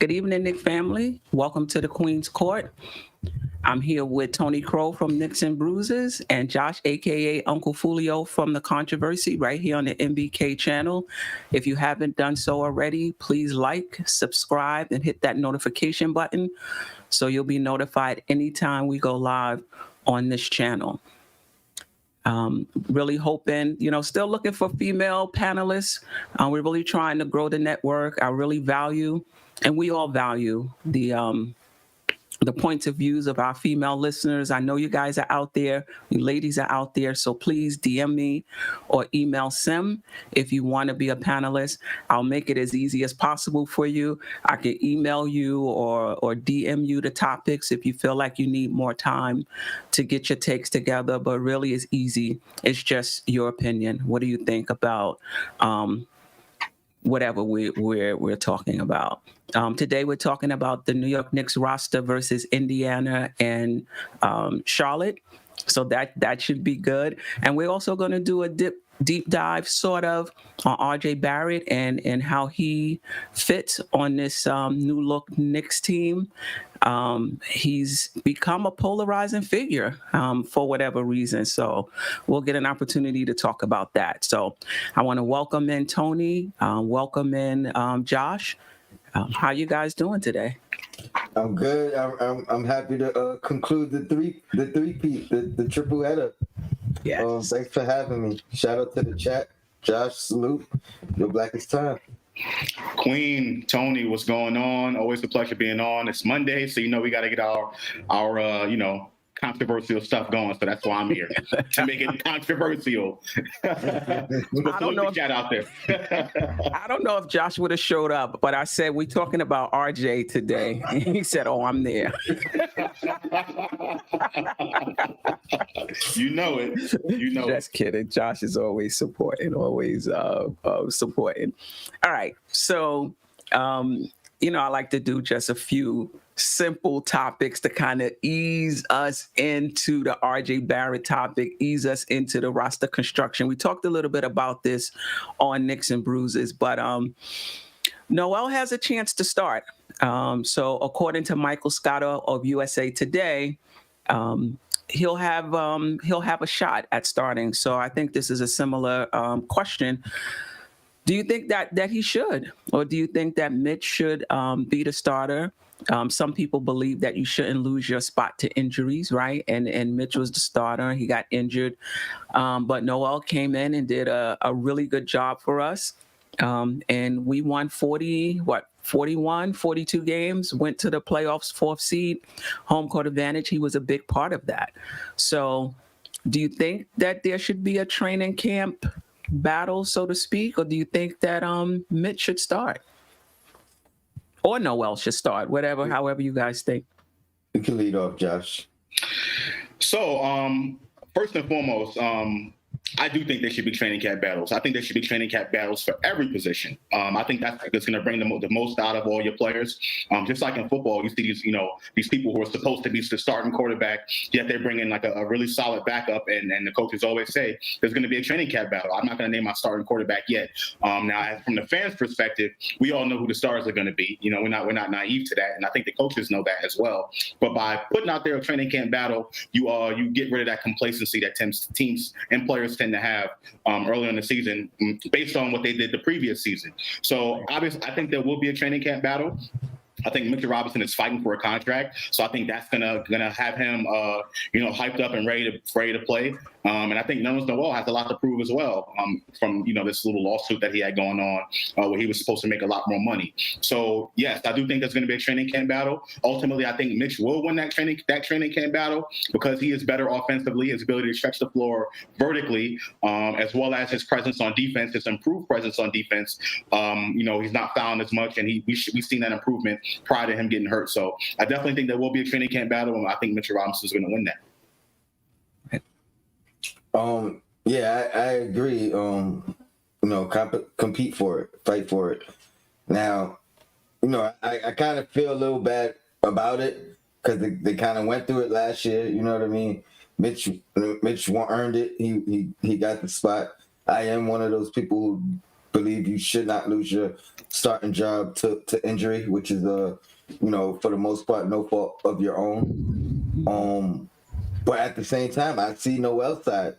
Good evening, Nick family. Welcome to the Queen's Court. I'm here with Tony Crow from Knicks and Bruises and Josh, aka Uncle Fulio from The Controversy, right here on the MBK channel. If you haven't done so already, please like, subscribe, and hit that notification button so you'll be notified anytime we go live on this channel. Really hoping, still looking for female panelists. We're really trying to grow the network. I really value, and we all value the points of views of our female listeners. I know you guys are out there, you ladies are out there, so please DM me or email Sim if you want to be a panelist. I'll make it as easy as possible for you. I can email you or DM you the topics if you feel like you need more time to get your takes together, but really it's easy. It's just your opinion. What do you think about whatever we're talking about? Today we're talking about the New York Knicks roster versus Indiana and Charlotte. So that should be good. And we're also going to do a deep dive sort of on RJ Barrett and how he fits on this new look Knicks team. He's become a polarizing figure for whatever reason. So we'll get an opportunity to talk about that. So I want to welcome in Tony, welcome in Josh. How you guys doing today? I'm good. I'm happy to conclude the triple header. Yes. Thanks for having me. Shout out to the chat. Josh, salute. Your blackest time. Queen, Tony, what's going on? Always a pleasure being on. It's Monday, so we got to get our controversial stuff going. So that's why I'm here to make it controversial. I don't know. Shout out there. I don't know if Josh would have showed up, but I said we're talking about RJ today. He said, "Oh, I'm there." You know it. Just kidding. Josh is always supporting. Always supporting. All right. So, I like to do just a few simple topics to kind of ease us into the RJ Barrett topic, ease us into the roster construction. We talked a little bit about this on Knicks and Bruises, but Noel has a chance to start. So according to Michael Scott of USA Today, he'll have a shot at starting. So I think this is a similar question. Do you think that he should, or do you think that Mitch should be the starter? Some people believe that you shouldn't lose your spot to injuries, right? And Mitch was the starter. He got injured. But Noel came in and did a really good job for us. And we won 42 games, went to the playoffs, 4th seed, home court advantage. He was a big part of that. So do you think that there should be a training camp battle, so to speak, or do you think that Mitch should start? Or Noel should start, however you guys think. You can lead off, Josh. So, first and foremost, I do think there should be training camp battles. I think there should be training camp battles for every position. I think that's going to bring the most out of all your players. Just like in football, you see these people who are supposed to be the starting quarterback, yet they bring in like a really solid backup, and the coaches always say there's going to be a training camp battle. I'm not going to name my starting quarterback yet. Now, from the fans' perspective, we all know who the stars are going to be. We're not naive to that, and I think the coaches know that as well. But by putting out there a training camp battle, you get rid of that complacency that teams and players tend to have early in the season based on what they did the previous season. So obviously, I think there will be a training camp battle. I think Mitchell Robinson is fighting for a contract, so I think that's gonna have him, hyped up and ready to play. And I think Nerlens Noel has a lot to prove as well from this little lawsuit that he had going on where he was supposed to make a lot more money. So yes, I do think there's going to be a training camp battle. Ultimately, I think Mitch will win that training camp battle because he is better offensively, his ability to stretch the floor vertically, as well as his presence on defense, his improved presence on defense. He's not fouling as much, and we've seen that improvement prior to him getting hurt. So I definitely think there will be a training camp battle, and I think Mitchell Robinson is going to win that. Yeah, I agree. Compete for it, fight for it. Now, I kind of feel a little bad about it because they kind of went through it last year. You know what I mean? Mitch earned it. He got the spot. I am one of those people who believe you should not lose your starting job to injury, which is for the most part, no fault of your own. But at the same time, I see Noel's side.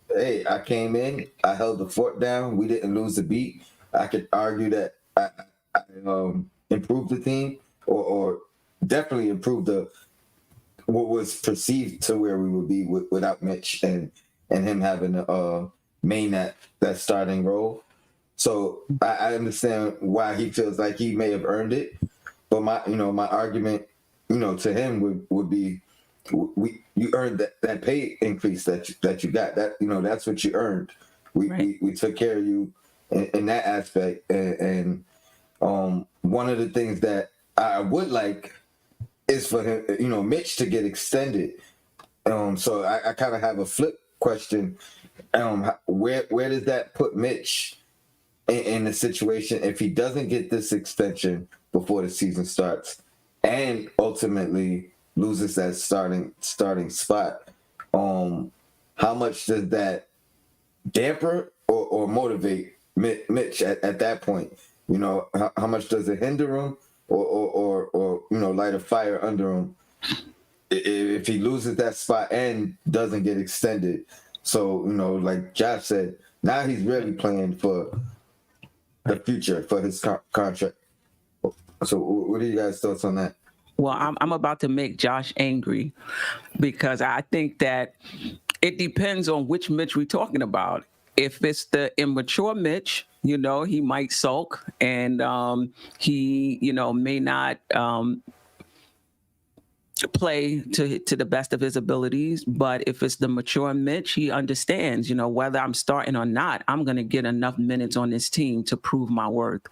Hey, I came in, I held the fort down. We didn't lose a beat. I could argue that I improved the team, or definitely improved what was perceived to where we would be without Mitch and him having to main that starting role. So I understand why he feels like he may have earned it, but my argument to him would be, you earned that pay increase that you got. That that's what you earned. We took care of you in that aspect, and one of the things that I would like is for him, Mitch to get extended. So I kind of have a flip question. Where does that put Mitch in the situation if he doesn't get this extension before the season starts, and ultimately loses that starting spot? How much does that damper or motivate Mitch at that point? How much does it hinder him or light a fire under him if he loses that spot and doesn't get extended? So like Josh said, now he's really playing for the future, for his contract. So what are you guys' thoughts on that? Well, I'm about to make Josh angry because I think that it depends on which Mitch we're talking about. If it's the immature Mitch, he might sulk and he, may not play to the best of his abilities. But if it's the mature Mitch, he understands, whether I'm starting or not, I'm going to get enough minutes on this team to prove my worth.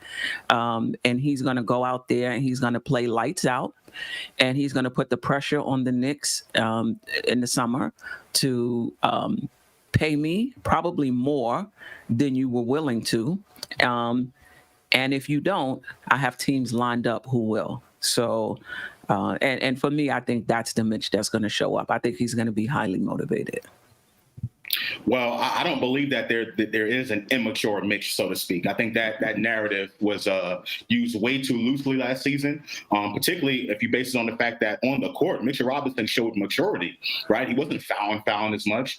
And he's going to go out there and he's going to play lights out. And he's going to put the pressure on the Knicks in the summer to pay me probably more than you were willing to. And if you don't, I have teams lined up who will. So, and for me, I think that's the Mitch that's going to show up. I think he's going to be highly motivated. Well, I don't believe that there is an immature Mitch, so to speak. I think that narrative was used way too loosely last season, particularly if you base it on the fact that on the court, Mitchell Robinson showed maturity, right? He wasn't fouling as much.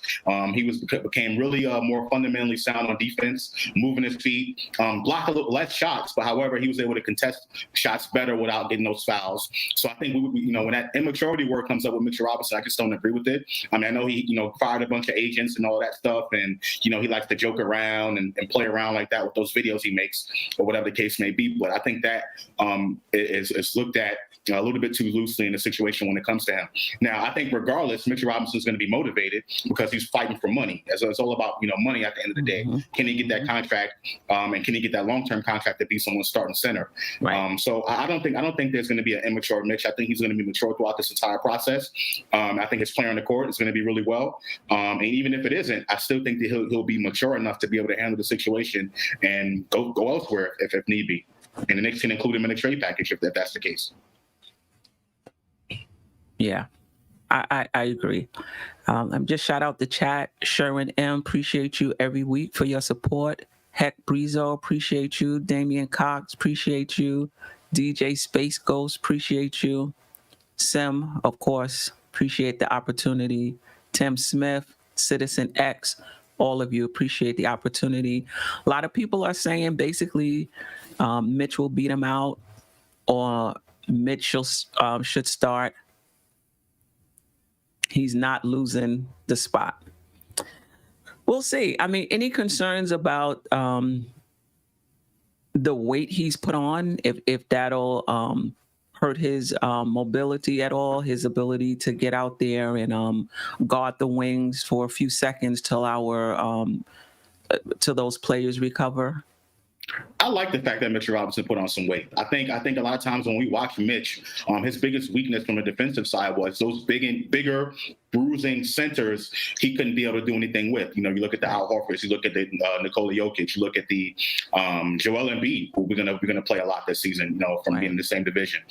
He became really more fundamentally sound on defense, moving his feet, block a little less shots, but however, he was able to contest shots better without getting those fouls. So I think when that immaturity word comes up with Mitchell Robinson, I just don't agree with it. I mean, I know he fired a bunch of agents and all that stuff, and he likes to joke around and play around like that with those videos he makes or whatever the case may be. But I think that is looked at a little bit too loosely in the situation when it comes to him. Now, I think regardless, Mitchell Robinson is going to be motivated because he's fighting for money. It's all about money at the end of the day. Mm-hmm. Can he get that contract, and can he get that long-term contract to be someone's starting center? Right. So I don't think there's going to be an immature Mitch. I think he's going to be mature throughout this entire process. I think his play on the court is going to be really well, and even if it isn't, I still think that he'll be mature enough to be able to handle the situation and go elsewhere if need be. And the Knicks can include him in a trade package if that's the case. Yeah, I agree. I'm just shout out the chat. Sherwin M, appreciate you every week for your support. Heck Brizo, appreciate you. Damian Cox, appreciate you. DJ Space Ghost, appreciate you. Sim, of course, appreciate the opportunity. Tim Smith, Citizen X, all of you appreciate the opportunity. A lot of people are saying basically Mitch will beat him out or Mitch should start. He's not losing the spot. We'll see. I mean, any concerns about the weight he's put on, if that'll hurt his mobility at all, his ability to get out there and guard the wings for a few seconds till those players recover? I like the fact that Mitchell Robinson put on some weight. I think a lot of times when we watch Mitch, his biggest weakness from the defensive side was those bigger, bruising centers he couldn't be able to do anything with. You look at the Al Horfords, you look at the Nikola Jokic, you look at the Joel Embiid, who we're gonna play a lot this season. From being in the same division.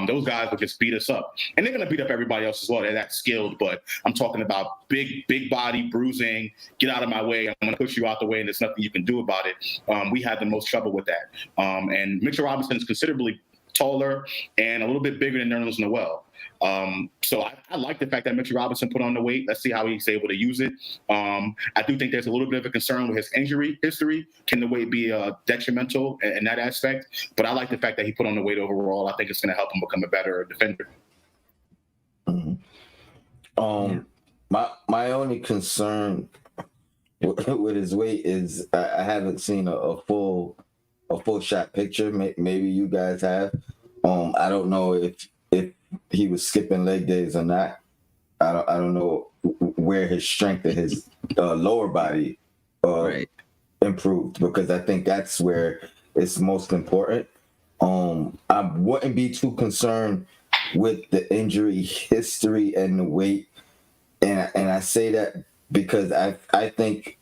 Those guys would just beat us up, and they're gonna beat up everybody else as well. They're that skilled, but I'm talking about big body bruising. Get out of my way. I'm gonna push you out the way, and there's nothing you can do about it. We had the most trouble with that. And Mitchell Robinson is considerably taller and a little bit bigger than Nerlens Noel. So I like the fact that Mitchell Robinson put on the weight. Let's see how he's able to use it. I do think there's a little bit of a concern with his injury history. Can the weight be detrimental in that aspect? But I like the fact that he put on the weight overall. I think it's going to help him become a better defender. Mm-hmm. My only concern with his weight is I haven't seen a full shot picture. Maybe you guys have. I don't know if he was skipping leg days or not. I don't know where his strength and his lower body improved, because I think that's where it's most important. I wouldn't be too concerned with the injury history and the weight, and I say that because I think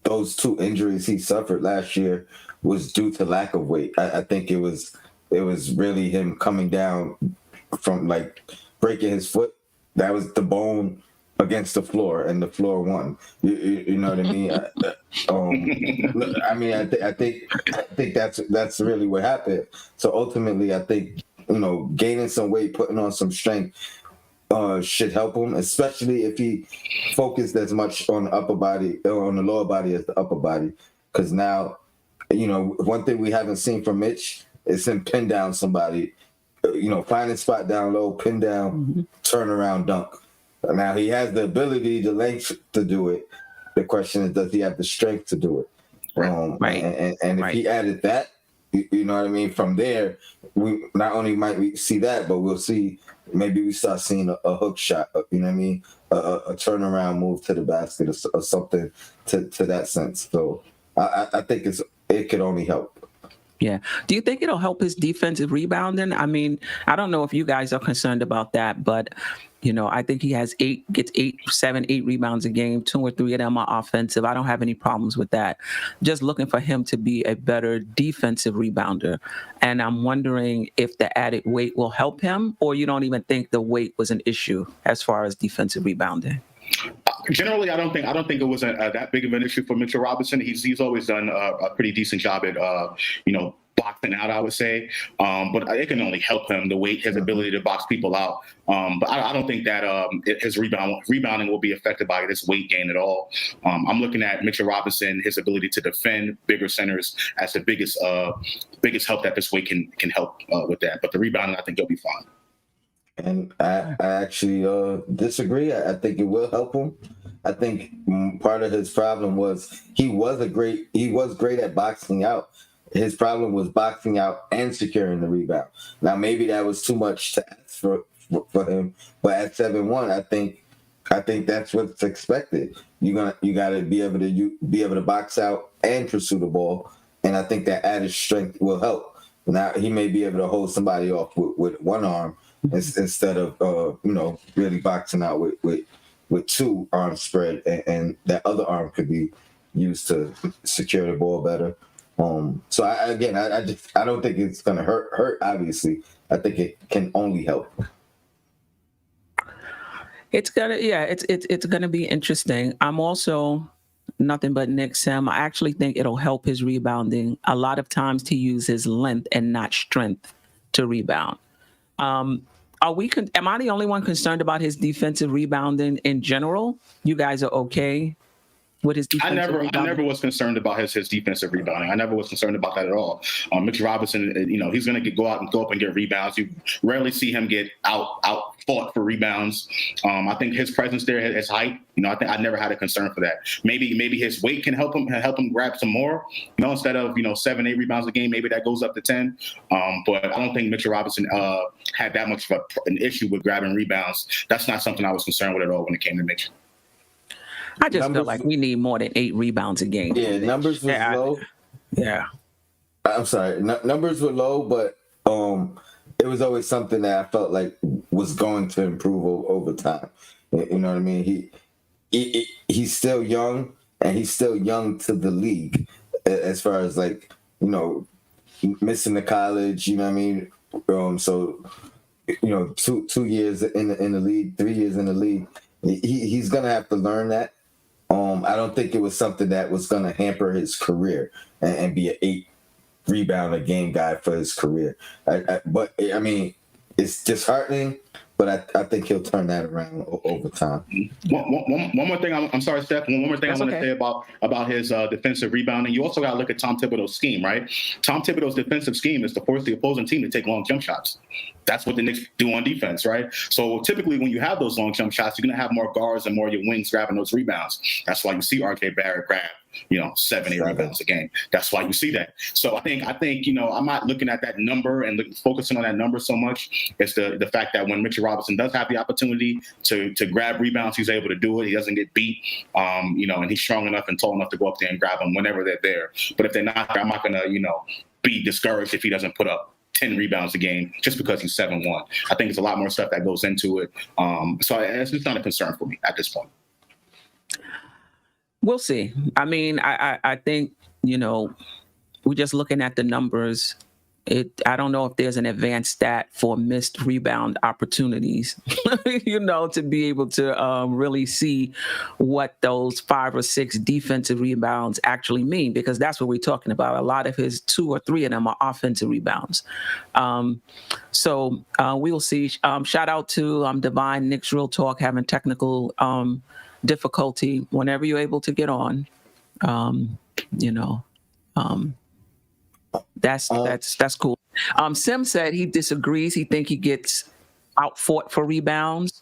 those 2 injuries he suffered last year was due to lack of weight. I think it was really him coming down from like breaking his foot. That was the bone against the floor, and the floor won. You know what I mean? I think that's really what happened. So ultimately, I think gaining some weight, putting on some strength should help him, especially if he focused as much on the upper body or on the lower body as the upper body. Because now, one thing we haven't seen from Mitch is him pin down somebody. Find a spot down low, pin down, turn around, dunk. Now he has the ability, the length to do it. The question is, does he have the strength to do it? And if he added that, you know what I mean? From there, we not only might we see that, but we'll see, maybe we start seeing a hook shot, you know what I mean? A turnaround move to the basket or something to that sense. So I think it could only help. Yeah. Do you think it'll help his defensive rebounding? I mean, I don't know if you guys are concerned about that, but I think he gets 7, 8 rebounds a game. 2 or 3 of them are offensive. I don't have any problems with that. Just looking for him to be a better defensive rebounder. And I'm wondering if the added weight will help him, or you don't even think the weight was an issue as far as defensive rebounding. Generally, I don't think it was that big of an issue for Mitchell Robinson. He's always done a pretty decent job at boxing out, I would say. But it can only help him, the weight, his ability to box people out. But I don't think that his rebounding will be affected by this weight gain at all. I'm looking at Mitchell Robinson, his ability to defend bigger centers as the biggest help that this weight can help with that. But the rebounding, I think he'll be fine. And I actually disagree. I think it will help him. I think part of his problem was he was great at boxing out. His problem was boxing out and securing the rebound. Now maybe that was too much to ask for him, but at 7'1", I think that's what's expected. You got to be able to box out and pursue the ball, and I think that added strength will help. Now he may be able to hold somebody off with one arm instead of really boxing out with 2 arms spread, and that other arm could be used to secure the ball better. So I don't think it's gonna hurt. Obviously, I think it can only help. It's gonna be interesting. I'm also nothing but Nick Sam. I actually think it'll help his rebounding. A lot of times he uses length and not strength to rebound. Am I the only one concerned about his defensive rebounding in general? You guys are okay with his defensive rebounding? I never was concerned about his defensive rebounding. I never was concerned about that at all. Mitch Robinson, he's going to go up and get rebounds. You rarely see him get out fought for rebounds. I think his presence there, his height, I never had a concern for that. Maybe his weight can help him grab some more. Instead of 7, 8 rebounds a game, maybe that goes up to 10. But I don't think Mitchell Robinson had that much of an issue with grabbing rebounds. That's not something I was concerned with at all when it came to Mitch. I just feel like we need more than 8 rebounds a game. Yeah, numbers was low. Yeah. I'm sorry, numbers were low, but it was always something that I felt like was going to improve over time. You know what I mean? He's still young, and he's still young to the league as far as like, you know, missing the college. You know what I mean? So, you know, 2 years in the league, 3 years in the league, he's gonna have to learn that. I don't think it was something that was gonna hamper his career and be an 8 rebound a game guy for his career. But I mean, it's disheartening, but I think he'll turn that around over time. One more thing. I'm sorry, Steph. One more thing I want to say about his defensive rebounding. You also got to look at Tom Thibodeau's scheme, right? Tom Thibodeau's defensive scheme is to force the opposing team to take long jump shots. That's what the Knicks do on defense, right? So typically when you have those long jump shots, you're going to have more guards and more of your wings grabbing those rebounds. That's why you see RJ Barrett grab, 7, 8 rebounds a game. That's why you see that. So I think, I'm not looking at that number and focusing on that number so much. It's the fact that when Mitchell Robinson does have the opportunity to grab rebounds, he's able to do it. He doesn't get beat, and he's strong enough and tall enough to go up there and grab them whenever they're there. But if they're not, I'm not going to, be discouraged if he doesn't put up 10 rebounds a game just because he's 7'1". I think it's a lot more stuff that goes into it. So it's just not a concern for me at this point. We'll see. I mean, I think, we're just looking at the numbers. I don't know if there's an advanced stat for missed rebound opportunities, to be able to really see what those 5 or 6 defensive rebounds actually mean, because that's what we're talking about. A lot of his 2 or 3 of them are offensive rebounds. So we'll see. Shout out to Divine Knicks Real Talk having technical difficulty. Whenever you're able to get on, that's cool. Sim said he disagrees. He think he gets outfought for rebounds.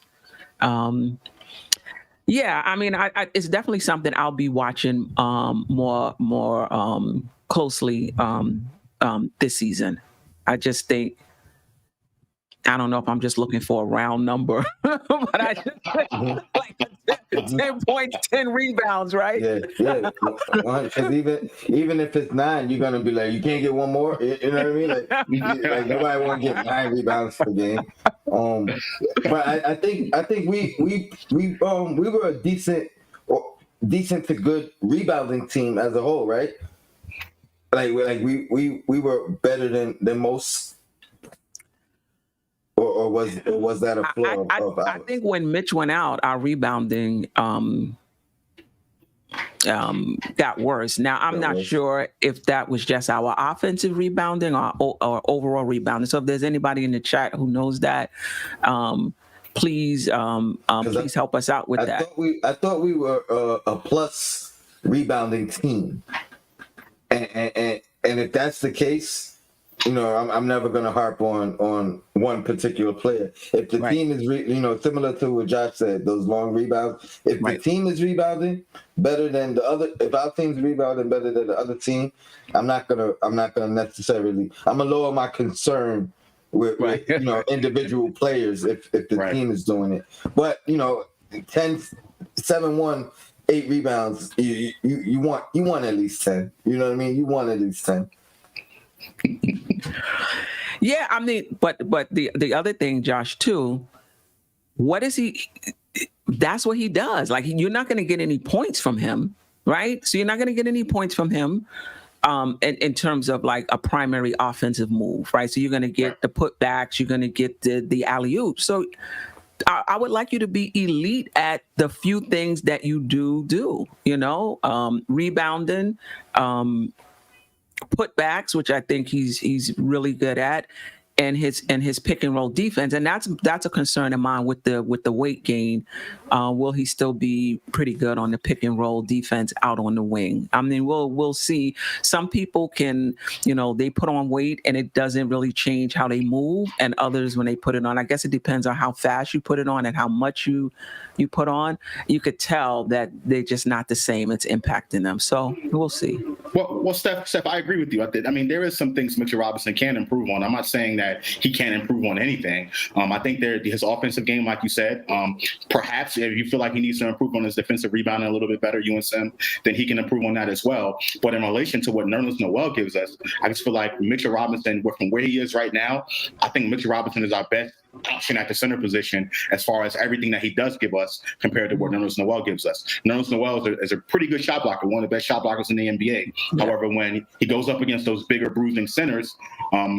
Yeah, I mean, it's definitely something I'll be watching more closely this season. I just think, I don't know if I'm just looking for a round number, but I just like 10 points, 10 rebounds, right? Yeah. Because even if it's 9, you're gonna be like, you can't get one more. You know what I mean? Like nobody want to get 9 rebounds per game. But I think we were a decent to good rebounding team as a whole, right? Like we were better than most. Or was that a flaw of ours? I think when Mitch went out, our rebounding got worse. Now, I'm not sure if that was just our offensive rebounding or overall rebounding. So if there's anybody in the chat who knows that, please help us out with that. I thought we were a plus rebounding team, and if that's the case, I'm never going to harp on one particular player. If the team is, similar to what Josh said, those long rebounds, if the team is rebounding better than the other, if our team's rebounding better than the other team, I'm not going to necessarily, I'm going to lower my concern with individual players if the team is doing it. But, 7-1, 8 rebounds, you want at least 10. You know what I mean? You want at least 10. Yeah, I mean, but the other thing, Josh, too, what is he? That's what he does. Like, you're not going to get any points from him, right? So you're not going to get any points from him in terms of like a primary offensive move, right? So you're going to get the putbacks, you're going to get the alley-oop. So I would like you to be elite at the few things that you do, rebounding, putbacks, which I think he's really good at, and his pick and roll defense, and that's a concern of mine with the weight gain. Will he still be pretty good on the pick and roll defense out on the wing? I mean, we'll see. Some people can, they put on weight and it doesn't really change how they move, and others, when they put it on, I guess it depends on how fast you put it on and how much you put on. You could tell that they're just not the same. It's impacting them. So we'll see. Well, Steph, I agree with you. I mean, there is some things Mitchell Robinson can improve on. I'm not saying that that he can't improve on anything. I think his offensive game, like you said, perhaps if you feel like he needs to improve on his defensive rebounding a little bit better, you and Sim, then he can improve on that as well. But in relation to what Nerlens Noel gives us, I just feel like Mitchell Robinson, from where he is right now, I think Mitchell Robinson is our best option at the center position as far as everything that he does give us compared to what Nerlens Noel gives us. Nerlens Noel is a pretty good shot blocker, one of the best shot blockers in the NBA. Yeah. However, when he goes up against those bigger bruising centers,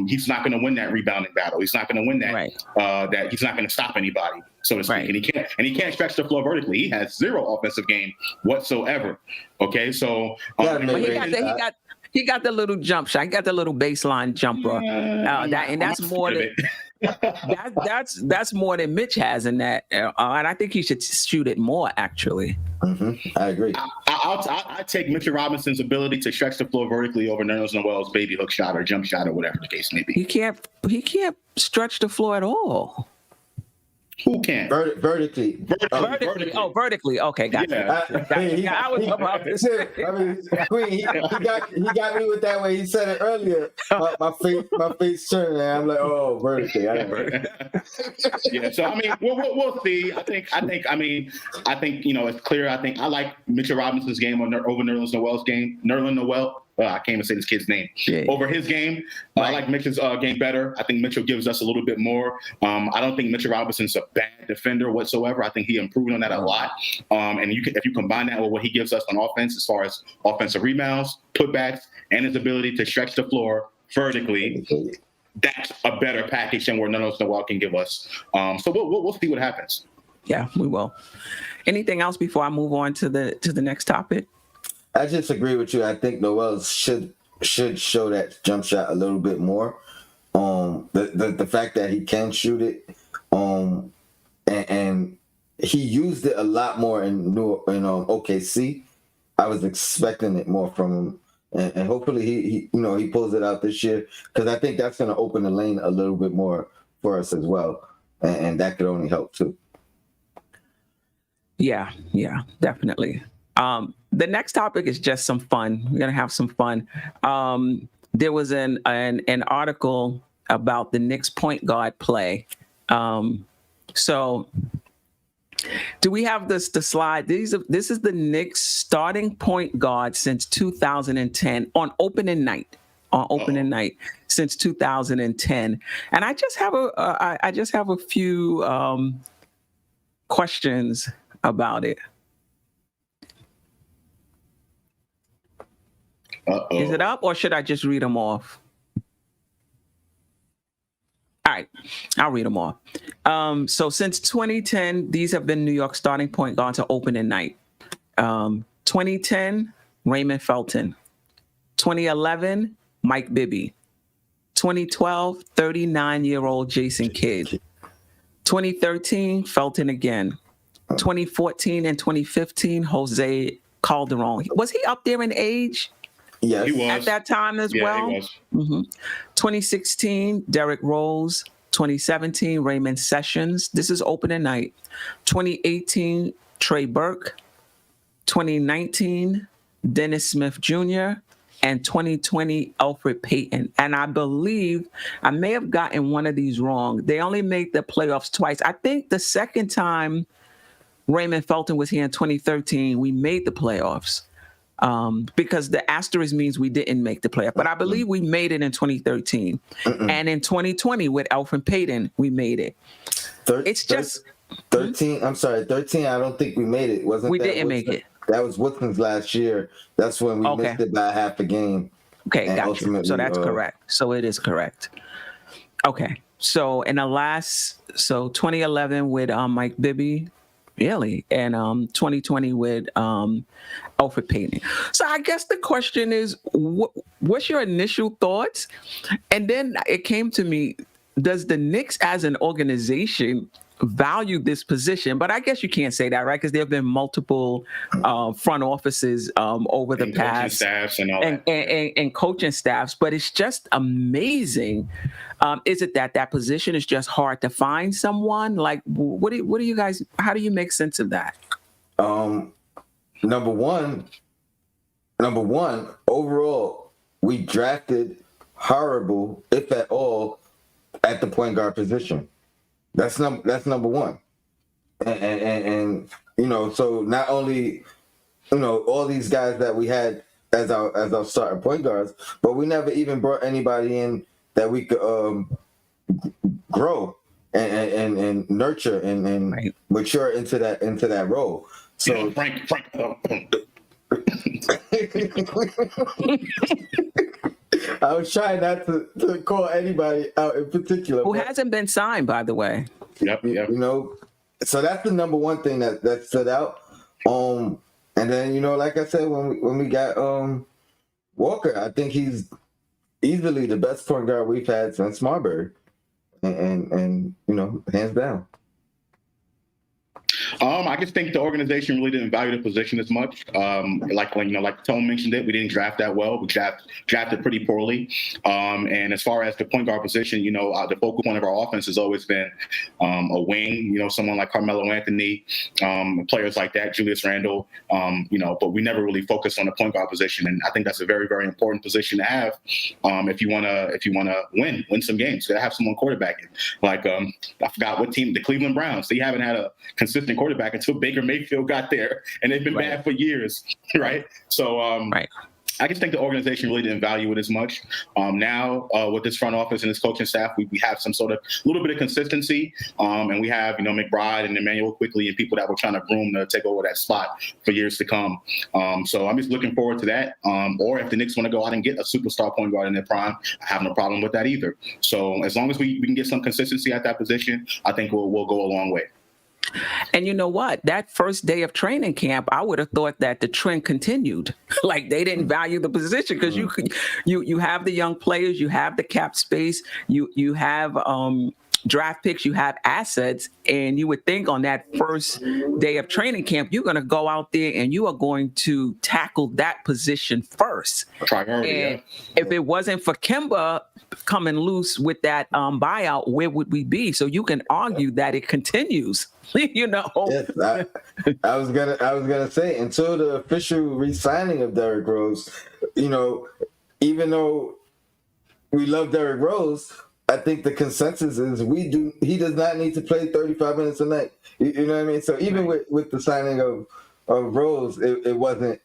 he's not going to win that rebounding battle. He's not going to win that. Right. That he's not going to stop anybody, so to speak. Right. And he can't stretch the floor vertically. He has zero offensive game whatsoever. Okay, so he got the little jump shot. He got the little baseline jumper. That's more than that's more than Mitch has in that, and I think he should shoot it more. Actually, I agree. I take Mitchell Robinson's ability to stretch the floor vertically over Nerlens Noel's baby hook shot or jump shot or whatever the case may be. He can't stretch the floor at all. Who can? Vertically. Vertically. Oh, vertically. Okay, gotcha. Yeah. I was about to say. I mean, he got me with that way. He said it earlier. My face turned, and I'm like, oh, vertically. Yeah. So I mean, we'll see. I think it's clear. I think I like Mitchell Robinson's game over Nerlens Noel's game. Nerlens Noel. I can't even say this kid's name. Yeah. Over his game, I like Mitchell's game better. I think Mitchell gives us a little bit more. I don't think Mitchell Robinson's a bad defender whatsoever. I think he improved on that a lot. And if you combine that with what he gives us on offense, as far as offensive rebounds, putbacks, and his ability to stretch the floor vertically, that's a better package than what Nerlens Noel can give us. So we'll see what happens. Yeah, we will. Anything else before I move on to the next topic? I just agree with you. I think Noel should show that jump shot a little bit more. The fact that he can shoot it, and he used it a lot more in OKC. I was expecting it more from him, and hopefully he pulls it out this year, because I think that's going to open the lane a little bit more for us as well, and that could only help too. Yeah, definitely. The next topic is just some fun. We're gonna have some fun. There was an article about the Knicks point guard play. So, do we have the slide? This is the Knicks starting point guard since 2010 on opening night. Since 2010, and I just have a few questions about it. Uh-oh. Is it up, or should I just read them off? All right, I'll read them off. So since 2010, these have been New York starting point guard to opening night. 2010, Raymond Felton. 2011, Mike Bibby. 2012, 39-year-old Jason Kidd. 2013, Felton again. 2014 and 2015, Jose Calderon. Was he up there in age? Yes, he was at that time as well. He was. 2016, Derrick Rose. 2017, Raymond Sessions. This is opening night. 2018, Trey Burke. 2019, Dennis Smith Jr. And 2020, Elfrid Payton. And I believe I may have gotten one of these wrong. They only made the playoffs twice. I think the second time Raymond Felton was here in 2013, we made the playoffs. Because the asterisk means we didn't make the playoff, but I believe we made it in 2013, and in 2020 with Elfrid Payton, we made it. It's just 13. I'm sorry, 13. I don't think we made it. We didn't make it. That was Woodson's last year. That's when we missed it by half a game. Okay, gotcha. So that's correct. So it is correct. Okay, so in the last, 2011 with Mike Bibby. Really, and 2020 with Elfrid Payton. So I guess the question is, what's your initial thoughts? And then it came to me, does the Knicks as an organization value this position? But I guess you can't say that, right? Because there have been multiple front offices over the past, coaching staffs and all that. And coaching staffs. But it's just amazing. Is it that position is just hard to find someone? Like, what do you guys? How do you make sense of that? Number one, overall, we drafted horrible, if at all, at the point guard position. That's number one. And so not only all these guys that we had as our starting point guards, but we never even brought anybody in that we could grow and nurture and right. mature into that role. So Frank. I was trying not to call anybody out in particular. Who hasn't been signed, by the way. Yep. So that's the number one thing that stood out. And then like I said, when we got Walker, I think he's easily the best point guard we've had since Marbury, and hands down. I just think the organization really didn't value the position as much. Like Tone mentioned it, we didn't draft that well. We drafted pretty poorly. And as far as the point guard position, the focal point of our offense has always been a wing. Someone like Carmelo Anthony, players like that, Julius Randle. But we never really focused on the point guard position, and I think that's a very, very important position to have if you wanna win some games. You gotta have someone quarterbacking. Like I forgot what team, the Cleveland Browns. They haven't had a consistent quarterback until Baker Mayfield got there, and they've been bad for years, right? So right. I just think the organization really didn't value it as much. Now, with this front office and this coaching staff, we have some sort of little bit of consistency, and we have McBride and Emmanuel Quickly and people that were trying to groom to take over that spot for years to come. So I'm just looking forward to that. Or if the Knicks want to go out and get a superstar point guard in their prime, I have no problem with that either. So as long as we can get some consistency at that position, I think we'll go a long way. And you know what? That first day of training camp, I would have thought that the trend continued. Like they didn't value the position because you have the young players, you have the cap space, you have draft picks, you have assets, and you would think on that first day of training camp, you're going to go out there and you are going to tackle that position first. Priority, and if it wasn't for Kemba coming loose with that buyout, where would we be? So you can argue that it continues. Yes, I was gonna say until the official re-signing of Derrick Rose, even though we love Derrick Rose, I think the consensus is he does not need to play 35 minutes a night. You know what I mean? So even with the signing of Rose, it wasn't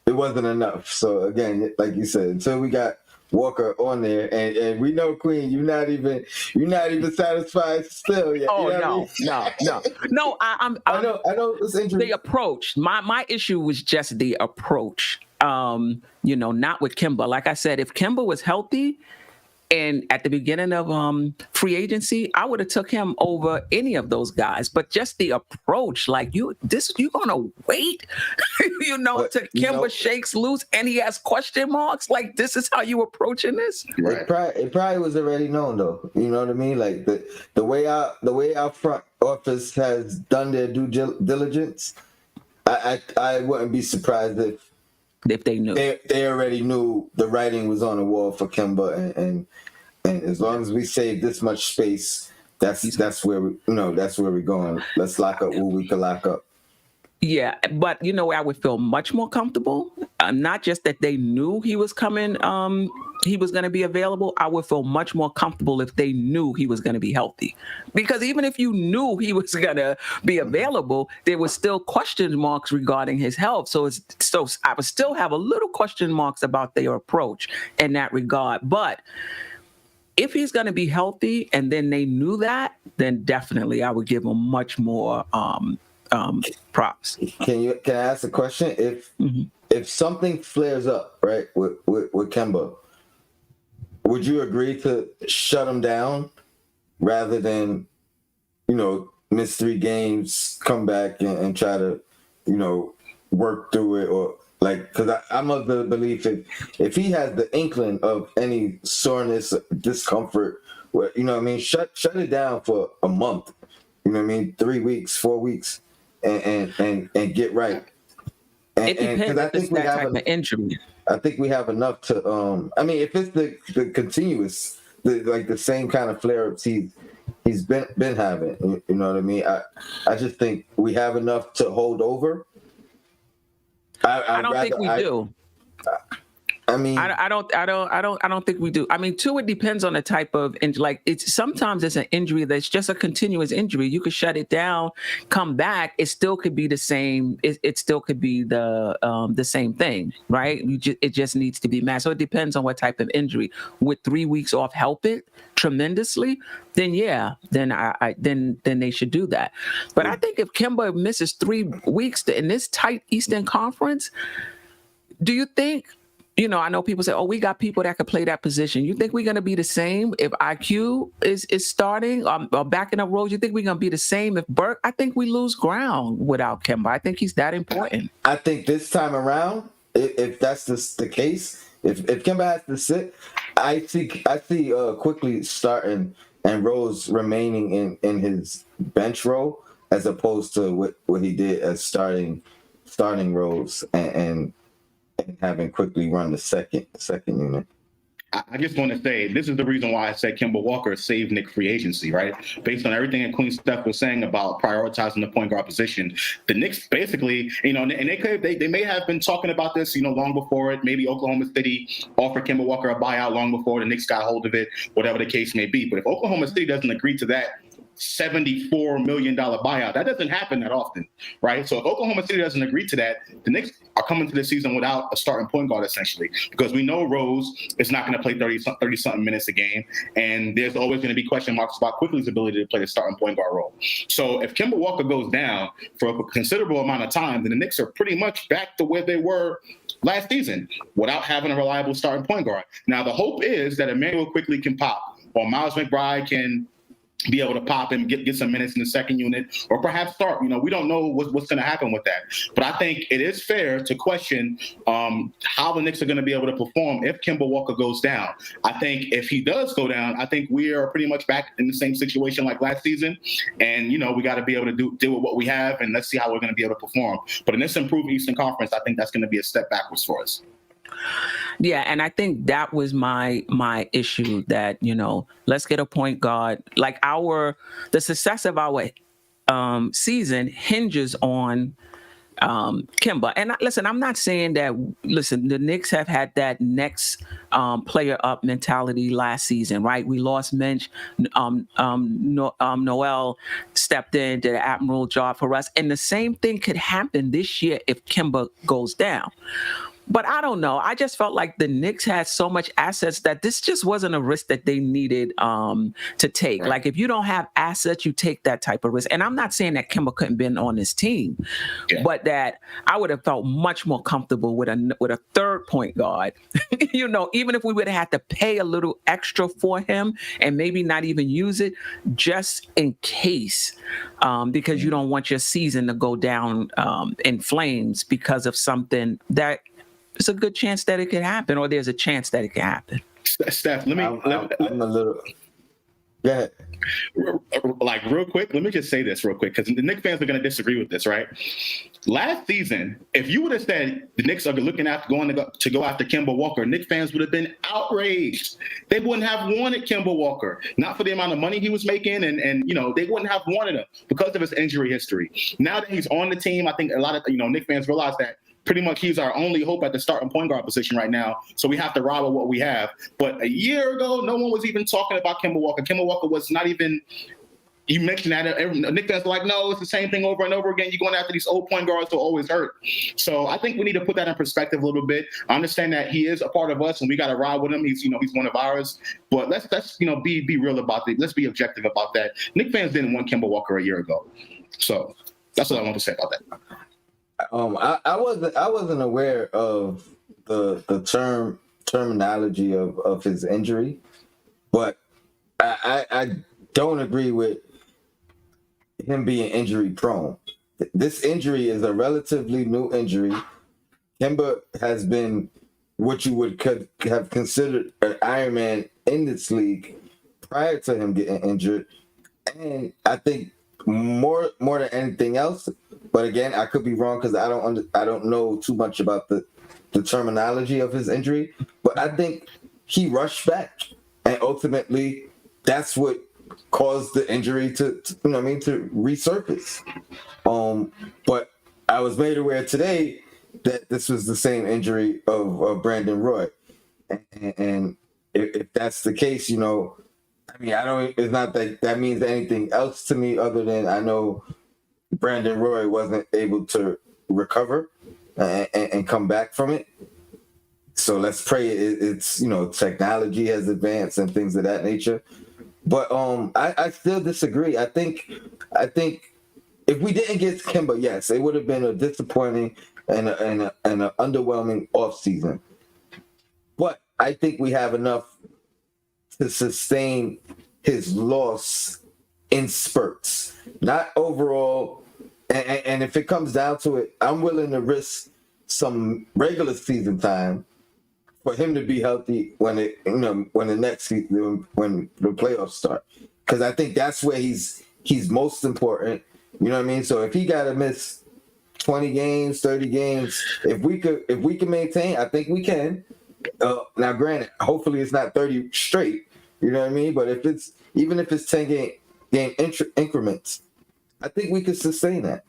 enough. So again, like you said, until we got Walker on there, and we know, Queen, you're not even satisfied still yet. Oh, no. I know this injury. The approach. My issue was just the approach. Not with Kemba. Like I said, if Kemba was healthy and at the beginning of free agency, I would have took him over any of those guys. But just the approach, like you're gonna wait, till Kemba shakes loose and he has question marks. Like this is how you approaching this? Right. It probably was already known though. You know what I mean? Like the way our front office has done their due diligence, I wouldn't be surprised if they knew. They already knew the writing was on the wall for Kemba, and as long as we save this much space, that's where we're going. Let's lock up what we can lock up. Yeah, but I would feel much more comfortable. Not just that they knew he was coming, he was going to be available. I would feel much more comfortable if they knew he was going to be healthy. Because even if you knew he was going to be available, there was still question marks regarding his health. So I would still have a little question marks about their approach in that regard. But if he's going to be healthy and then they knew that, then definitely I would give him much more props. Can I ask a question? If something flares up, right, with Kemba, would you agree to shut him down rather than, miss 3 games, come back and try to, work through it? Or because I'm of the belief if he has the inkling of any soreness, discomfort, shut it down for a month, 3 weeks, 4 weeks, and get right. It depends if it's that type of injury. I think we have enough to. If it's the continuous, the same kind of flare-ups he's been having, you know what I mean. I just think we have enough to hold over. I don't think we do. I mean, I don't think we do. I mean, too, it depends on the type of injury. Like sometimes it's an injury that's just a continuous injury. You could shut it down, come back. It still could be the same. It still could be the same thing, right? It just needs to be matched. So it depends on what type of injury. Would 3 weeks off help it tremendously? Then yeah, then then they should do that. But I think if Kemba misses 3 weeks in this tight Eastern Conference, do you think? I know people say, "Oh, we got people that can play that position." You think we're going to be the same if IQ is starting or backing up roles? You think we're going to be the same if Burke? I think we lose ground without Kemba. I think he's that important. I think this time around, if that's the case, if Kemba has to sit, I see quickly starting and Rose remaining in his bench role as opposed to what he did as starting Rose and having quickly run the second unit. I just want to say this is the reason why I said Kemba Walker saved Knicks free agency, right? Based on everything that Queen Steph was saying about prioritizing the point guard position, the Knicks basically, and they may have been talking about this, long before it. Maybe Oklahoma City offered Kemba Walker a buyout long before the Knicks got hold of it, whatever the case may be. But if Oklahoma City doesn't agree to that $74 million buyout. That doesn't happen that often, right? So if Oklahoma City doesn't agree to that, the Knicks are coming to the season without a starting point guard, essentially, because we know Rose is not going to play 30-something minutes a game, and there's always going to be question marks about Quickly's ability to play the starting point guard role. So if Kemba Walker goes down for a considerable amount of time, then the Knicks are pretty much back to where they were last season without having a reliable starting point guard. Now, the hope is that Emmanuel Quickly can pop, or Miles McBride can be able to pop and get some minutes in the second unit, or perhaps start. We don't know what's going to happen with that. But I think it is fair to question how the Knicks are going to be able to perform if Kemba Walker goes down. I think if he does go down, I think we are pretty much back in the same situation like last season. And, we got to be able to deal with what we have, and let's see how we're going to be able to perform. But in this improved Eastern Conference, I think that's going to be a step backwards for us. Yeah, and I think that was my issue, that let's get a point guard. Like the success of our season hinges on Kemba. And listen, I'm not saying that. Listen, the Knicks have had that next player up mentality last season, right? We lost Mensch. Noel stepped in, did an admirable job for us, and the same thing could happen this year if Kemba goes down. But I don't know. I just felt like the Knicks had so much assets that this just wasn't a risk that they needed to take. Right. Like if you don't have assets, you take that type of risk. And I'm not saying that Kemba couldn't been on this team, but that I would have felt much more comfortable with a third point guard. Even if we would have had to pay a little extra for him and maybe not even use it, just in case, because you don't want your season to go down in flames because of something that. It's a good chance that it could happen, or there's a chance that it could happen. Steph, I'm a little. Go ahead. Like real quick, let me just say this real quick, because the Knicks fans are going to disagree with this, right? Last season, if you would have said the Knicks are looking at going to go after Kemba Walker, Knicks fans would have been outraged. They wouldn't have wanted Kemba Walker, not for the amount of money he was making, and they wouldn't have wanted him because of his injury history. Now that he's on the team, I think a lot of Knicks fans realize that pretty much he's our only hope at the starting point guard position right now. So we have to ride with what we have. But a year ago, no one was even talking about Kemba Walker. Kemba Walker was not even, you mentioned that, Knicks fans were like, no, it's the same thing over and over again. You're going after these old point guards who always hurt. So I think we need to put that in perspective a little bit. I understand that he is a part of us and we got to ride with him. He's one of ours. But let's be real about it. Let's be objective about that. Knicks fans didn't want Kemba Walker a year ago. So that's what I want to say about that. I wasn't aware of the terminology of his injury, but I don't agree with him being injury prone. This injury is a relatively new injury. Kemba has been what you would have considered an Iron Man in this league prior to him getting injured, and I think more than anything else. But again, I could be wrong because I don't know too much about the terminology of his injury. But I think he rushed back, and ultimately, that's what caused the injury to resurface. But I was made aware today that this was the same injury of Brandon Roy. And if that's the case, you know, I mean, I don't. It's not that means anything else to me other than I know Brandon Roy wasn't able to recover and come back from it. So let's pray it's you know, technology has advanced and things of that nature. But I still disagree. I think if we didn't get Kemba, yes, it would have been a disappointing and an underwhelming offseason. But I think we have enough to sustain his loss in spurts, not overall. And if it comes down to it, I'm willing to risk some regular season time for him to be healthy when the next season, when the playoffs start, because I think that's where he's most important. You know what I mean? So if he got to miss 20 games, 30 games, if we can maintain, I think we can. Now, granted, hopefully it's not 30 straight. You know what I mean? But even if it's 10 game increments, I think we could sustain that.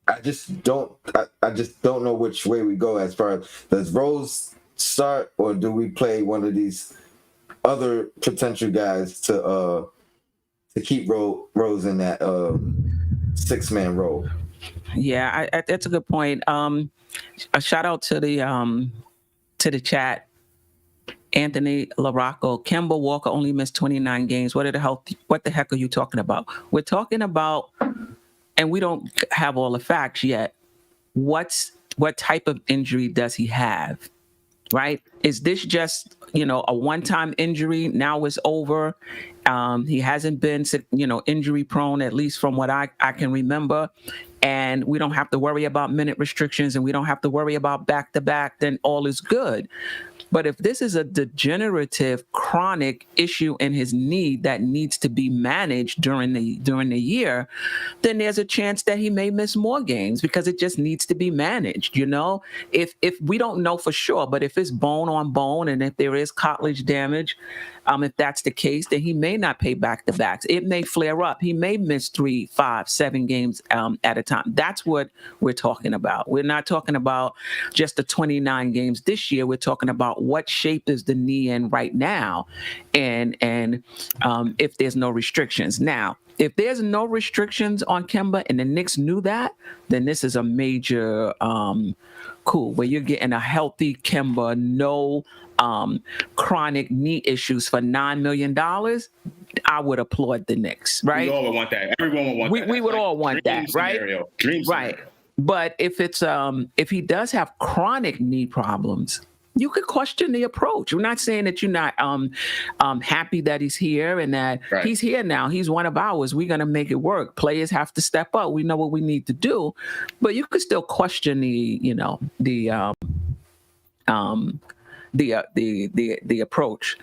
I just don't know which way we go as far as does Rose start or do we play one of these other potential guys to keep Rose in that 6-man role. Yeah, that's a good point. A shout out to the chat. Anthony LaRocco, Kemba Walker only missed 29 games. What the heck are you talking about? We're talking about, and we don't have all the facts yet. What type of injury does he have? Right? Is this just, a one-time injury? Now it's over. He hasn't been, injury prone, at least from what I can remember. And we don't have to worry about minute restrictions and we don't have to worry about back-to-back, then all is good. But if this is a degenerative, chronic issue in his knee that needs to be managed during the year, then there's a chance that he may miss more games because it just needs to be managed. If we don't know for sure, but if it's bone on bone and if there is cartilage damage, if that's the case, then he may not pay back-to-backs. It may flare up. He may miss 3, 5, 7 games at a time. That's what we're talking about. We're not talking about just the 29 games this year. We're talking about what shape is the knee in right now, and if there's no restrictions. Now, if there's no restrictions on Kemba and the Knicks knew that, then this is a major coup where you're getting a healthy Kemba, no chronic knee issues for $9 million. I would applaud the Knicks, right? We all would want that. Everyone would want that. We would all want that, right? Dream right. Scenario. But if he does have chronic knee problems, you could question the approach. We're not saying that you're not happy that he's here and that he's here now. He's one of ours. We're going to make it work. Players have to step up. We know what we need to do, but you could still question the approach.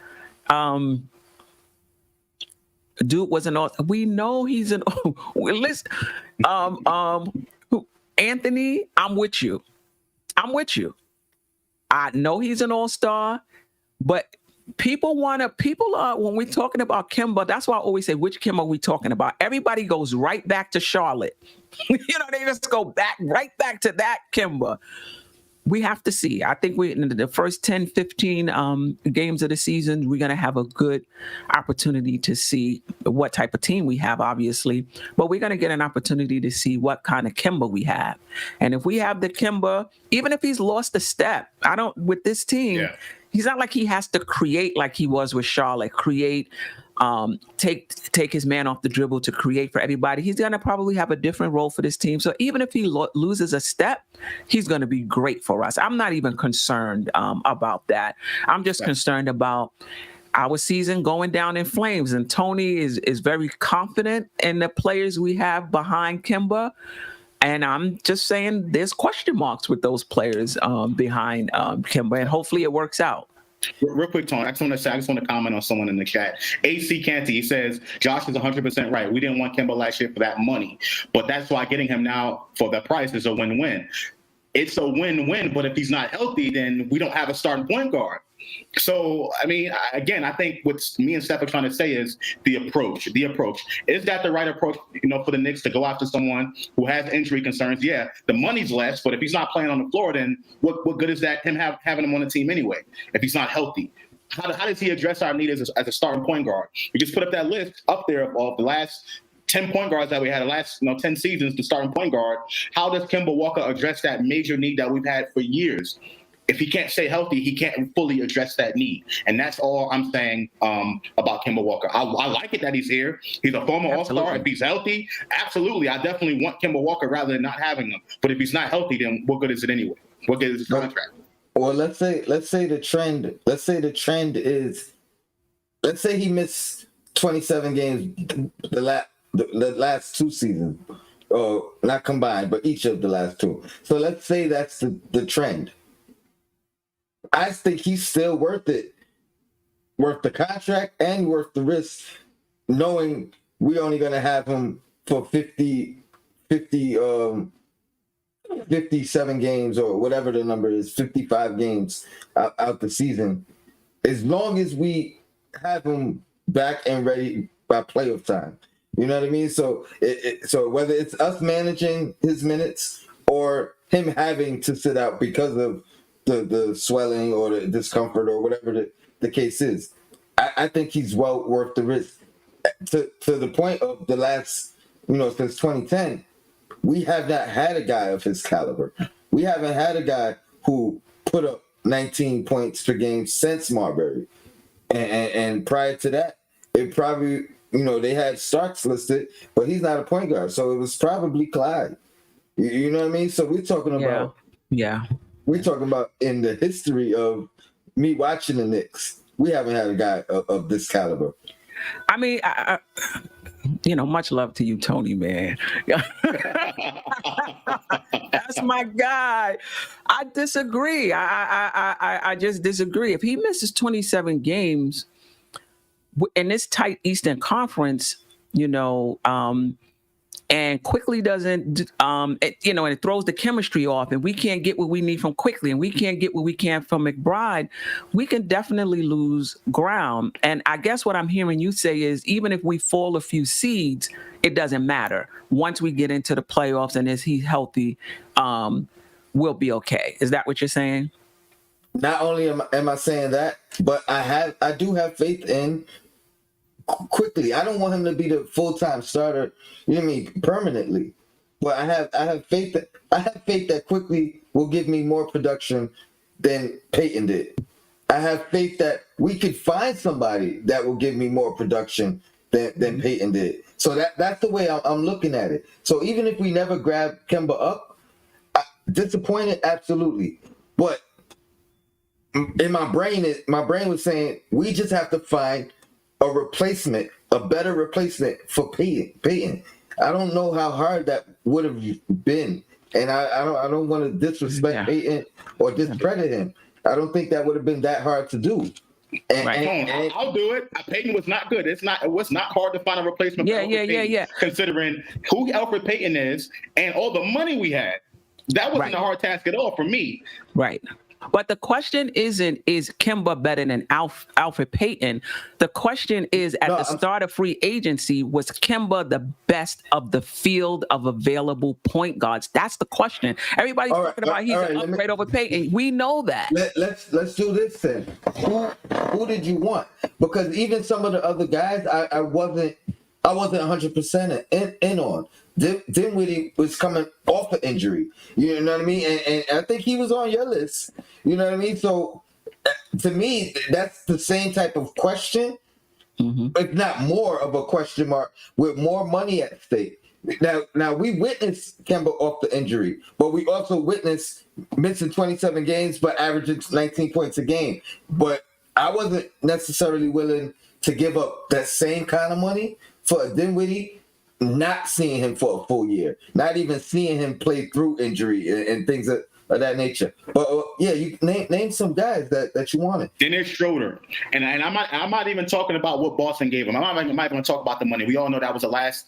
Dude was an author. We know he's an. Listen, Anthony, I'm with you. I know he's an all-star, but people are, when we're talking about Kemba, that's why I always say, which Kemba are we talking about? Everybody goes right back to Charlotte. They just go right back to that Kemba. We have to see. I think in the first 10, 15 games of the season, we're going to have a good opportunity to see what type of team we have, obviously. But we're going to get an opportunity to see what kind of Kemba we have. And if we have the Kemba, even if he's lost a step, with this team, he's not like he has to create like he was with Charlotte, take his man off the dribble to create for everybody. He's going to probably have a different role for this team. So even if he loses a step, he's going to be great for us. I'm not even concerned about that. I'm just concerned about our season going down in flames. And Tony is very confident in the players we have behind Kemba. And I'm just saying there's question marks with those players behind Kemba, and hopefully it works out. Real quick, Tony, I just want to comment on someone in the chat. AC Canty, he says, Josh is 100% right. We didn't want Kemba last year for that money, but that's why getting him now for the price is a win-win. it's a win-win. But if he's not healthy, then we don't have a starting point guard. So, I mean, again, I think what me and Steph are trying to say is the approach. Is that the right approach, for the Knicks to go after someone who has injury concerns? Yeah, the money's less, but if he's not playing on the floor, then what good is that him having him on the team anyway if he's not healthy? How does he address our need as a starting point guard? We just put up that list up there of the last 10 point guards that we had the last 10 seasons, the starting point guard. How does Kemba Walker address that major need that we've had for years? If he can't stay healthy, he can't fully address that need. And that's all I'm saying about Kemba Walker. I like it that he's here. He's a former All-Star. If he's healthy, absolutely. I definitely want Kemba Walker rather than not having him. But if he's not healthy, then what good is it anyway? What good is his contract? Well, let's say the trend is, let's say he missed 27 games the last two seasons, or not combined, but each of the last two. So let's say that's the trend. I think he's still worth it, worth the contract and worth the risk, knowing we're only going to have him for 57 games or whatever the number is, 55 games out the season, as long as we have him back and ready by playoff time. You know what I mean? So so whether it's us managing his minutes or him having to sit out because of the swelling or the discomfort or whatever the case is, I think he's well worth the risk. To the point of the last, since 2010, we have not had a guy of his caliber. We haven't had a guy who put up 19 points per game since Marbury. And prior to that, it probably, they had Starks listed, but he's not a point guard. So it was probably Clyde. You know what I mean? So we're talking about... Yeah. We're talking about in the history of me watching the Knicks, we haven't had a guy of this caliber. I mean, I much love to you, Tony, man. That's my guy. I disagree. I just disagree. If he misses 27 games in this tight Eastern Conference, and quickly doesn't, and it throws the chemistry off, and we can't get what we need from Quickly, and we can't get what we can from McBride, we can definitely lose ground. And I guess what I'm hearing you say is, even if we fall a few seeds, it doesn't matter. Once we get into the playoffs and is he healthy, we'll be okay. Is that what you're saying? Not only am I saying that, but I do have faith in Quickly. I don't want him to be the full-time starter, permanently. But I have faith that Quickly will give me more production than Peyton did. I have faith that we could find somebody that will give me more production than Peyton did. So that's the way I'm looking at it. So even if we never grab Kemba up, disappointed, absolutely. But in my brain was saying we just have to find a better replacement for Peyton. I don't know how hard that would have been, and I don't want to disrespect Peyton or discredit him. I don't think that would have been that hard to do. And I'll do it. Peyton was not good. It was not hard to find a replacement. Yeah. Considering who Elfrid Payton is and all the money we had, that wasn't a hard task at all for me. Right. But the question isn't, is Kemba better than Elfrid Payton? The question is, at the start of free agency, was Kemba the best of the field of available point guards? That's the question. Everybody's talking about he's an upgrade over Payton. We know that. Let's do this then. Who did you want? Because even some of the other guys, I wasn't 100% in on. Dinwiddie was coming off an injury. You know what I mean? And I think he was on your list. You know what I mean? So to me, that's the same type of question, if not more of a question mark, with more money at stake. Now we witnessed Kemba off the injury, but we also witnessed missing 27 games but averaging 19 points a game. But I wasn't necessarily willing to give up that same kind of money for a Dinwiddie, not seeing him for a full year, not even seeing him play through injury and things of that nature. But yeah, you name some guys that you wanted. Dennis Schroeder, and I'm not even talking about what Boston gave him. I'm not even going to talk about the money. We all know that was the last,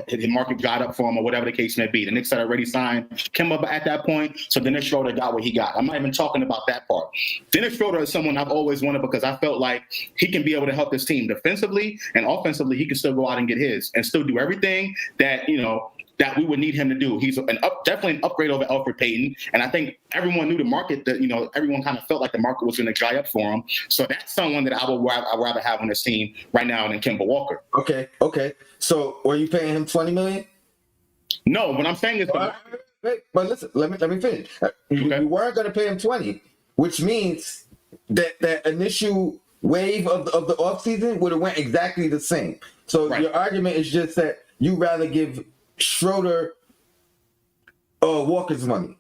his market got up for him or whatever the case may be. The Knicks had already signed Kemba at that point, so Dennis Schroeder got what he got. I'm not even talking about that part. Dennis Schroeder is someone I've always wanted because I felt like he can be able to help this team defensively and offensively. He can still go out and get his and still do everything that that we would need him to do. He's definitely an upgrade over Elfrid Payton. And I think everyone knew the market that, everyone kind of felt like the market was going to dry up for him. So that's someone that I'd rather have on this team right now than Kemba Walker. Okay. So were you paying him $20 million? No, what I'm saying is... But listen, let me finish. Okay. You weren't going to pay him 20, which means that initial wave of the offseason would have went exactly the same. So Your argument is just that you rather give Schroeder Walker's money.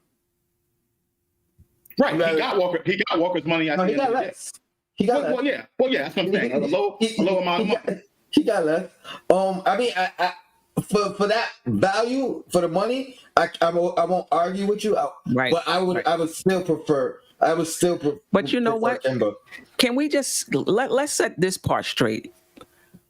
Right. He got Walker's money. He got less. He got less. Well, yeah, that's what I'm saying. A low amount of money. He got less. I mean, I for that value, for the money, I won't argue with you. But I would still prefer. But you know what? Kemba. Can we just let's set this part straight?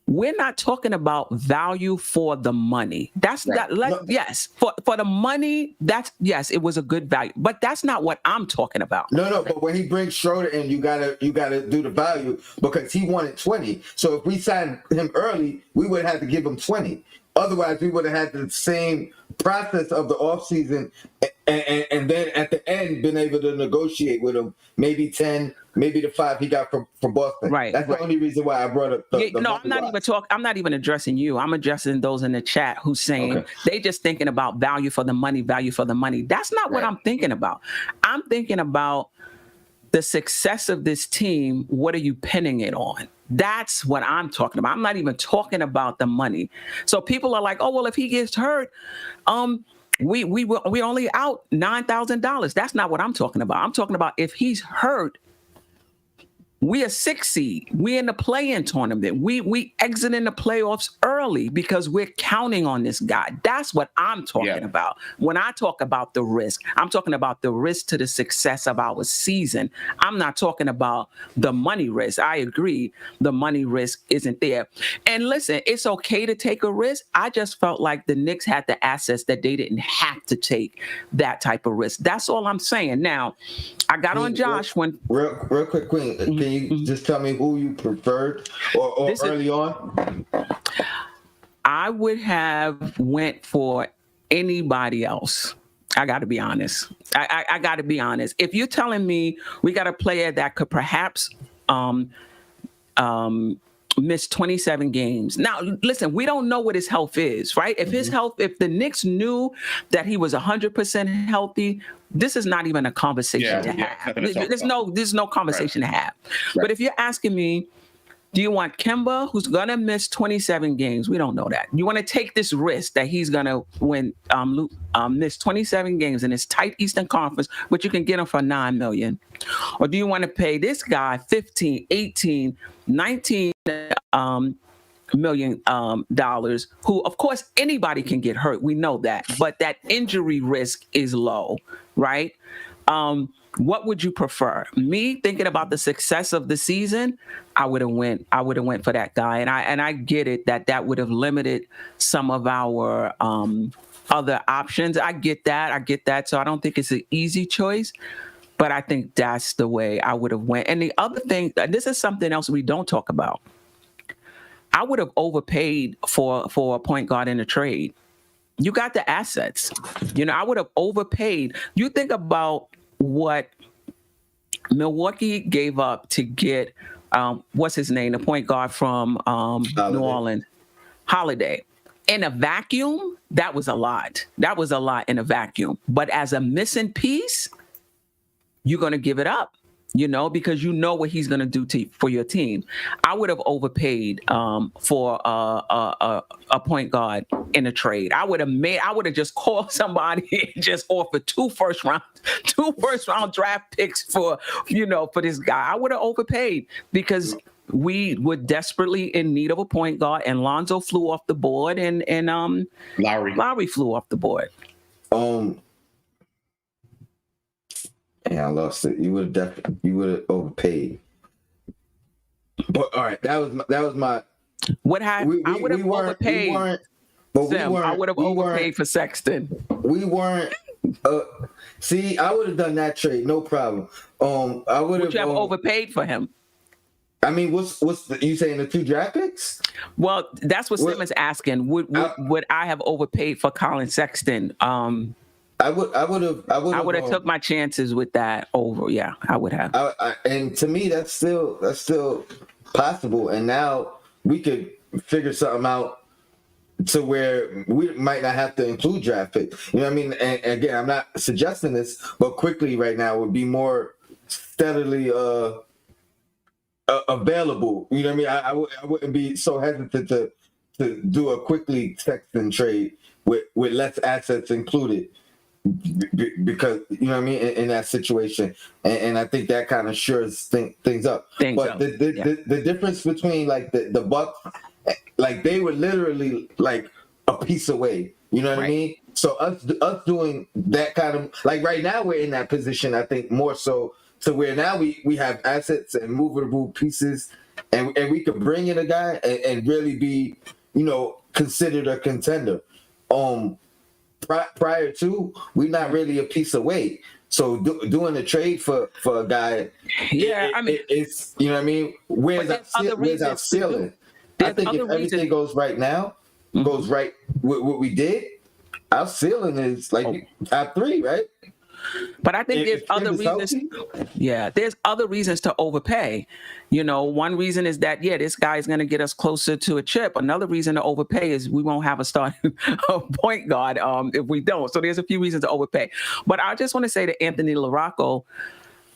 We're not talking about value for the money. That's right. Yes, for the money. Yes, it was a good value, but that's not what I'm talking about. No. But when he brings Schroeder in, you gotta do the value because he wanted 20. So if we signed him early, we would have to give him 20. Otherwise, we would have had the same process of the offseason and then at the end been able to negotiate with him maybe 10, maybe the 5 he got from Boston. Right. That's the only reason why I brought up I'm not even addressing you. I'm addressing those in the chat who's saying they just thinking about value for the money. That's not what I'm thinking about. I'm thinking about the success of this team. What are you pinning it on? That's what I'm talking about. I'm not even talking about the money. So people are like, oh, well, if he gets hurt, we only out $9,000. That's not what I'm talking about. I'm talking about if he's hurt, we are 6 seed. We in the play-in tournament. We exit in the playoffs early because we're counting on this guy. That's what I'm talking about. When I talk about the risk, I'm talking about the risk to the success of our season. I'm not talking about the money risk. I agree. The money risk isn't there. And listen, it's okay to take a risk. I just felt like the Knicks had the assets that they didn't have to take that type of risk. That's all I'm saying. Now, I got on Josh when... Real quick, Queen. Can you just tell me who you preferred or early on? I would have went for anybody else. I got to be honest. I got to be honest. If you're telling me we got a player that could perhaps miss 27 games. Now, listen, we don't know what his health is, right? If his health, if the Knicks knew that he was 100% healthy, this is not even a conversation to have. There's no conversation to have. Right. But if you're asking me, do you want Kemba, who's going to miss 27 games? We don't know that. You want to take this risk that he's going to miss 27 games in this tight Eastern Conference, but you can get him for $9 million? Or do you want to pay this guy 15, 18, 19 million dollars, who, of course, anybody can get hurt. We know that. But that injury risk is low, right? What would you prefer? Me thinking about the success of the season, I would have went for that guy. And I get it that would have limited some of our other options. I get that. So I don't think it's an easy choice, but I think that's the way I would have went. And the other thing, this is something else we don't talk about. I would have overpaid for a point guard in a trade. You got the assets. I would have overpaid. You think about what Milwaukee gave up to get, what's his name, the point guard from New Orleans, Holiday. In a vacuum, that was a lot. That was a lot in a vacuum. But as a missing piece, you're going to give it up, because you know what he's going to do for your team. I would have overpaid for a point guard in a trade. I would have just called somebody and just offered two first round draft picks for this guy. I would have overpaid because we were desperately in need of a point guard, and Lonzo flew off the board, and Lowry flew off the board. And I lost it. You would have overpaid. But all right, that was my. I would have overpaid. I would have overpaid for Sexton. We weren't. See, I would have done that trade, no problem. I would have overpaid for him. I mean, you saying the 2 draft picks? Well, that's what Simmons asking. Would I have overpaid for Colin Sexton? I would have took my chances with that over. Yeah, I would have. And to me, that's still possible. And now we could figure something out to where we might not have to include draft picks. You know what I mean? And again, I'm not suggesting this, but quickly right now would be more steadily available. You know what I mean? I wouldn't be so hesitant to do a quickly Sexton trade with less assets included. Because you know what I mean in that situation, and I think that kind of shores things up. The difference between like the Bucks, like they were literally like a piece away. You know what I mean? So us doing that kind of like right now we're in that position. I think more so to where now we have assets and movable pieces, and we can bring in a guy and really be considered a contender. Prior to, we're not really a piece away. So doing a trade for a guy, it's you know what I mean. Where's our ceiling? I think if everything goes right now, goes right with what we did, our ceiling is like top 3, right? But I think there's other reasons. Yeah, there's other reasons to overpay. One reason is that, this guy is going to get us closer to a chip. Another reason to overpay is we won't have a starting point guard if we don't. So there's a few reasons to overpay. But I just want to say to Anthony LaRocco,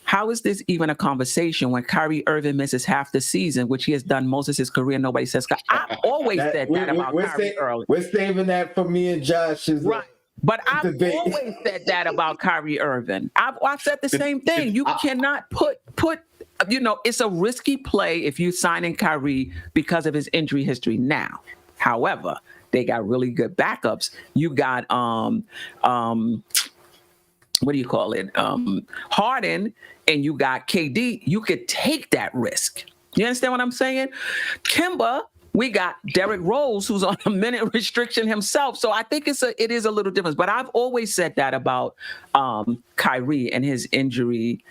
how is this even a conversation when Kyrie Irving misses half the season, which he has done most of his career? Nobody says, I've always said that about Kyrie Irving. We're saving that for me and Josh. Right. But I've always said that about Kyrie Irving. I've said the same thing. You cannot put it's a risky play if you sign in Kyrie because of his injury history now. However, they got really good backups. You got what do you call it? Harden, and you got KD. You could take that risk. You understand what I'm saying? Kemba, we got Derrick Rose, who's on a minute restriction himself. So I think it is a little different. But I've always said that about Kyrie and his injury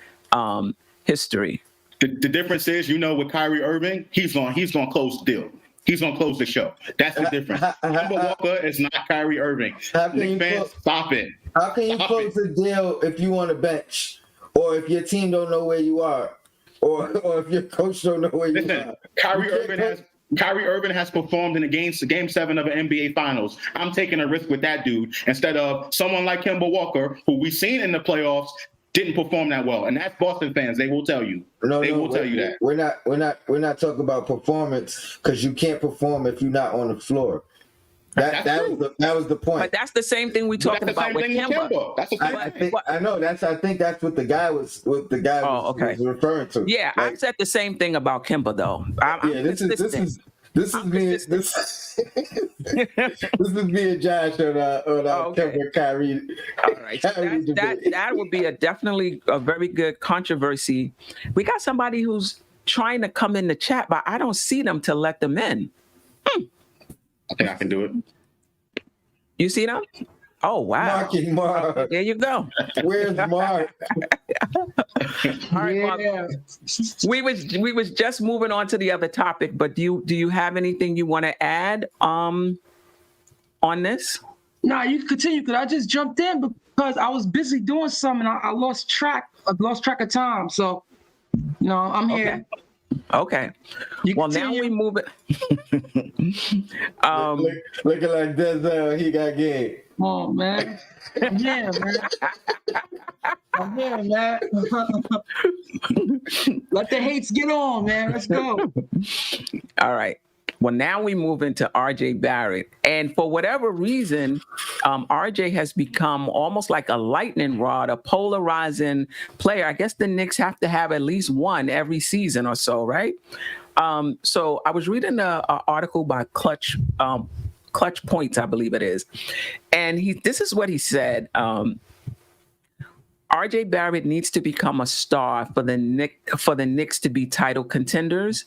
history. The difference is, with Kyrie Irving, he's going to close the deal. He's going to close the show. That's the difference. Kemba Walker is not Kyrie Irving. Stop it. How can you close the deal if you on a bench, or if your team don't know where you are, or if your coach don't know where you are? Kyrie Irving has performed in the game 7 of an NBA Finals. I'm taking a risk with that dude instead of someone like Kemba Walker, who we've seen in the playoffs didn't perform that well, and that's Boston fans. They will tell you. They will tell you that. We're not talking about performance, because you can't perform if you're not on the floor. That was the point. But that's the same thing we're talking about with Kemba. That's the same thing. I know. I think that's what the guy was referring to. Yeah, I've said the same thing about Kemba though. This is me and Josh on Kemba Kyrie. All right, that would be definitely a very good controversy. We got somebody who's trying to come in the chat, but I don't see them to let them in. I think I can do it. You see them? Oh wow! Mark. There you go. Where's Mark? All right, Mark. We was just moving on to the other topic, but do you have anything you want to add on this? Nah, you can continue, because I just jumped in because I was busy doing something. I lost track of time, so I'm here. Okay. Well, now we move it. Looking like Denzel, he got game. Oh man. Yeah, man. Yeah, man. Let the hates get on, man. Let's go. All right. Well, now we move into RJ Barrett. And for whatever reason, RJ has become almost like a lightning rod, a polarizing player. I guess the Knicks have to have at least one every season or so, right? So I was reading an article by Clutch Points, I believe it is. And this is what he said. RJ Barrett needs to become a star for the Knicks to be title contenders.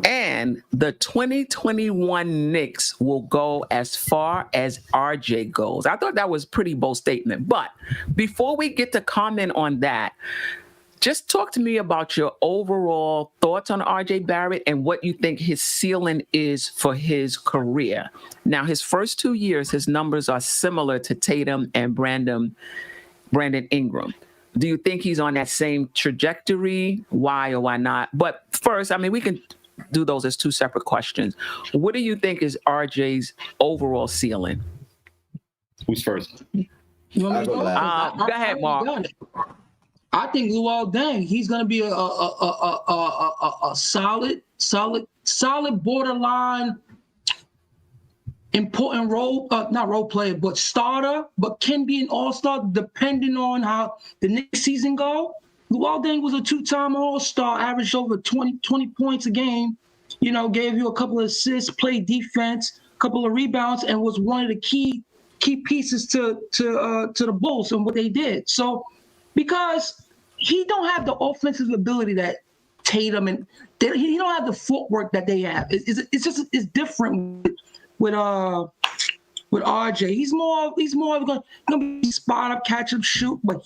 And the 2021 Knicks will go as far as RJ goes. I thought that was a pretty bold statement. But before we get to comment on that, just talk to me about your overall thoughts on RJ Barrett and what you think his ceiling is for his career. Now, his first 2 years, his numbers are similar to Tatum and Brandon Ingram. Do you think he's on that same trajectory? Why or why not? But first, I mean, we can do those as two separate questions. What do you think is RJ's overall ceiling? Who's first? You want me to go? Go ahead, Mark. I think Luol Deng, he's going to be a solid borderline important not role player, but starter, but can be an all-star depending on how the next season go. Luol Deng was a two-time all-star, averaged over 20 points a game, gave you a couple of assists, played defense, a couple of rebounds, and was one of the key pieces to the Bulls and what they did. So because he don't have the offensive ability that Tatum and he don't have the footwork that they have. It's different with RJ. He's more going to be spot up, catch up, shoot. But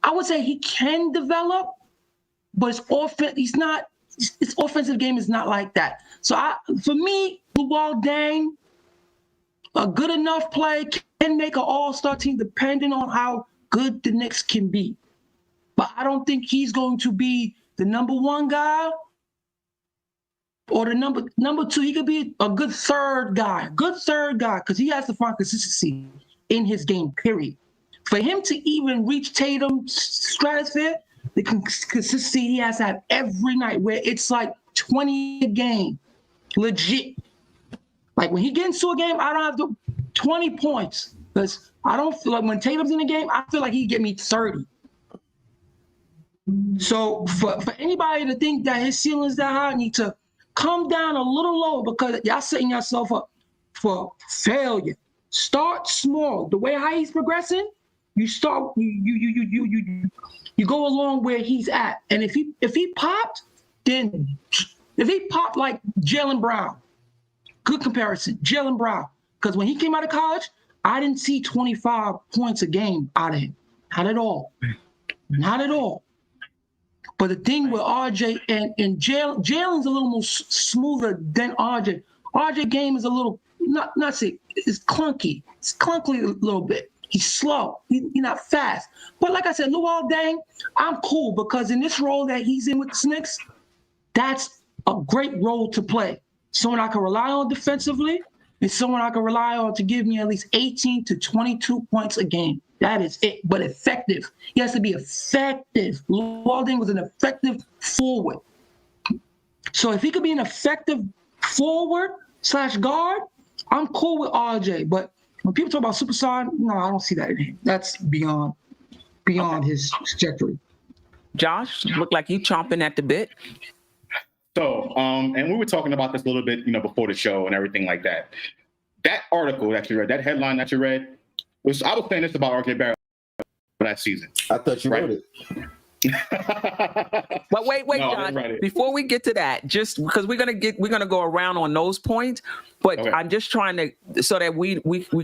I would say he can develop, but his offensive game is not like that. So for me, Luol Deng, a good enough play, can make an all-star team depending on how good the Knicks can be. But I don't think he's going to be the number one guy or the number two. He could be a good third guy because he has to find consistency in his game, period. For him to even reach Tatum's stratosphere, the consistency he has to have every night where it's like 20 a game, legit. Like when he gets into a game, I don't have to 20 points because I don't feel like when Tatum's in the game, I feel like he get me 30. So for anybody to think that his ceiling is that high, I need to come down a little lower because y'all setting yourself up for failure. Start small. The way how he's progressing, you start you go along where he's at. And if he popped like Jaylen Brown, good comparison, Jaylen Brown. Because when he came out of college, I didn't see 25 points a game out of him. Not at all. Not at all. But the thing with RJ and Jalen's a little more smoother than RJ. RJ game is a little it's clunky. It's clunky a little bit. He's slow. He's not fast. But like I said, Luol Deng, I'm cool because in this role that he's in with the Knicks, that's a great role to play. Someone I can rely on defensively and someone I can rely on to give me at least 18 to 22 points a game. That is it, but effective. He has to be effective. Luol Deng was an effective forward. So if he could be an effective forward/guard, I'm cool with RJ. But when people talk about superstar, no, I don't see that in him. That's beyond his trajectory. Josh, look like you chomping at the bit. So, and we were talking about this a little bit, before the show and everything like that. That article that you read, that headline that you read, I was saying this about RJ Barrett for that season. I thought you wrote it. But wait, no, John. Before we get to that, just because we're gonna go around on those points, but okay. I'm just trying to so that we're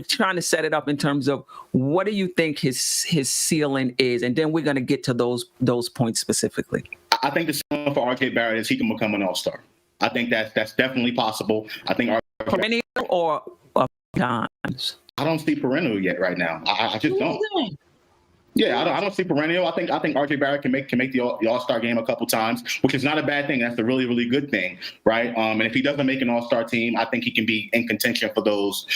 trying to set it up in terms of what do you think his ceiling is, and then we're gonna get to those points specifically. I think the ceiling for RJ Barrett is he can become an all-star. I think that's definitely possible. I think perennial or times. I don't see perennial yet right now. I just don't. Yeah, I don't see perennial. I think RJ Barrett can make the All-Star game a couple times, which is not a bad thing. That's a really, really good thing, right? And if he doesn't make an All-Star team, I think he can be in contention for those.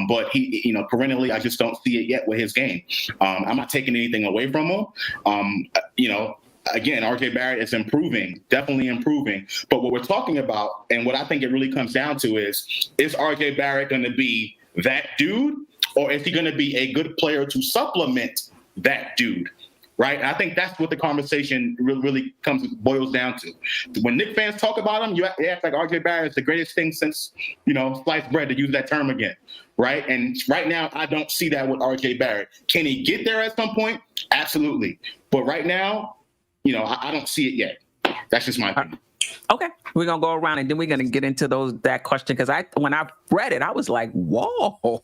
But he, perennially, I just don't see it yet with his game. I'm not taking anything away from him. Again, RJ Barrett is improving, definitely improving. But what we're talking about, and what I think it really comes down to is RJ Barrett going to be that dude, or is he going to be a good player to supplement that dude? right? And I think that's what the conversation really boils down to. When Knicks fans talk about him, they act like RJ Barrett is the greatest thing since, sliced bread, to use that term again, right? And right now, I don't see that with RJ Barrett. Can he get there at some point? Absolutely. But right now, I don't see it yet. That's just my opinion. Okay, we're gonna go around and then we're gonna get into that question because when I read it, I was like, "Whoa,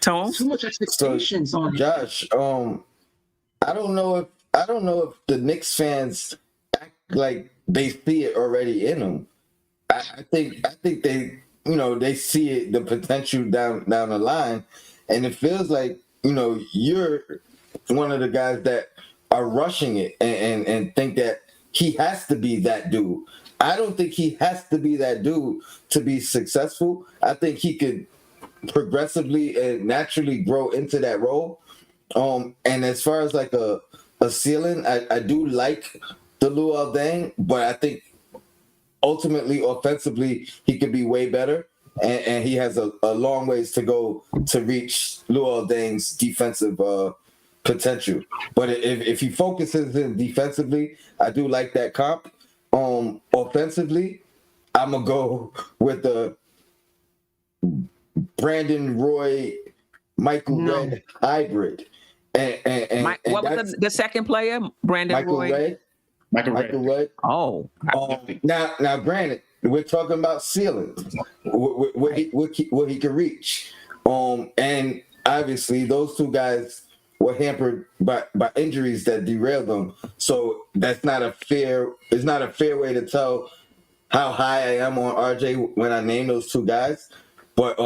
Tone." Too much expectations on Josh. I don't know if the Knicks fans act like they see it already in them. I think they they see it, the potential down the line, and it feels like you're one of the guys that are rushing it and think that he has to be that dude. I don't think he has to be that dude to be successful. I think he could progressively and naturally grow into that role. And as far as like a ceiling, I do like the Luol Deng, but I think ultimately offensively he could be way better. And he has a long ways to go to reach Luol Deng's defensive potential. But if he focuses in defensively, I do like that comp. Offensively, I'm going to go with the Brandon Roy, Michael Redd hybrid. And what was the second player? Brandon Michael Roy? Redd. Michael Redd. Oh. Now, granted, we're talking about ceilings, what he can reach. And obviously, those two guys were hampered by injuries that derailed them. So it's not a fair way to tell how high I am on RJ when I name those two guys. But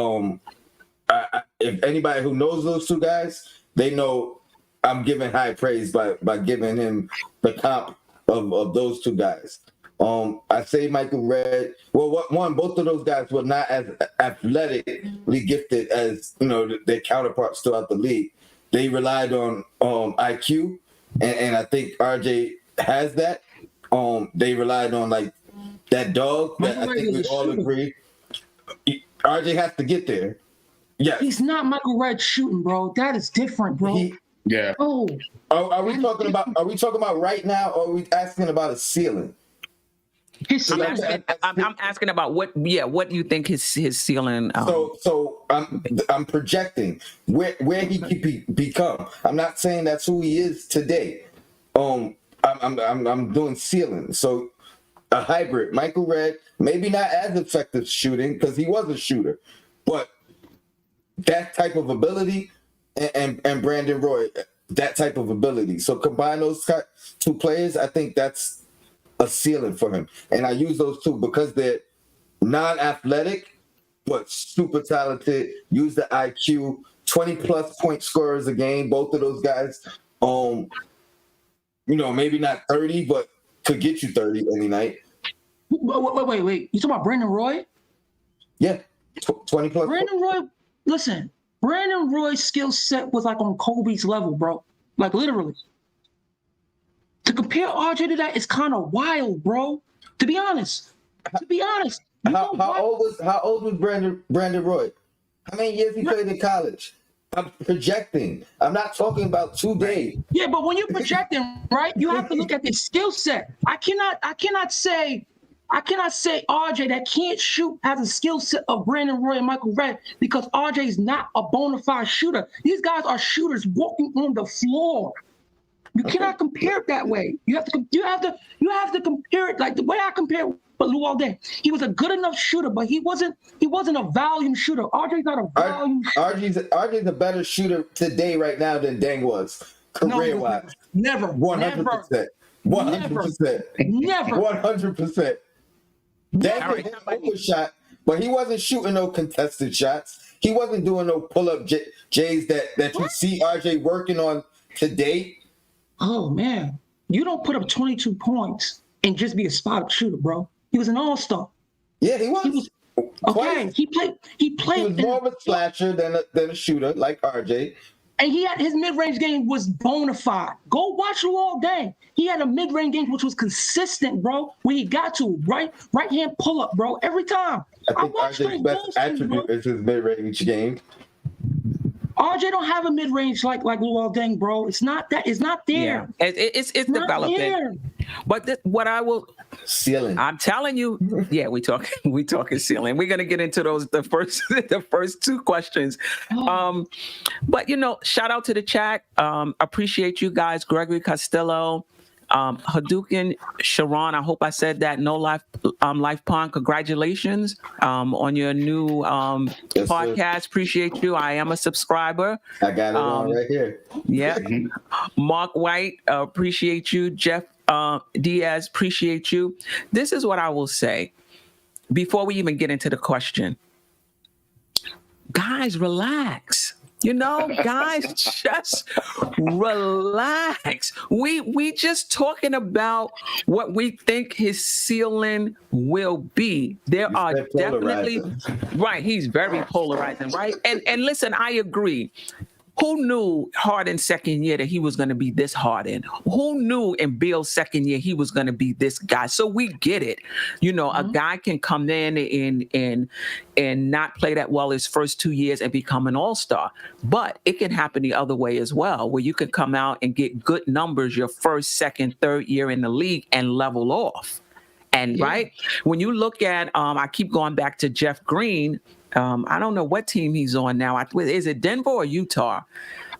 if anybody who knows those two guys, they know I'm giving high praise by giving him the comp of those two guys. I say Michael Redd. Well, both of those guys were not as athletically gifted as their counterparts throughout the league. They relied on IQ, and I think RJ has that. They relied on like that dog that I think we all agree. RJ has to get there. Yeah, he's not Michael Redd shooting, bro. That is different, bro. Yeah. Oh, are we talking about right now, or are we asking about a ceiling? I'm asking about what do you think his ceiling? So I'm projecting where he could become. I'm not saying that's who he is today. I'm doing ceiling. So a hybrid, Michael Redd, maybe not as effective shooting because he was a shooter, but that type of ability, and Brandon Roy, that type of ability. So combine those two players, I think that's a ceiling for him. And I use those two because they're non-athletic, but super talented, use the IQ, 20-plus point scorers a game, both of those guys. Maybe not 30, but could get you 30 any night. Wait. You talking about Brandon Roy? Yeah, 20-plus. Brandon Roy, listen, Brandon Roy's skill set was like on Kobe's level, bro. Like literally. To compare RJ to that is kind of wild, bro. To be honest. How old was Brandon Roy? How many years he played in college? I'm projecting. I'm not talking about today. Yeah, but when you're projecting, right, you have to look at the skill set. I cannot say RJ that can't shoot has a skill set of Brandon Roy and Michael Redd because RJ is not a bona fide shooter. These guys are shooters walking on the floor. You cannot compare it that way. You have to compare it like the way I compare Luol Deng. He was a good enough shooter, but he wasn't a volume shooter. RJ's not a volume shooter. RJ's a better shooter today right now than Deng was career-wise. Never. 100%. 100%. Never. 100%. Deng could hit an open shot, but he wasn't shooting no contested shots. He wasn't doing no pull-up J's that you see RJ working on today. Oh, man. You don't put up 22 points and just be a spot-up shooter, bro. He was an all-star. Yeah, he was. Okay, he played. He was more of a slasher than a shooter like RJ. And his mid-range game was bona fide. Go watch Luol Deng. He had a mid-range game which was consistent, bro. When he got to right-hand pull-up, bro, every time. I think RJ's best attribute is his mid-range game. RJ don't have a mid range like Luol Deng, bro. It's not that. It's not there. Yeah, it's Not developing. there. But what I will, Ceiling. I'm telling you, yeah, we talking ceiling. We're gonna get into the first two questions. But shout out to the chat. Appreciate you guys, Gregory Castillo, Hadouken Sharon. I hope I said that. No Life Pond. Congratulations on your new podcast. Sir. Appreciate you. I am a subscriber. I got it on right here. Yeah. Mark White, appreciate you. Jeff Diaz, appreciate you. This is what I will say before we even get into the question. Guys, relax. Guys, just relax. We just talking about what we think his ceiling will be. There are definitely right. He's very polarizing, right? And listen, I agree. Who knew Harden's second year that he was going to be this Harden? Who knew in Bill's second year he was going to be this guy? So we get it. A guy can come in and not play that well his first 2 years and become an all-star. But it can happen the other way as well, where you can come out and get good numbers your first, second, third year in the league and level off. And right, when you look at, I keep going back to Jeff Green. I don't know what team he's on now. Is it Denver or Utah?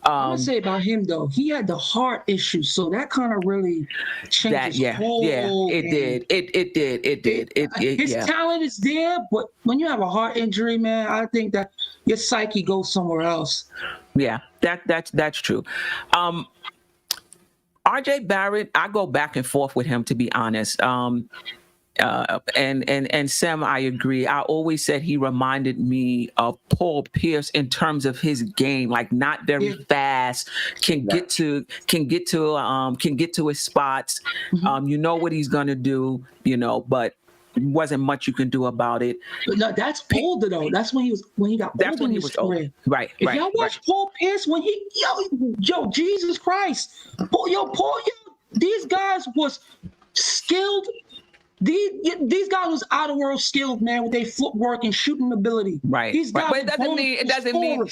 I'm gonna say about him though, he had the heart issue, so that kind of really changed his whole game. It did. His talent is there, but when you have a heart injury, man, I think that your psyche goes somewhere else. Yeah, that's true. RJ Barrett, I go back and forth with him, to be honest. And Sam, I agree. I always said he reminded me of Paul Pierce in terms of his game, like not very fast, can get to his spots. You know what he's gonna do, but wasn't much you can do about it. No, that's older though. That's when he got older. That's when he was older. Right. If y'all watch Paul Pierce when yo, Jesus Christ, Paul, these guys was skilled. These guys was out of world skilled, man, with their footwork and shooting ability. Right. These guys but it doesn't mean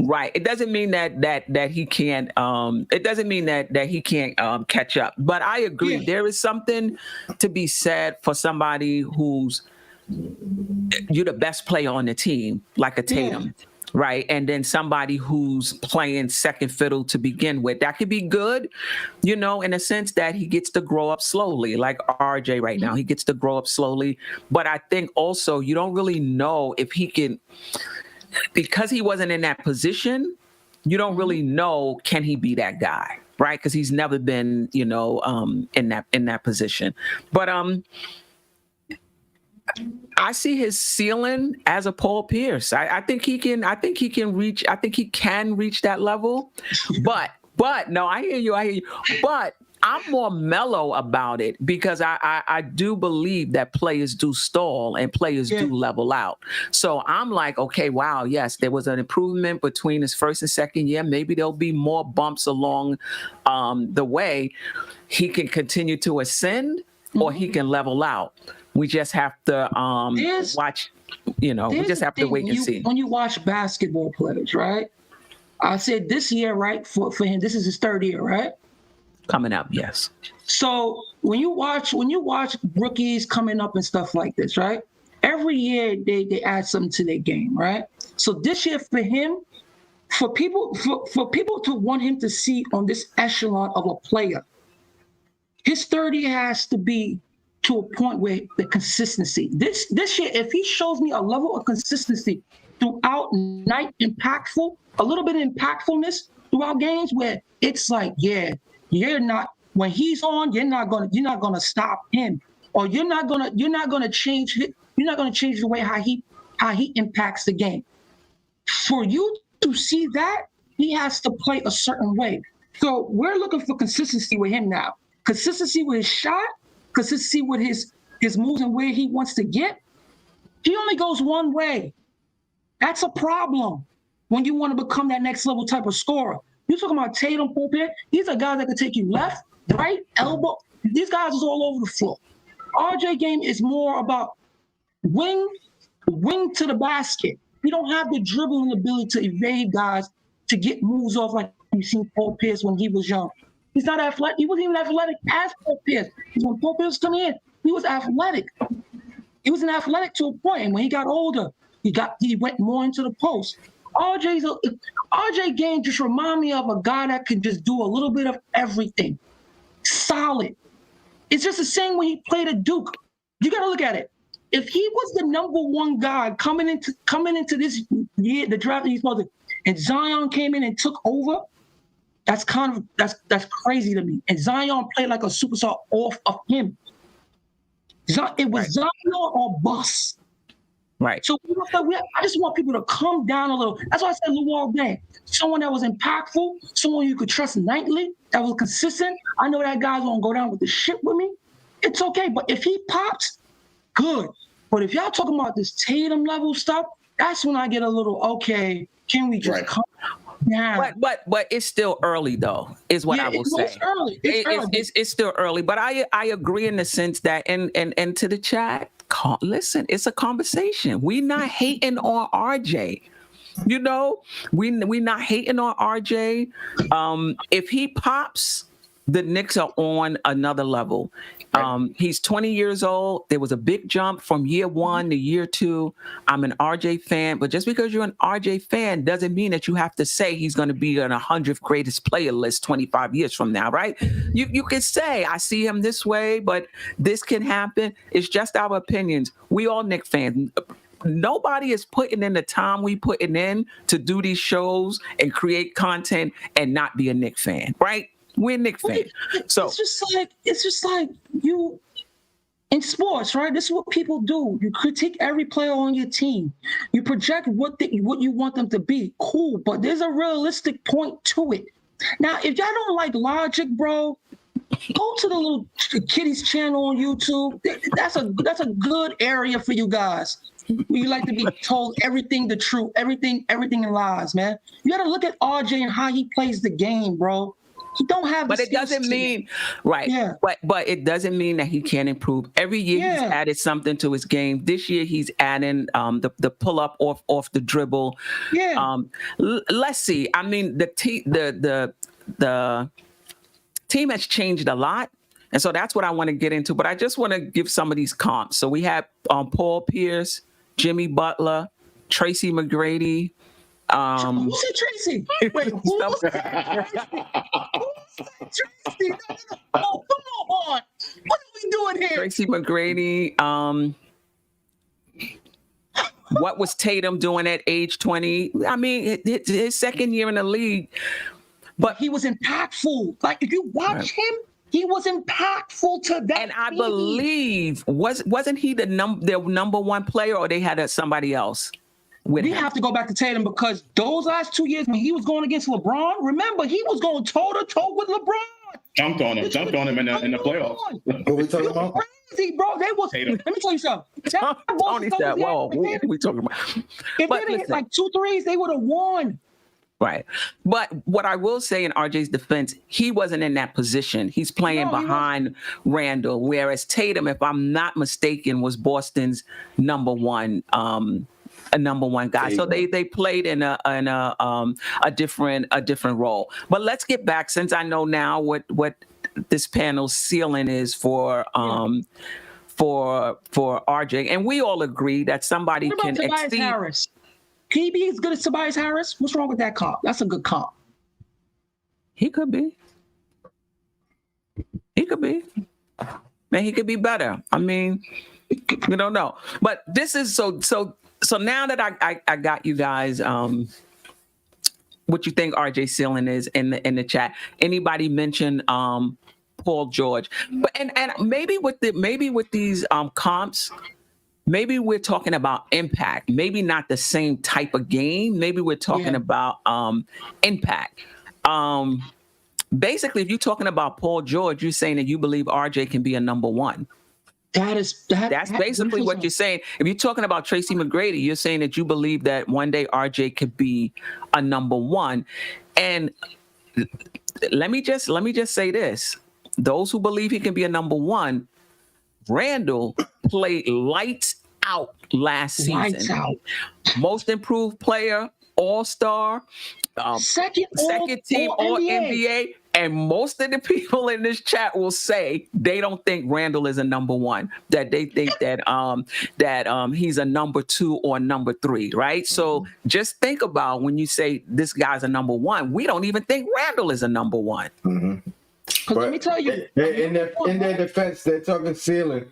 right. It doesn't mean that he can't. It doesn't mean that he can't catch up. But I agree. Yeah. There is something to be said for somebody who's you're the best player on the team, like a Tatum. Yeah. Right. And then somebody who's playing second fiddle to begin with. That could be good, in a sense that he gets to grow up slowly, like RJ right now. He gets to grow up slowly. But I think also you don't really know if he can, because he wasn't in that position, you don't really know, can he be that guy? Right. Because he's never been, in that position. But I see his ceiling as a Paul Pierce. I think he can reach that level. But no, I hear you. But I'm more mellow about it because I do believe that players do stall and players do level out. So I'm like, okay, wow, yes, there was an improvement between his first and second year. Maybe there'll be more bumps along the way. He can continue to ascend or he can level out. We just have to watch, we just have to wait and see. When you watch basketball players, right? I said this year, right, for him, this is his third year, right? Coming up, yes. So when you watch rookies coming up and stuff like this, right? Every year they add something to their game, right? So this year for him, for people to want him to see on this echelon of a player, his 30 has to be to a point where the consistency. This year, if he shows me a level of consistency throughout night, impactful, a little bit of impactfulness throughout games where it's like, you're not, when he's on, you're not gonna stop him, or you're not gonna change the way how he impacts the game. For you to see that, he has to play a certain way. So we're looking for consistency with him now. Consistency with his shot, consistency with his moves and where he wants to get. He only goes one way. That's a problem when you want to become that next level type of scorer. You're talking about Tatum, Paul Pierce. These are guys that can take you left, right, elbow. These guys is all over the floor. RJ game is more about wing to the basket. He don't have the dribbling ability to evade guys, to get moves off like you seen Paul Pierce when he was young. He's not athletic. He wasn't even athletic as Paul Pierce. Because when Paul Pierce was coming in, he was athletic. He was an athletic to a point, and when he got older, he went more into the post. RJ game just remind me of a guy that can just do a little bit of everything. Solid. It's just the same when he played at Duke. You got to look at it. If he was the number one guy coming into this year, the draft that he's supposed to, and Zion came in and took over, that's crazy to me. And Zion played like a superstar off of him. It was Zion or bust. Right. So I just want people to come down a little. That's why I said Luol Deng. Someone that was impactful, someone you could trust nightly, that was consistent. I know that guy's gonna go down with the shit with me. It's okay, but if he pops, good. But if y'all talking about this Tatum level stuff, that's when I get a little okay. Can we just come down? But it's still early though, is what I will say. It's early. It's still early. But I agree in the sense that and to the chat, listen, it's a conversation. We not hating on RJ. You know, we not hating on RJ. If he pops, the Knicks are on another level. He's 20 years old. There was a big jump from year 1 to year 2. I'm an RJ fan, but just because you're an RJ fan doesn't mean that you have to say he's going to be on 100th greatest player list 25 years from now, right? You can say, I see him this way, but this can happen. It's just our opinions. We all Knicks fans. Nobody is putting in the time we putting in to do these shows and create content and not be a Knicks fan, right? We're Knicks fans. So it's just like you in sports, right? This is what people do. You critique every player on your team. You project what you want them to be. Cool, but there's a realistic point to it. Now, if y'all don't like logic, bro, go to the little kiddies channel on YouTube. That's a good area for you guys. You like to be told everything the truth, everything in lies, man. You got to look at RJ and how he plays the game, bro. He don't have, but it doesn't mean right. Yeah. But it doesn't mean that he can't improve. Every year he's added something to his game. This year he's adding the pull up off the dribble. Yeah. Let's see. I mean, the team has changed a lot, and so that's what I want to get into. But I just want to give some of these comps. So we have Paul Pierce, Jimmy Butler, Tracy McGrady. Who said Tracy? Wait, who said Tracy? Tracy? No, come on. What are we doing here? Tracy McGrady. What was Tatum doing at age 20? I mean, his second year in the league. But he was impactful. Like, if you watch him, he was impactful to that. And I believe, wasn't he their number one player, or they had somebody else? We have to go back to Tatum, because those last 2 years when he was going against LeBron, remember, he was going toe-to-toe with LeBron. Jumped on him in the playoffs. What are we talking about? Crazy, bro. They was. Tatum. Let me tell you something. Tony said, "Whoa, what are we talking about?" If they didn't hit like 2 threes, they would have won. Right. But what I will say in RJ's defense, he wasn't in that position. He's playing behind Randle, whereas Tatum, if I'm not mistaken, was Boston's number one guy. So they played in a different role. But let's get back, since I know now what this panel's ceiling is for RJ, and we all agree that somebody can exceed. Harris? Can he be as good as Tobias Harris? What's wrong with that comp? That's a good comp. He could be. Man, he could be better. I mean, we don't know. But this is so now that I got you guys what you think RJ ceiling is in the chat. Anybody mention Paul George? But and maybe with these comps, maybe we're talking about impact, maybe not the same type of game. Maybe we're talking about impact. Basically, if you're talking about Paul George, you're saying that you believe RJ can be a number one. That's basically what you're saying. If you're talking about Tracy McGrady, you're saying that you believe that one day RJ could be a number one. And let me just say this. Those who believe he can be a number one, Randle played lights out last season. Lights out. Most improved player, all-star. second team all All NBA. NBA, and most of the people in this chat will say they don't think Randle is a number one. That they think that he's a number 2 or number 3, right? So just think about when you say this guy's a number 1. We don't even think Randle is a number 1. Because let me tell you, in their defense, they're talking ceiling.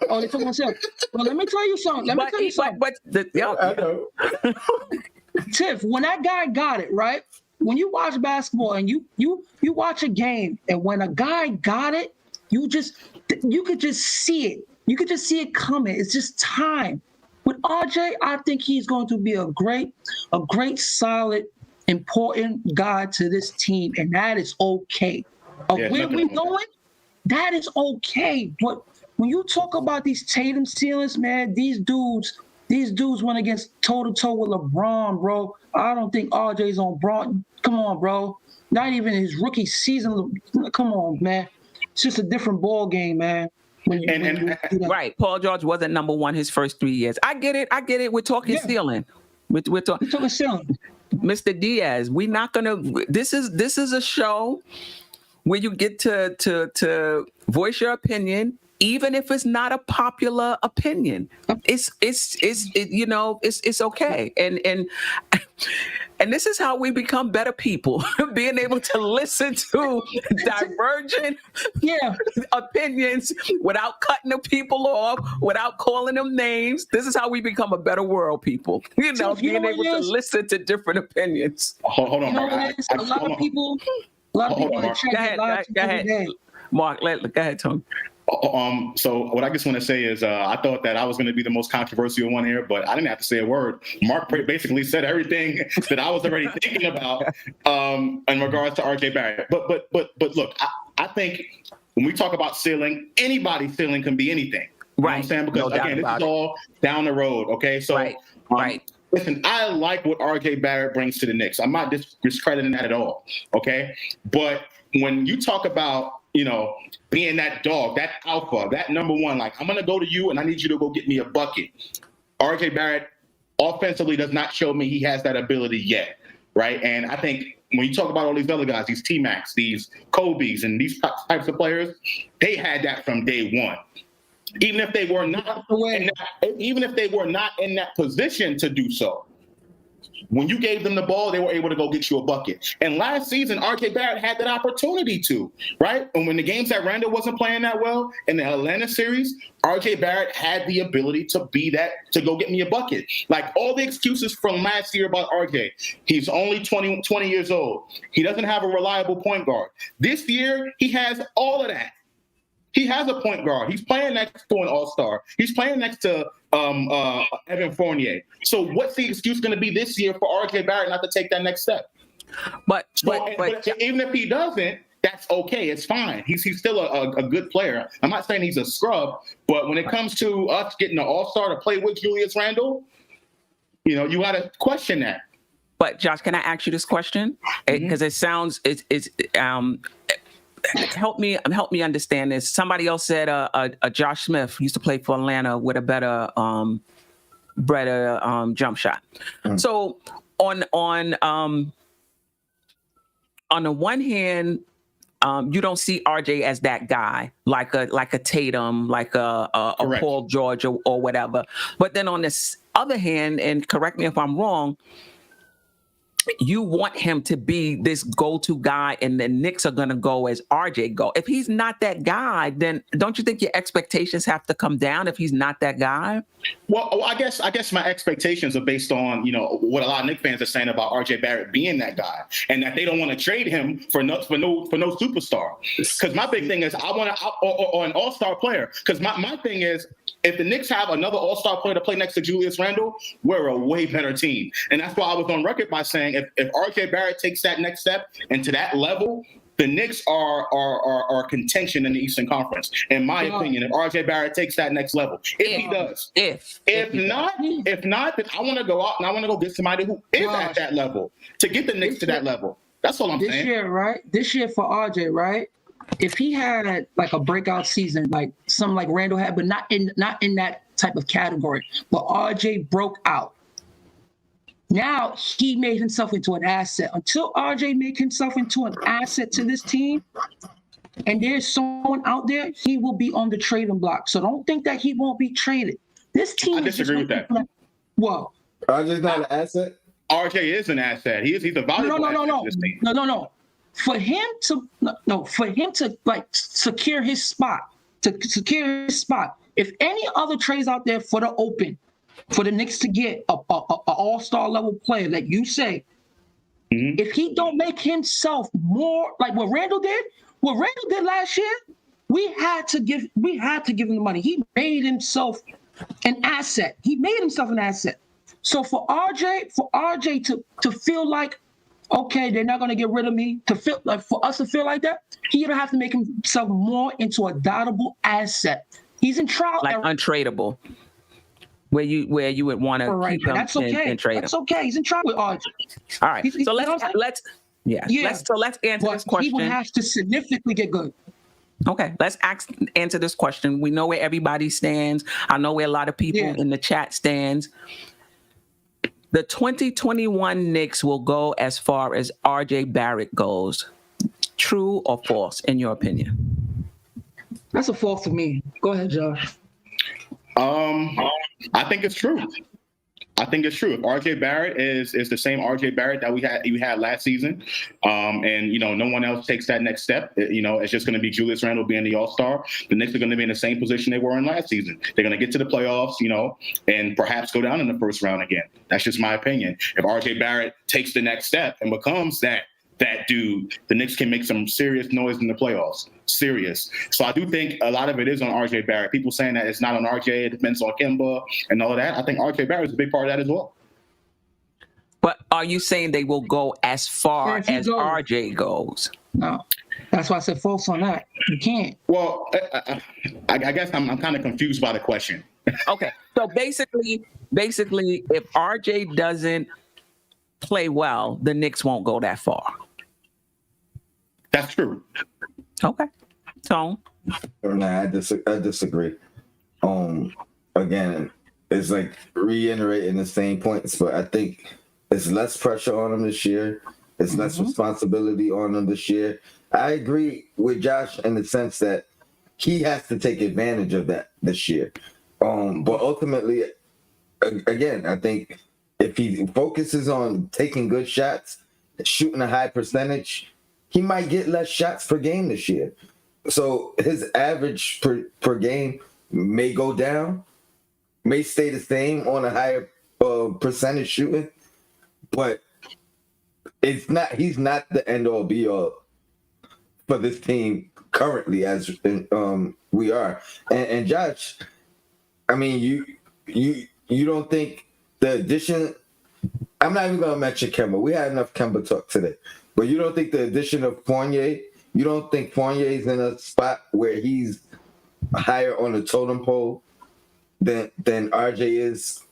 Oh, they're talking ceiling. Well, let me tell you something. I know. Tiff, when that guy got it, right? When you watch basketball and you watch a game, and when a guy got it, you could just see it. You could just see it coming. It's just time. With RJ, I think he's going to be a great, solid, important guy to this team, and that is okay. Where we going, that is okay. But when you talk about these Tatum ceilings, man, these dudes went against toe-to-toe with LeBron, bro. I don't think RJ's on Bron. Come on, bro. Not even his rookie season. Come on, man. It's just a different ball game, man. Right. Paul George wasn't number 1 his first 3 years. I get it. We're talking ceiling. We're talking ceiling. Mr. Diaz, we're not gonna. This is a show where you get to voice your opinion, even if it's not a popular opinion. It's okay. And this is how we become better people, being able to listen to divergent opinions without cutting the people off, without calling them names. This is how we become a better world, people. Being able to listen to different opinions. Hold on, Mark. A lot of people in the chat go ahead. Mark, go ahead, Tony. So what I just want to say is I thought that I was going to be the most controversial one here, but I didn't have to say a word. Mark basically said everything that I was already thinking about in regards to RJ Barrett. But look, I think when we talk about ceiling, anybody's ceiling can be anything. You know what I'm saying? Because again, this is all down the road. Okay, so right. Listen, I like what RJ Barrett brings to the Knicks. I'm not discrediting that at all. Okay, but when you talk about being that dog, that alpha, that number 1, like, I'm going to go to you and I need you to go get me a bucket. RJ Barrett offensively does not show me he has that ability yet, right? And I think when you talk about all these other guys, these T-Macs, these Kobe's, and these types of players, they had that from day 1. Even if they were not in that position to do so. When you gave them the ball, they were able to go get you a bucket. And last season, RJ Barrett had that opportunity to, right? And when the games that Randle wasn't playing that well in the Atlanta series, RJ Barrett had the ability to be that, to go get me a bucket. Like, all the excuses from last year about RJ, he's only 20 years old. He doesn't have a reliable point guard. This year, he has all of that. He has a point guard. He's playing next to an all-star. He's playing next to Evan Fournier. So what's the excuse going to be this year for RJ Barrett not to take that next step? But even if he doesn't, that's okay. It's fine. He's still a good player. I'm not saying he's a scrub, but when it comes to us getting an all-star to play with Julius Randle, you got to question that. But Josh, can I ask you this question? Because it sounds help me understand this. Somebody else said a Josh Smith used to play for Atlanta with a better jump shot. So on the one hand, you don't see RJ as that guy, like a Tatum, like a Paul George or whatever. But then on this other hand, and correct me if I'm wrong, you want him to be this go-to guy, and the Knicks are going to go as RJ go. If he's not that guy, then don't you think your expectations have to come down if he's not that guy? Well, I guess my expectations are based on, what a lot of Knicks fans are saying about RJ Barrett being that guy, and that they don't want to trade him for no superstar. Because my big thing is I want an all-star player. Because my thing is, if the Knicks have another all-star player to play next to Julius Randle, we're a way better team. And that's why I was on record by saying if RJ Barrett takes that next step and to that level, the Knicks are contention in the Eastern Conference. In my opinion, if RJ Barrett takes that next level, if he does. If not, then I want to go out and I want to go get somebody who is at that level to get the Knicks to that level. That's all I'm saying. This year for RJ, right? If he had like a breakout season, like something like Randle had, but not in that type of category, but RJ broke out, Now he made himself into an asset. Until RJ made himself into an asset to this team, and there's someone out there, he will be on the trading block. So don't think that he won't be traded. This team I disagree with that. Well, RJ's not an asset. RJ is an asset. He's a valuable asset to this team. No. For him to like secure his spot, if any other trades out there for the open, for the Knicks to get a all-star level player that you say, if he don't make himself more like what Randle did last year, we had to give him the money. He made himself an asset. So for RJ to feel like, okay, they're not going to get rid of me, for us to feel like that, he'd have to make himself more into a doubtable asset. He's in trial. Like untradeable. Where you would want to keep him that's okay. and trade him. That's okay. He's in trouble with RJ. All right. So let's answer this question. He would have to significantly get good. Okay, let's answer this question. We know where everybody stands. I know where a lot of people in the chat stands. The 2021 Knicks will go as far as RJ Barrett goes. True or false, in your opinion? That's a false to me. Go ahead, Josh. I think it's true. If RJ Barrett is the same RJ Barrett that we had last season, and no one else takes that next step, it's just going to be Julius Randle being the All-Star. The Knicks are going to be in the same position they were in last season. They're going to get to the playoffs, and perhaps go down in the first round again. That's just my opinion. If RJ Barrett takes the next step and becomes that dude, the Knicks can make some serious noise in the playoffs. Serious. So I do think a lot of it is on RJ Barrett. People saying that it's not on RJ, it depends on Kemba and all of that. I think RJ Barrett is a big part of that as well. But are you saying they will go as far as RJ goes? No. That's why I said false on that. You can't. Well, I guess I'm kind of confused by the question. Okay. So basically, if RJ doesn't play well, the Knicks won't go that far. That's true. Okay. Tone? Nah, I disagree. Again, it's like reiterating the same points, but I think it's less pressure on him this year. It's less responsibility on him this year. I agree with Josh in the sense that he has to take advantage of that this year. But ultimately, again, I think if he focuses on taking good shots, shooting a high percentage, he might get less shots per game this year. So his average per game may go down, may stay the same on a higher percentage shooting, but he's not the end all be all for this team currently as we are. And Josh, I mean, you don't think the addition, I'm not even going to mention Kemba. We had enough Kemba talk today. But you don't think the addition of Fournier, you don't think Fournier's in a spot where he's higher on the totem pole than RJ is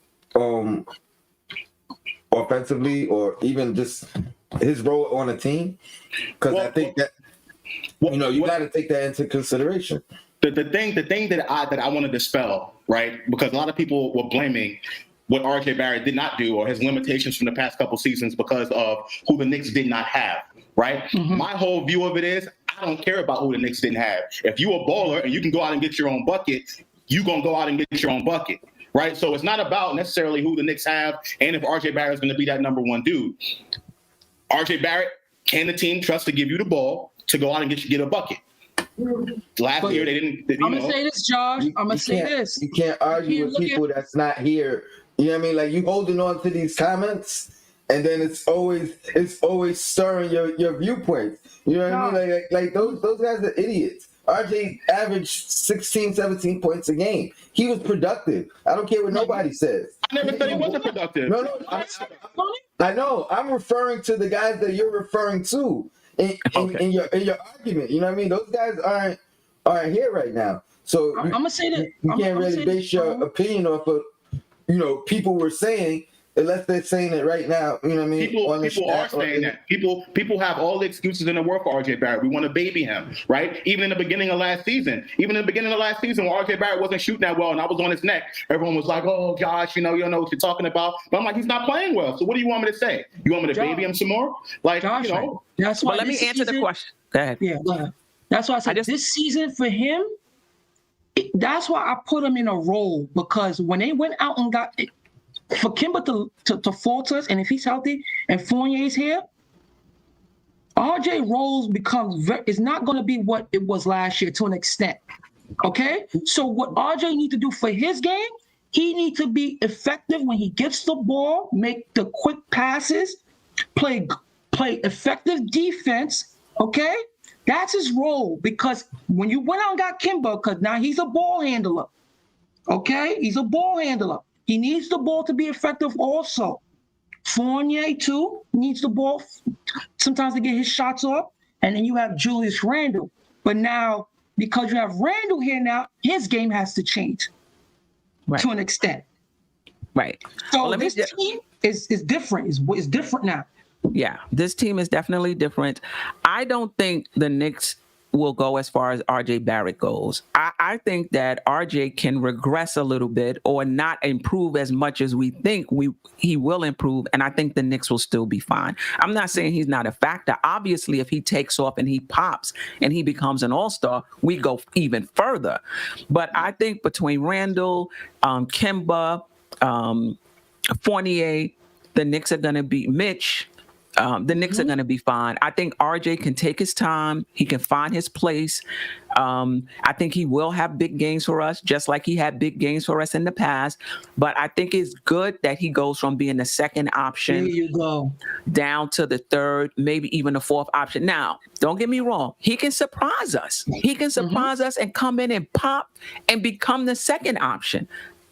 offensively, or even just his role on a team? Because I think that you got to take that into consideration. The thing that I want to dispel, right? Because a lot of people were blaming what RJ Barrett did not do or his limitations from the past couple seasons because of who the Knicks did not have, right? My whole view of it is I don't care about who the Knicks didn't have. If you a baller and you can go out and get your own bucket, you going to go out and get your own bucket, right? So it's not about necessarily who the Knicks have and if RJ Barrett is going to be that number one dude. RJ Barrett, can the team trust to give you the ball to go out and get a bucket? Last year they didn't. I'm gonna say this, Josh. I'm gonna say this. You can't argue with people that's not here. You know what I mean? Like, you holding on to these comments, and then it's always stirring your viewpoints. You know what I mean? Like those guys are idiots. RJ averaged 16, 17 points a game. He was productive. I don't care what nobody says. I never said he wasn't productive. No. I know. I'm referring to the guys that you're referring to in your argument. You know what I mean? Those guys aren't here right now. So I'm gonna say that you can't really base your opinion off of people were saying unless they're saying it right now. You know what I mean? People are saying that. People have all the excuses in the world for RJ Barrett. We want to baby him, right? Even in the beginning of last season, when RJ Barrett wasn't shooting that well and I was on his neck, everyone was like, "Oh, Josh, you don't know what you're talking about." But I'm like, he's not playing well. So what do you want me to say? You want me to baby him some more? Like, Josh, that's why. Well, let me answer the question. Go ahead. Yeah, go ahead. That's why I said this season for him. That's why I put him in a role, because when they went out and got it, for Kemba to falter us, and if he's healthy and Fournier's here, RJ roles is not going to be what it was last year to an extent. Okay, so what RJ needs to do for his game, he needs to be effective when he gets the ball, make the quick passes, play effective defense. Okay. That's his role, because when you went out and got Kemba, because now he's a ball handler, okay? He's a ball handler. He needs the ball to be effective also. Fournier, too, needs the ball sometimes to get his shots off, and then you have Julius Randle. But now, because you have Randle here now, his game has to change to an extent. Right. So this team is different. It's different now. Yeah, this team is definitely different. I don't think the Knicks will go as far as RJ Barrett goes. I think that RJ can regress a little bit or not improve as much as we think he will improve, and I think the Knicks will still be fine. I'm not saying he's not a factor. Obviously, if he takes off and he pops and he becomes an all-star, we go even further. But I think between Randle, Kemba, Fournier, the Knicks are going to be Mitch. The Knicks are going to be fine. I think RJ can take his time. He can find his place. I think he will have big games for us, just like he had big games for us in the past. But I think it's good that he goes from being the second option down to the third, maybe even the fourth option. Now, don't get me wrong. He can surprise us. He can surprise us and come in and pop and become the second option.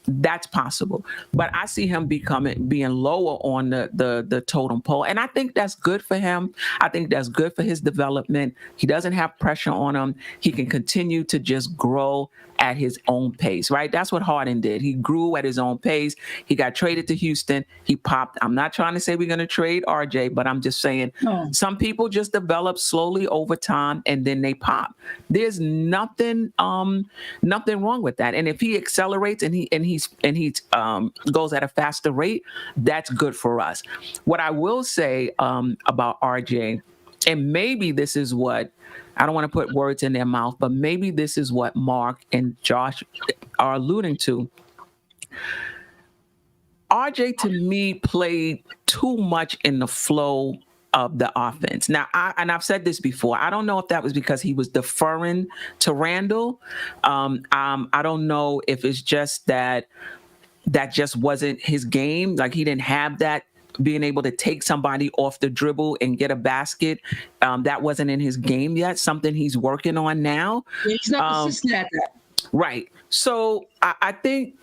That's possible, but I see him being lower on the totem pole, and I think that's good for him. I think that's good for his development. He doesn't have pressure on him. He can continue to just grow at his own pace, right? That's what Harden did. He grew at his own pace. He got traded to Houston. He popped. I'm not trying to say we're going to trade RJ, but I'm just saying some people just develop slowly over time and then they pop. There's nothing wrong with that. And if he accelerates and he goes at a faster rate, that's good for us. What I will say about RJ, and maybe this is what, I don't want to put words in their mouth, but maybe this is what Mark and Josh are alluding to. RJ, to me, played too much in the flow of the offense. Now, I've said this before. I don't know if that was because he was deferring to Randle. I don't know if it's just that just wasn't his game. Like, he didn't have that, being able to take somebody off the dribble and get a basket. That wasn't in his game yet, something he's working on now. He's not consistent at that. Right. So I think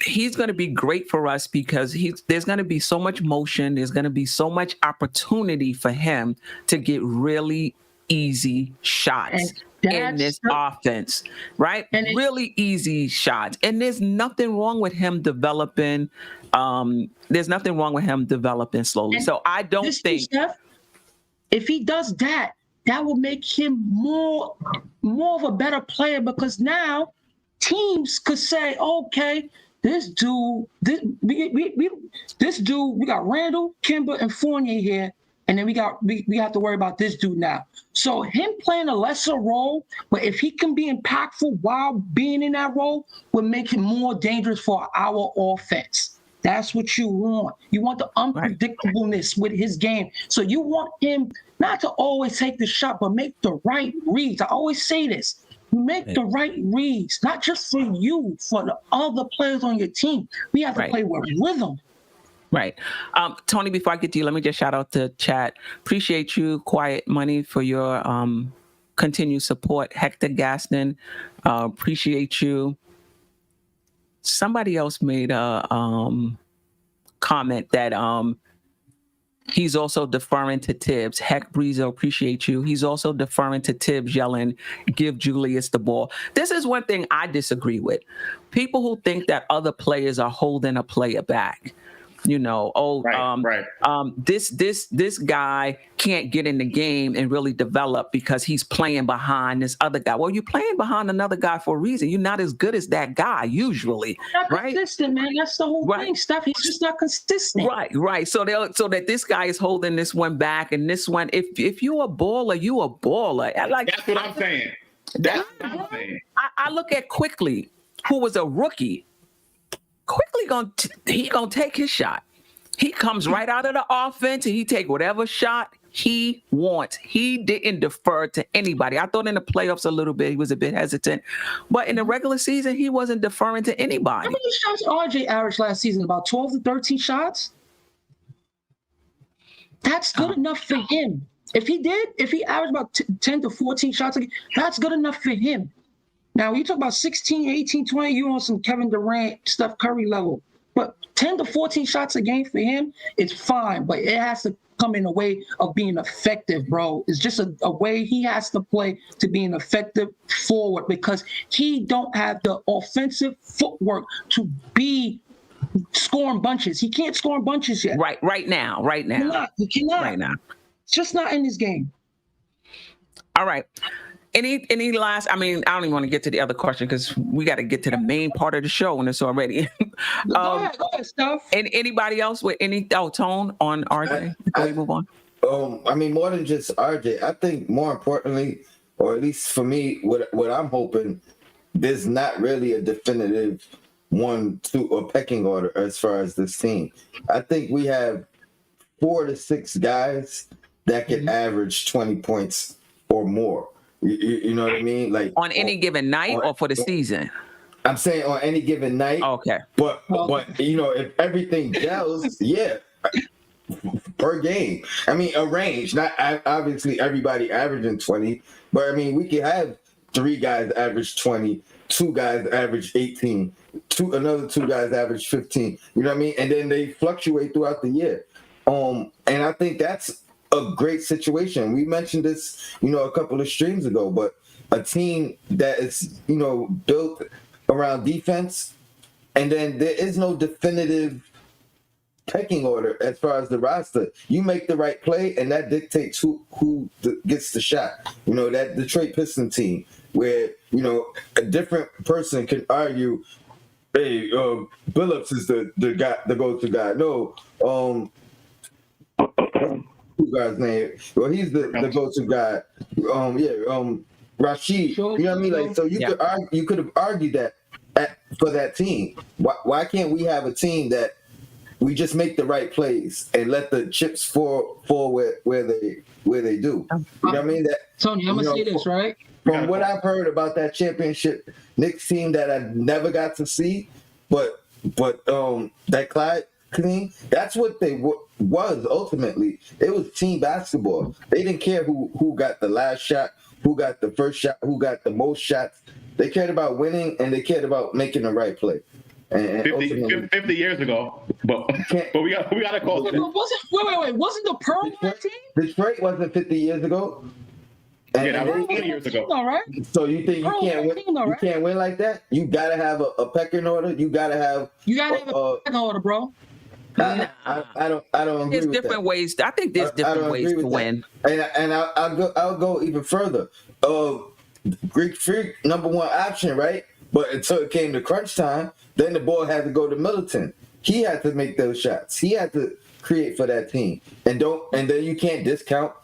he's going to be great for us because there's going to be so much motion. There's going to be so much opportunity for him to get really easy shots in this offense, right? And really easy shots. And there's nothing wrong with him developing. There's nothing wrong with him developing slowly. So I don't think if he does that, that will make him more of a better player, because now teams could say, okay, this dude, we got Randle, Kemba, and Fournier here, and then we have to worry about this dude now. So him playing a lesser role, but if he can be impactful while being in that role, will make him more dangerous for our offense. That's what you want. You want the unpredictableness with his game. So you want him not to always take the shot, but make the right reads. I always say this. Make the right reads, not just for you, for the other players on your team. We have to play with rhythm. Right. Tony, before I get to you, let me just shout out to chat. Appreciate you, Quiet Money, for your continued support. Hector Gaston, appreciate you. Somebody else made a comment that he's also deferring to Tibbs. Heck, Breezo, appreciate you. He's also deferring to Tibbs, yelling, give Julius the ball. This is one thing I disagree with. People who think that other players are holding a player back. This guy can't get in the game and really develop because he's playing behind this other guy. Well, you're playing behind another guy for a reason. You're not as good as that guy usually, not right? Consistent, man. That's the whole thing, Steph. He's just not consistent. Right. So that this guy is holding this one back, and this one. If you're a baller, you a baller. That's what I'm saying. That's what I'm saying. I look at Quickly, who was a rookie. Quickly he gonna take his shot. He comes right out of the offense and he take whatever shot he wants. He didn't defer to anybody. I thought in the playoffs a little bit he was a bit hesitant, but in the regular season he wasn't deferring to anybody. How many shots RJ averaged last season? About 12 to 13 shots. That's good enough for him. If he averaged about 10 to 14 shots a game, that's good enough for him. Now, you talk about 16, 18, 20, you on some Kevin Durant, Steph Curry level. But 10 to 14 shots a game for him, it's fine. But it has to come in a way of being effective, bro. It's just a way he has to play to be an effective forward because he don't have the offensive footwork to be scoring bunches. He can't score in bunches yet. Right now. He cannot. Right now. It's just not in his game. All right. Any last? I mean, I don't even want to get to the other question because we got to get to the main part of the show when it's already. Go ahead, Steph. And anybody else with any tone on RJ before we move on? I mean, more than just RJ, I think more importantly, or at least for me, what I'm hoping, there's not really a definitive 1-2 or pecking order as far as this team. I think we have 4 to 6 guys that can average 20 points or more. You know what I mean? Like on any given night or for the season? I'm saying on any given night. Okay. But if everything gels, yeah, per game. I mean, a range. Not obviously everybody averaging 20, but I mean we could have 3 guys average 20, 2 guys average 18, another 2 guys average 15. You know what I mean? And then they fluctuate throughout the year. And I think that's a great situation. We mentioned this, a couple of streams ago, but a team that is, built around defense, and then there is no definitive pecking order as far as the roster. You make the right play, and that dictates who gets the shot. That Detroit Pistons team, where a different person can argue, hey, Billups is the guy, the go-to guy. No, guy's name. Well, he's the go-to guy. Rashid. You know what I mean? Like, so you could have argued that for that team. Why can't we have a team that we just make the right plays and let the chips fall where they do? You know what I mean? That Tony, I'm gonna say this right. From what I've heard about that championship Knicks team that I never got to see, but that Clyde team, that's what they was ultimately. It was team basketball. They didn't care who got the last shot, who got the first shot, who got the most shots. They cared about winning and they cared about making the right play. And 50 years ago, but we got to call it. Wasn't the Pearl that team? Detroit wasn't 50 years ago. And that was 20 years ago. All right. So you think you can't win? You can't win like that? You gotta have a pecking order. You gotta have a pecking order, bro. I don't agree there's with different that. ways. I think there's different ways to win. And I'll go even further. Greek Freak, number 1 option, right? But until it came to crunch time, then the ball had to go to Middleton. He had to make those shots. He had to create for that team. And then you can't discount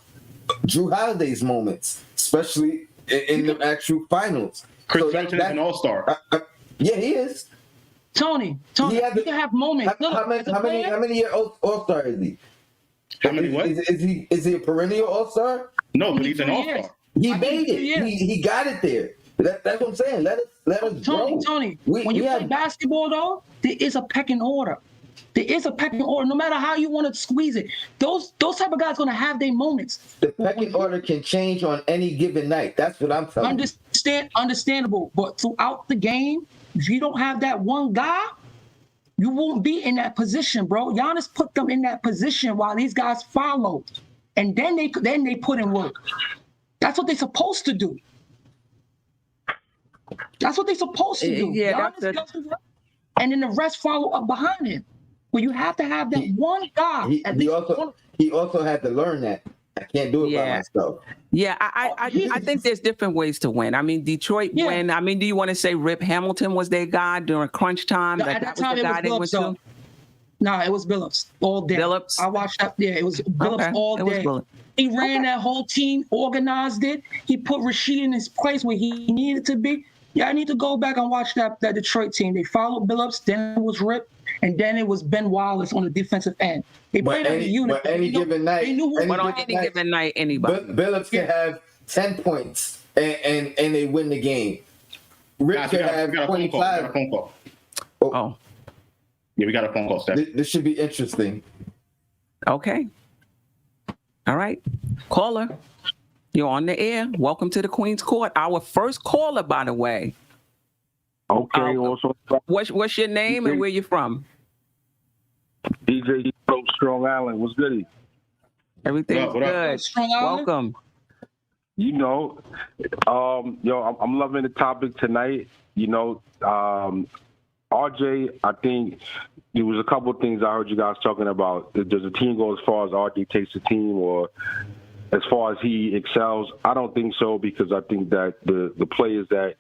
Drew Holiday's moments, especially in the actual finals. Chris Middleton is an all-star. Yeah, he is. Tony, you can have moments. How many year all-star is he? How many what? Is he a perennial all-star? No, but he's an all-star. He made it. He got it there. That's what I'm saying. Let us grow. Tony, when you play basketball, though, there is a pecking order. There is a pecking order. No matter how you want to squeeze it, those type of guys going to have their moments. The pecking order can change on any given night. That's what I'm telling you. Understandable. But throughout the game, if you don't have that one guy, you won't be in that position, bro. Giannis put them in that position while these guys followed. And then they put in work. That's what they're supposed to do. That's what they're supposed to do. Yeah, and then the rest follow up behind him. But you have to have that one guy. He also had to learn that I can't do it by myself. Yeah, I think there's different ways to win. I mean, Detroit win. I mean, do you want to say Rip Hamilton was their guy during crunch time? At that time, it was Billups. No, it was Billups all day. Billups? I watched that. Yeah, it was Billups all day. He ran that whole team, organized it. He put Rasheed in his place where he needed to be. Yeah, I need to go back and watch that Detroit team. They followed Billups, then it was Rip, and then it was Ben Wallace on the defensive end. They played as a unit. But any given night, anybody. Billups can have 10 points and they win the game. Rip can have 25. Oh. Yeah, we got a phone call, Steph. This should be interesting. Okay. All right. Caller, you're on the air. Welcome to the Queen's Court. Our first caller, by the way. Okay. Also, what's your name and where you from? DJ from Strong Island. What's goody? Everything's good. Welcome. You know, I'm loving the topic tonight. You know, RJ, I think there was a couple of things I heard you guys talking about. Does the team go as far as RJ takes the team, or as far as he excels? I don't think so, because I think that the players that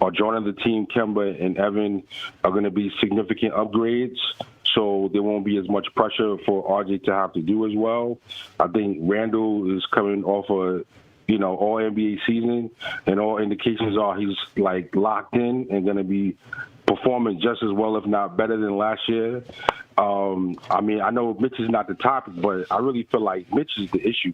are joining the team, Kemba and Evan, are going to be significant upgrades. So there won't be as much pressure for RJ to have to do as well. I think Randle is coming off a all NBA season, and all indications are he's like locked in and going to be performing just as well, if not better than last year. I mean, I know Mitch is not the topic, but I really feel like Mitch is the issue.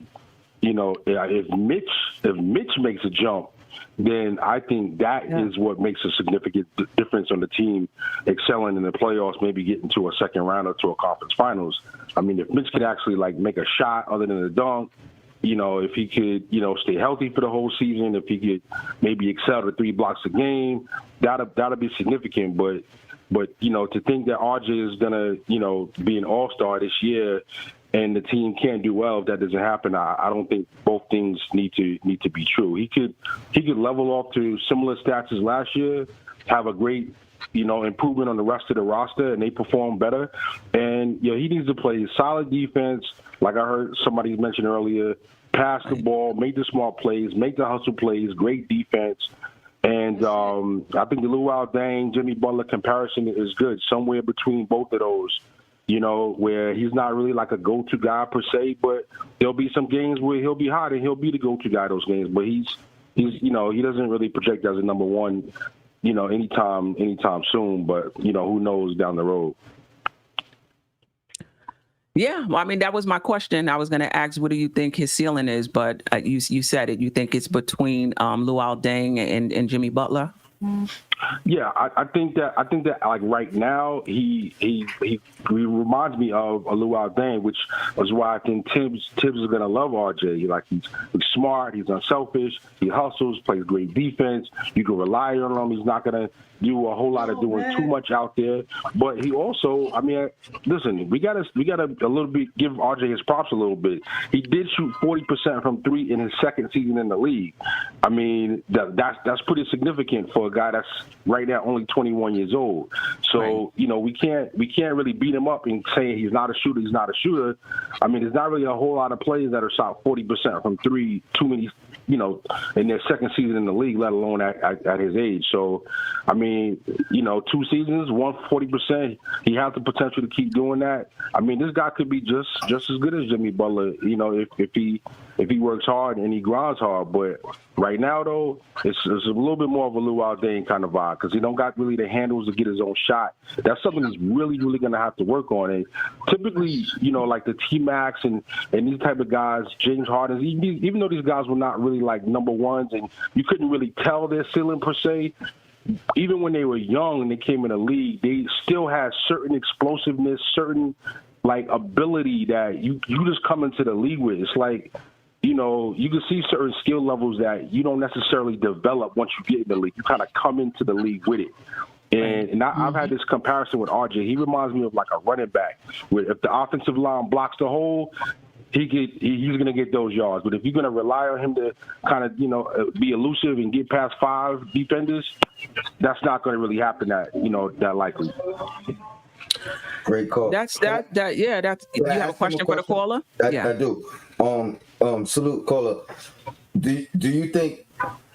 You know, if Mitch makes a jump, then I think that is what makes a significant difference on the team excelling in the playoffs, maybe getting to a second round or to a conference finals. I mean, if Mitch could actually like make a shot other than a dunk, if he could, stay healthy for the whole season, if he could maybe excel to 3 blocks a game, that'll be significant. But to think that RJ is gonna, be an all-star this year and the team can't do well if that doesn't happen, I don't think both things need to be true. He could level off to similar stats as last year, have a great improvement on the rest of the roster, and they perform better. And he needs to play solid defense, like I heard somebody mention earlier. Pass the ball, make the smart plays, make the hustle plays, great defense. And I think the Luau Deng, Jimmy Butler comparison is good, somewhere between both of those. Where he's not really like a go-to guy per se, but there'll be some games where he'll be hot and he'll be the go-to guy those games. But he's he doesn't really project as a number one, anytime soon. But who knows down the road. Yeah, well, I mean, that was my question. I was going to ask, what do you think his ceiling is? But you said it. You think it's between Luau Deng and Jimmy Butler? Yeah, I think that like right now he reminds me of a Luau Deng, which is why I think Tibbs is gonna love RJ. Like he's smart, he's unselfish, he hustles, plays great defense. You can rely on him. He's not gonna do a whole lot of doing too much out there. But he also, I mean, listen, we gotta a little bit give RJ his props a little bit. He did shoot 40% from 3 in his second season in the league. I mean, that's pretty significant for a guy that's right now only 21 years old. So, we can't really beat him up and say he's not a shooter. I mean, there's not really a whole lot of players that are shot 40% from 3, too many, in their second season in the league, let alone at his age. So, I mean, 2 seasons, 140%, he has the potential to keep doing that. I mean, this guy could be just as good as Jimmy Butler, if he works hard and he grinds hard. But right now, though, it's a little bit more of a Luau Deng kind of vibe, because he don't got really the handles to get his own shot. That's something he's really, really going to have to work on. And typically, like the T-Max and these type of guys, James Harden, even though these guys were not really like number ones and you couldn't really tell their ceiling per se, even when they were young and they came in the league, they still had certain explosiveness, certain like ability that you just come into the league with. It's like, you can see certain skill levels that you don't necessarily develop once you get in the league. You kind of come into the league with it. And I've had this comparison with RJ. He reminds me of like a running back, where if the offensive line blocks the hole, he's going to get those yards. But if you're going to rely on him to kind of, be elusive and get past 5 defenders, that's not going to really happen that likely. Great call. That's that. Yeah, that's. You Can I have a ask him question for the caller? I do. Salute caller. Do you think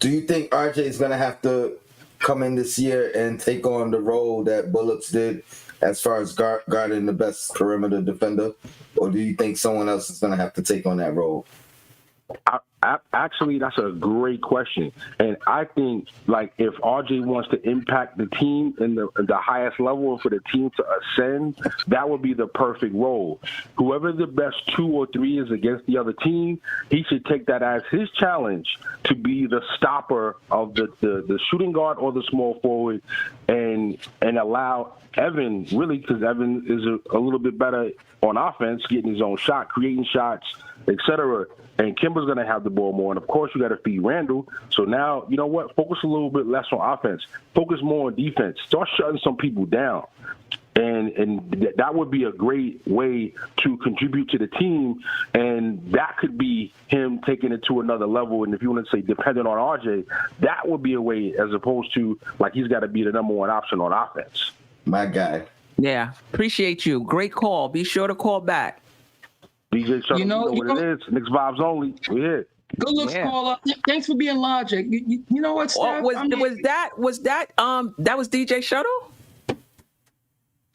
RJ is gonna have to come in this year and take on the role that Bullock did as far as guarding the best perimeter defender, or do you think someone else is gonna have to take on that role? Actually, that's a great question, and I think like if RJ wants to impact the team in the highest level for the team to ascend, that would be the perfect role. Whoever the best 2 or 3 is against the other team, he should take that as his challenge to be the stopper of the shooting guard or the small forward, and allow Evan, really, because Evan is a little bit better on offense, getting his own shot, creating shots, etc. And Kemba's going to have the ball more. And, of course, you got to feed Randle. So now, you know what? Focus a little bit less on offense. Focus more on defense. Start shutting some people down. And that would be a great way to contribute to the team. And that could be him taking it to another level. And if you want to say dependent on RJ, that would be a way as opposed to like he's got to be the number one option on offense. My guy. Yeah, appreciate you. Great call. Be sure to call back. DJ, you know what it is. Knicks vibes only. We here. Good looks, caller. Thanks for being logic. You know what, Steph? Was that DJ Shuttle?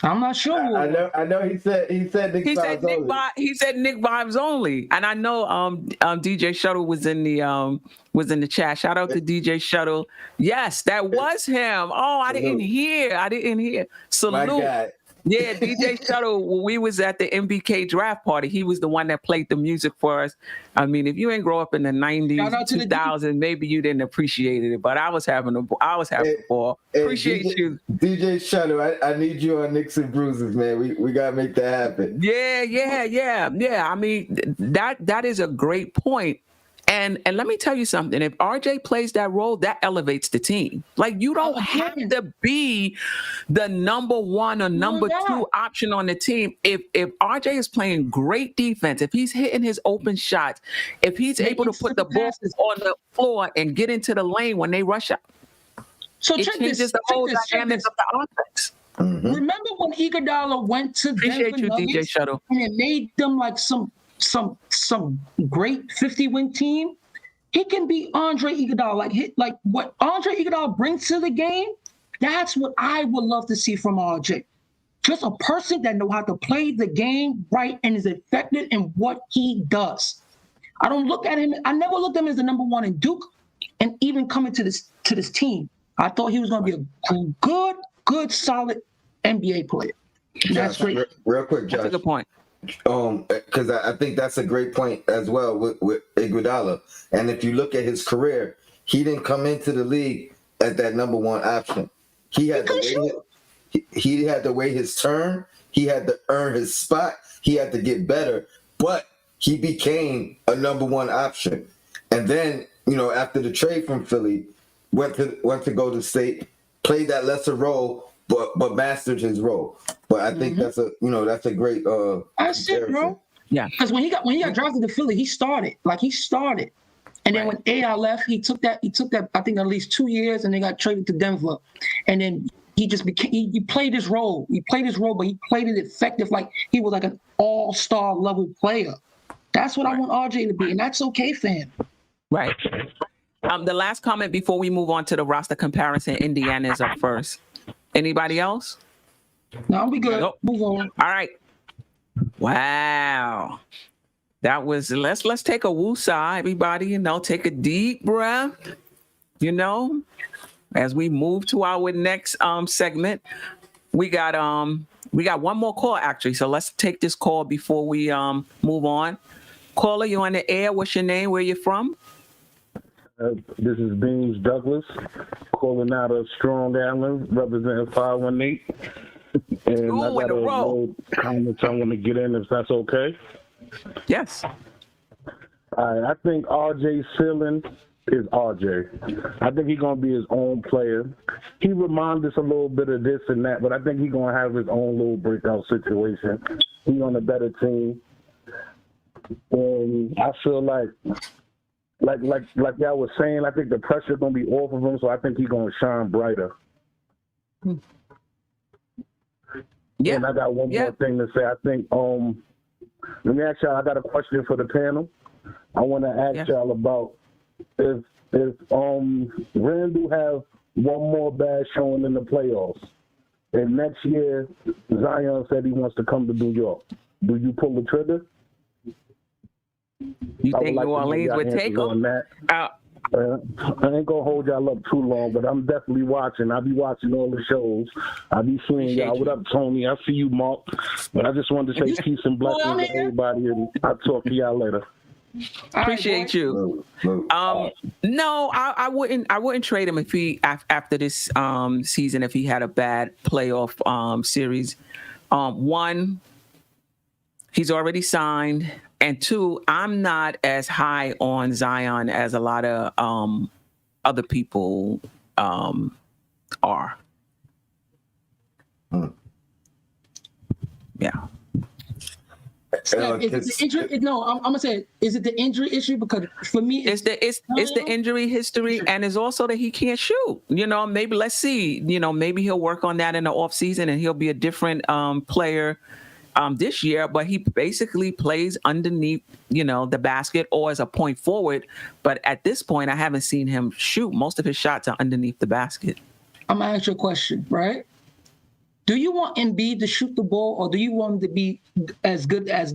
I'm not sure. I know. He said Knicks vibes only. He said Knicks vibes only, and I know DJ Shuttle was in the chat. Shout out to DJ Shuttle. Yes, that was him. Oh, I didn't hear. Salute. My God. Yeah, DJ Shuttle, when we was at the MBK draft party, he was the one that played the music for us. I mean, if you ain't grow up in the 90s, 2000s, maybe you didn't appreciate it, but I was having a ball. Appreciate you. DJ Shuttle, I need you on Knicks and Bruises, man. We got to make that happen. Yeah. I mean, that is a great point. And let me tell you something. If RJ plays that role, that elevates the team. Like, you don't have to be the number 1 or number 2 option on the team. If RJ is playing great defense, if he's hitting his open shots, if he's able to put the ball on the floor and get into the lane when they rush up, so it changes the whole dynamic of the offense. Mm-hmm. Remember when Iguodala went to Appreciate Denver you, Nuggets DJ Shuttle, and it made them like some great 50-win team? He can be Andre Iguodala. Like what Andre Iguodala brings to the game, that's what I would love to see from RJ. Just a person that knows how to play the game right and is effective in what he does. I never looked at him as the number 1 in Duke, and even coming to this team, I thought he was going to be a good, solid NBA player. That's great. Real quick, Josh. That's a good point. Because I think that's a great point as well with Iguodala. And if you look at his career, he didn't come into the league as that number 1 option. He had to wait his turn. He had to earn his spot. He had to get better. But he became a number 1 option. And then, after the trade from Philly, went to Golden State, played that lesser role, but mastered his role. But I think that's a great that's it, bro. Yeah. Because when he got drafted to Philly, he started. And then when AI left, he took that I think at least 2 years, and they got traded to Denver. And then he just he played his role. He played his role, but he played it effective, like he was like an all-star level player. That's what I want RJ to be, and that's okay for him. Right. The last comment before we move on to the roster comparison, Indiana is up first. Anybody else? No, we good. Nope. Move on. All right. Wow. That was, let's take a woosah, everybody, take a deep breath, as we move to our next segment. We got one more call, actually, so let's take this call before we move on. Caller, you on the air. What's your name? Where you from? This is Beans Douglas, calling out of Strong Island, representing 518. And I got a little comments I want to get in, if that's okay. Yes. I think RJ's ceiling is RJ. I think he's going to be his own player. He reminds us a little bit of this and that, but I think he's going to have his own little breakout situation. He's on a better team. And I feel like y'all was saying, I think the pressure's going to be off of him, so I think he's going to shine brighter. Yeah. And I got one Yeah. more thing to say. I think, let me ask y'all, I got a question for the panel. I want to ask y'all about if Randle have one more bad showing in the playoffs, and next year Zion said he wants to come to New York, do you pull the trigger? You think New Orleans would take him? I ain't gonna hold y'all up too long, but I'm definitely watching. I'll be watching all the shows. I'll be seeing y'all. What up, Tony? I see you, Mark. But I just wanted to say peace and blessings to everybody, and I'll talk to y'all later. Appreciate you. No, I wouldn't trade him if he after this season if he had a bad playoff series. One, he's already signed, and two, I'm not as high on Zion as a lot of other people are. Yeah. Steph, is it the injury? No, I'm gonna say, is it the injury issue? Because for me, it's the injury history, and it's also that he can't shoot. You know, maybe let's see. You know, maybe he'll work on that in the off season, and he'll be a different player this year. But he basically plays underneath, the basket or as a point forward. But at this point, I haven't seen him shoot. Most of his shots are underneath the basket. I'm gonna ask you a question, right? Do you want Embiid to shoot the ball, or do you want him to be as good as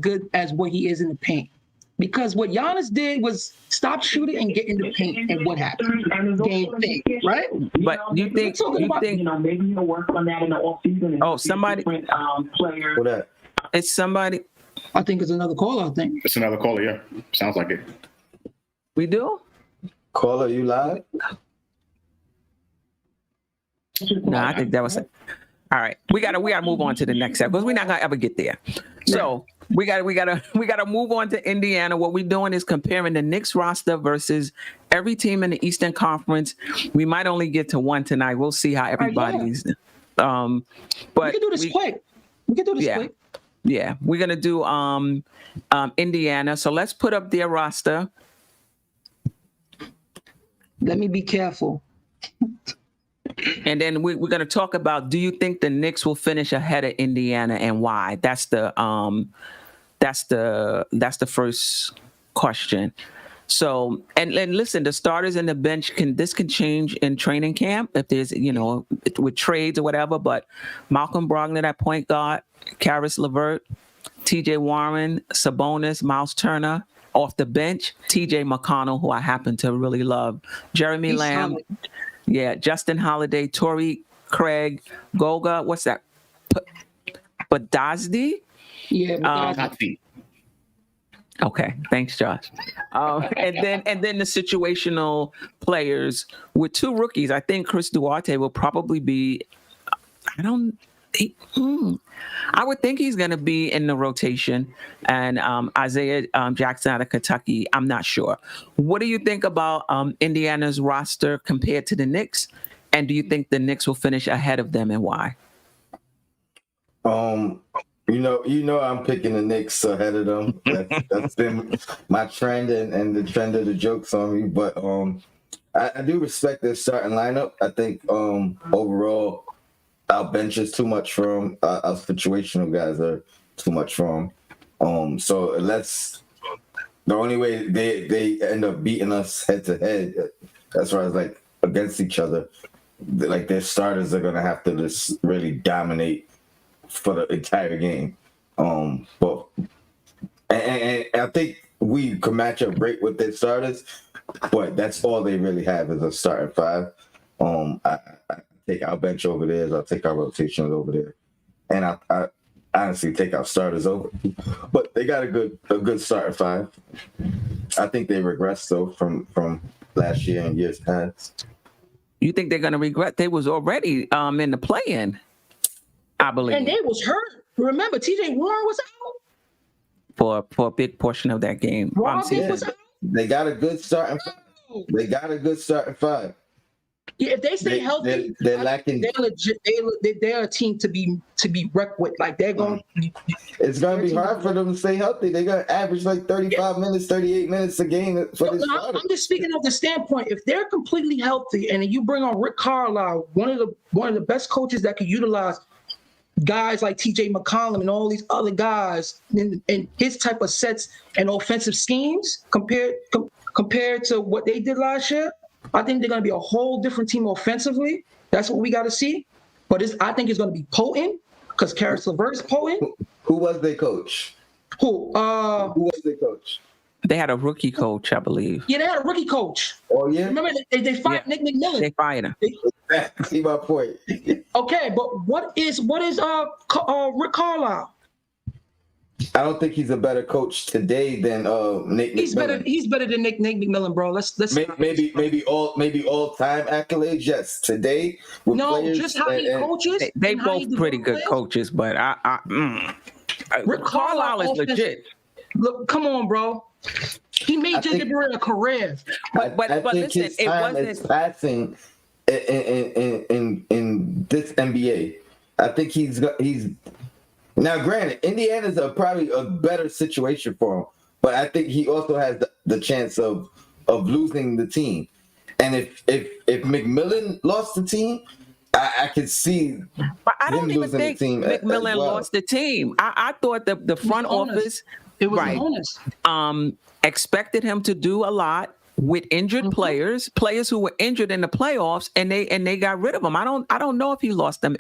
what he is in the paint? Because what Giannis did was stop shooting and get in the paint, and what happened? Game thing, right? But you think maybe he'll work on that in the offseason. Oh, somebody, player. What that? It's somebody. I think it's another caller. I think It's another caller. Yeah, sounds like it. We do. Caller, you live? No, I think that was it. All right, we gotta move on to the next step because we're not gonna ever get there. So we gotta move on to Indiana. What we're doing is comparing the Knicks roster versus every team in the Eastern Conference. We might only get to one tonight. We'll see how everybody's. But we can do this quick. We can do this quick. Yeah, we're gonna do Indiana. So let's put up their roster. Let me be careful. And then we're going to talk about, do you think the Knicks will finish ahead of Indiana and why? That's the first question. So, and listen, the starters and the bench can change in training camp if there's, with trades or whatever, but Malcolm Brogdon at point guard, Karis LeVert, TJ Warren, Sabonis, Miles Turner off the bench, TJ McConnell, who I happen to really love, Jeremy Lamb. Solid. Yeah, Justin Holiday, Torrey Craig, Goga. What's that? Badazdi? Yeah. Okay, thanks, Josh. And then the situational players with two rookies. I think Chris Duarte will probably be. I would think he's going to be in the rotation, and Isaiah Jackson out of Kentucky. I'm not sure. What do you think about Indiana's roster compared to the Knicks? And do you think the Knicks will finish ahead of them, and why? I'm picking the Knicks ahead of them. That's been my trend and the trend of the jokes on me. But I do respect their starting lineup. I think overall, our bench is too much for them. Our situational guys are too much for them. So the only way they end up beating us head to head, as far as like against each other, like their starters are gonna have to just really dominate for the entire game. But I think we can match up great with their starters, but that's all they really have is a starting five. I take our bench over there, I'll take our rotations over there, and I honestly take our starters over. But they got a good starting five. I think they regressed though from last year and years past. You think they're going to regret? They was already in the play-in, I believe. And they was hurt. Remember, TJ Warren was out for a big portion of that game. They got a good starting five. They got a good starting five. Yeah, if they stay healthy, they're lacking. They're legit. They're a team to be reckoned with. Like they're going. It's going to be hard for them to stay healthy. They're going to average like 35 minutes, 38 minutes a game for this. I'm just speaking of the standpoint. If they're completely healthy, and you bring on Rick Carlisle, one of the best coaches that could utilize guys like TJ McCollum and all these other guys in his type of sets and offensive schemes compared to what they did last year, I think they're going to be a whole different team offensively. That's what we got to see. But I think it's going to be potent because Karis LeVert's potent. Who was their coach? Who was their coach? They had a rookie coach, I believe. Yeah, they had a rookie coach. Oh, yeah? Remember, they fired Nick McMillan. They fired him. See my point. Okay, but what is Rick Carlisle? I don't think he's a better coach today than Nick McMillan. He's better than Nick McMillan, bro. Let's maybe all time accolades. Yes, today with players, just how he coaches. They both pretty good coaches, but Rick Carlisle is legit. Look, come on, bro. He made JJ Barrett a career. But think listen, his it time wasn't is passing in this NBA. I think he's now. Granted, Indiana's probably a better situation for him, but I think he also has the chance of losing the team. And if McMillan lost the team, I could see. But I don't even think McMillan lost the team. I thought the front office, it was honest. Expected him to do a lot with injured players who were injured in the playoffs, and they got rid of him. I don't know if he lost them.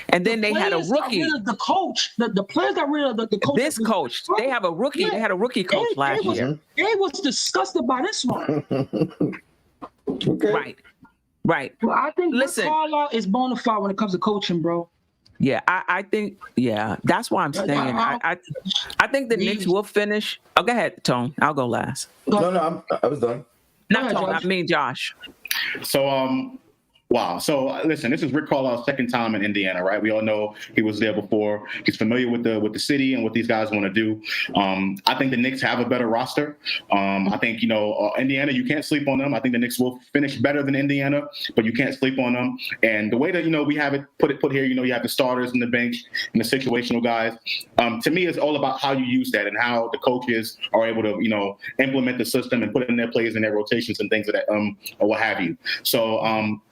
And then they had a rookie. The coach, the players got rid of the coach. This coach, they have a rookie. Yeah. They had a rookie coach last year. They was disgusted by this one. Okay. Right. Well, I think Rick Carlisle is bona fide when it comes to coaching, bro. Yeah, I think, that's why I'm saying. I think the Knicks will finish. Oh, go ahead, Tone. I'll go last. No, I was done. Not Tone, I mean Josh. So, wow. So listen, this is Rick Carlisle's second time in Indiana, right? We all know he was there before. He's familiar with the city and what these guys want to do. I think the Knicks have a better roster. I think, Indiana, you can't sleep on them. I think the Knicks will finish better than Indiana, but you can't sleep on them. And the way that, we have it put here, you have the starters and the bench and the situational guys. To me, it's all about how you use that and how the coaches are able to, implement the system and put in their plays and their rotations and things of that, or what have you. So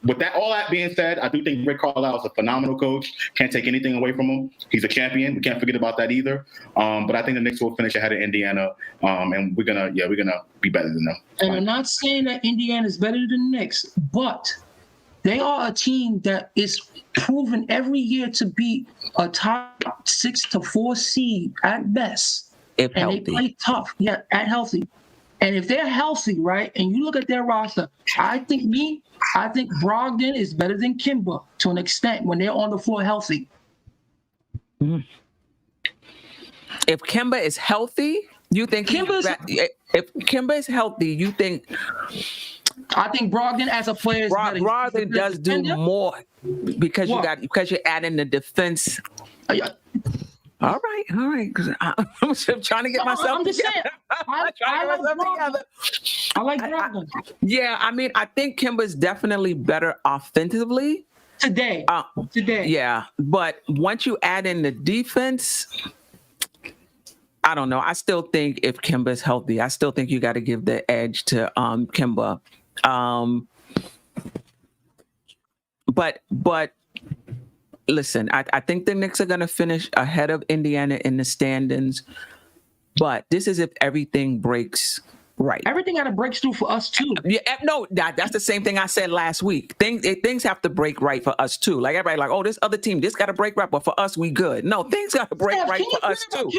with that, all that being said, I do think Rick Carlisle is a phenomenal coach. Can't take anything away from him. He's a champion. We can't forget about that either. But I think the Knicks will finish ahead of Indiana, and we're gonna be better than them. And I'm not saying that Indiana is better than the Knicks, but they are a team that is proven every year to be a top 6 to 4 seed at best. If and healthy. They play tough, at healthy. And if they're healthy, right, and you look at their roster, I think Brogdon is better than Kemba to an extent when they're on the floor healthy. Mm. If Kemba is healthy, you think if Kemba is healthy, you think I think Brogdon as a player is better. Brogdon does do more because you're adding the defense. All right. Because I'm just trying to get myself. I'm just saying. I like Brogdon. Yeah, I mean, I think Kemba's definitely better offensively today. Yeah, but once you add in the defense, I don't know. I still think if Kemba's healthy, I still think you got to give the edge to Kemba. But listen, I think the Knicks are going to finish ahead of Indiana in the standings. But this is if everything breaks right. Everything got to break through for us too. Yeah, no, that's the same thing I said last week. Things have to break right for us too. Like everybody, like, oh, this other team, this got to break right, but for us, we good. No, things got to break right for us too.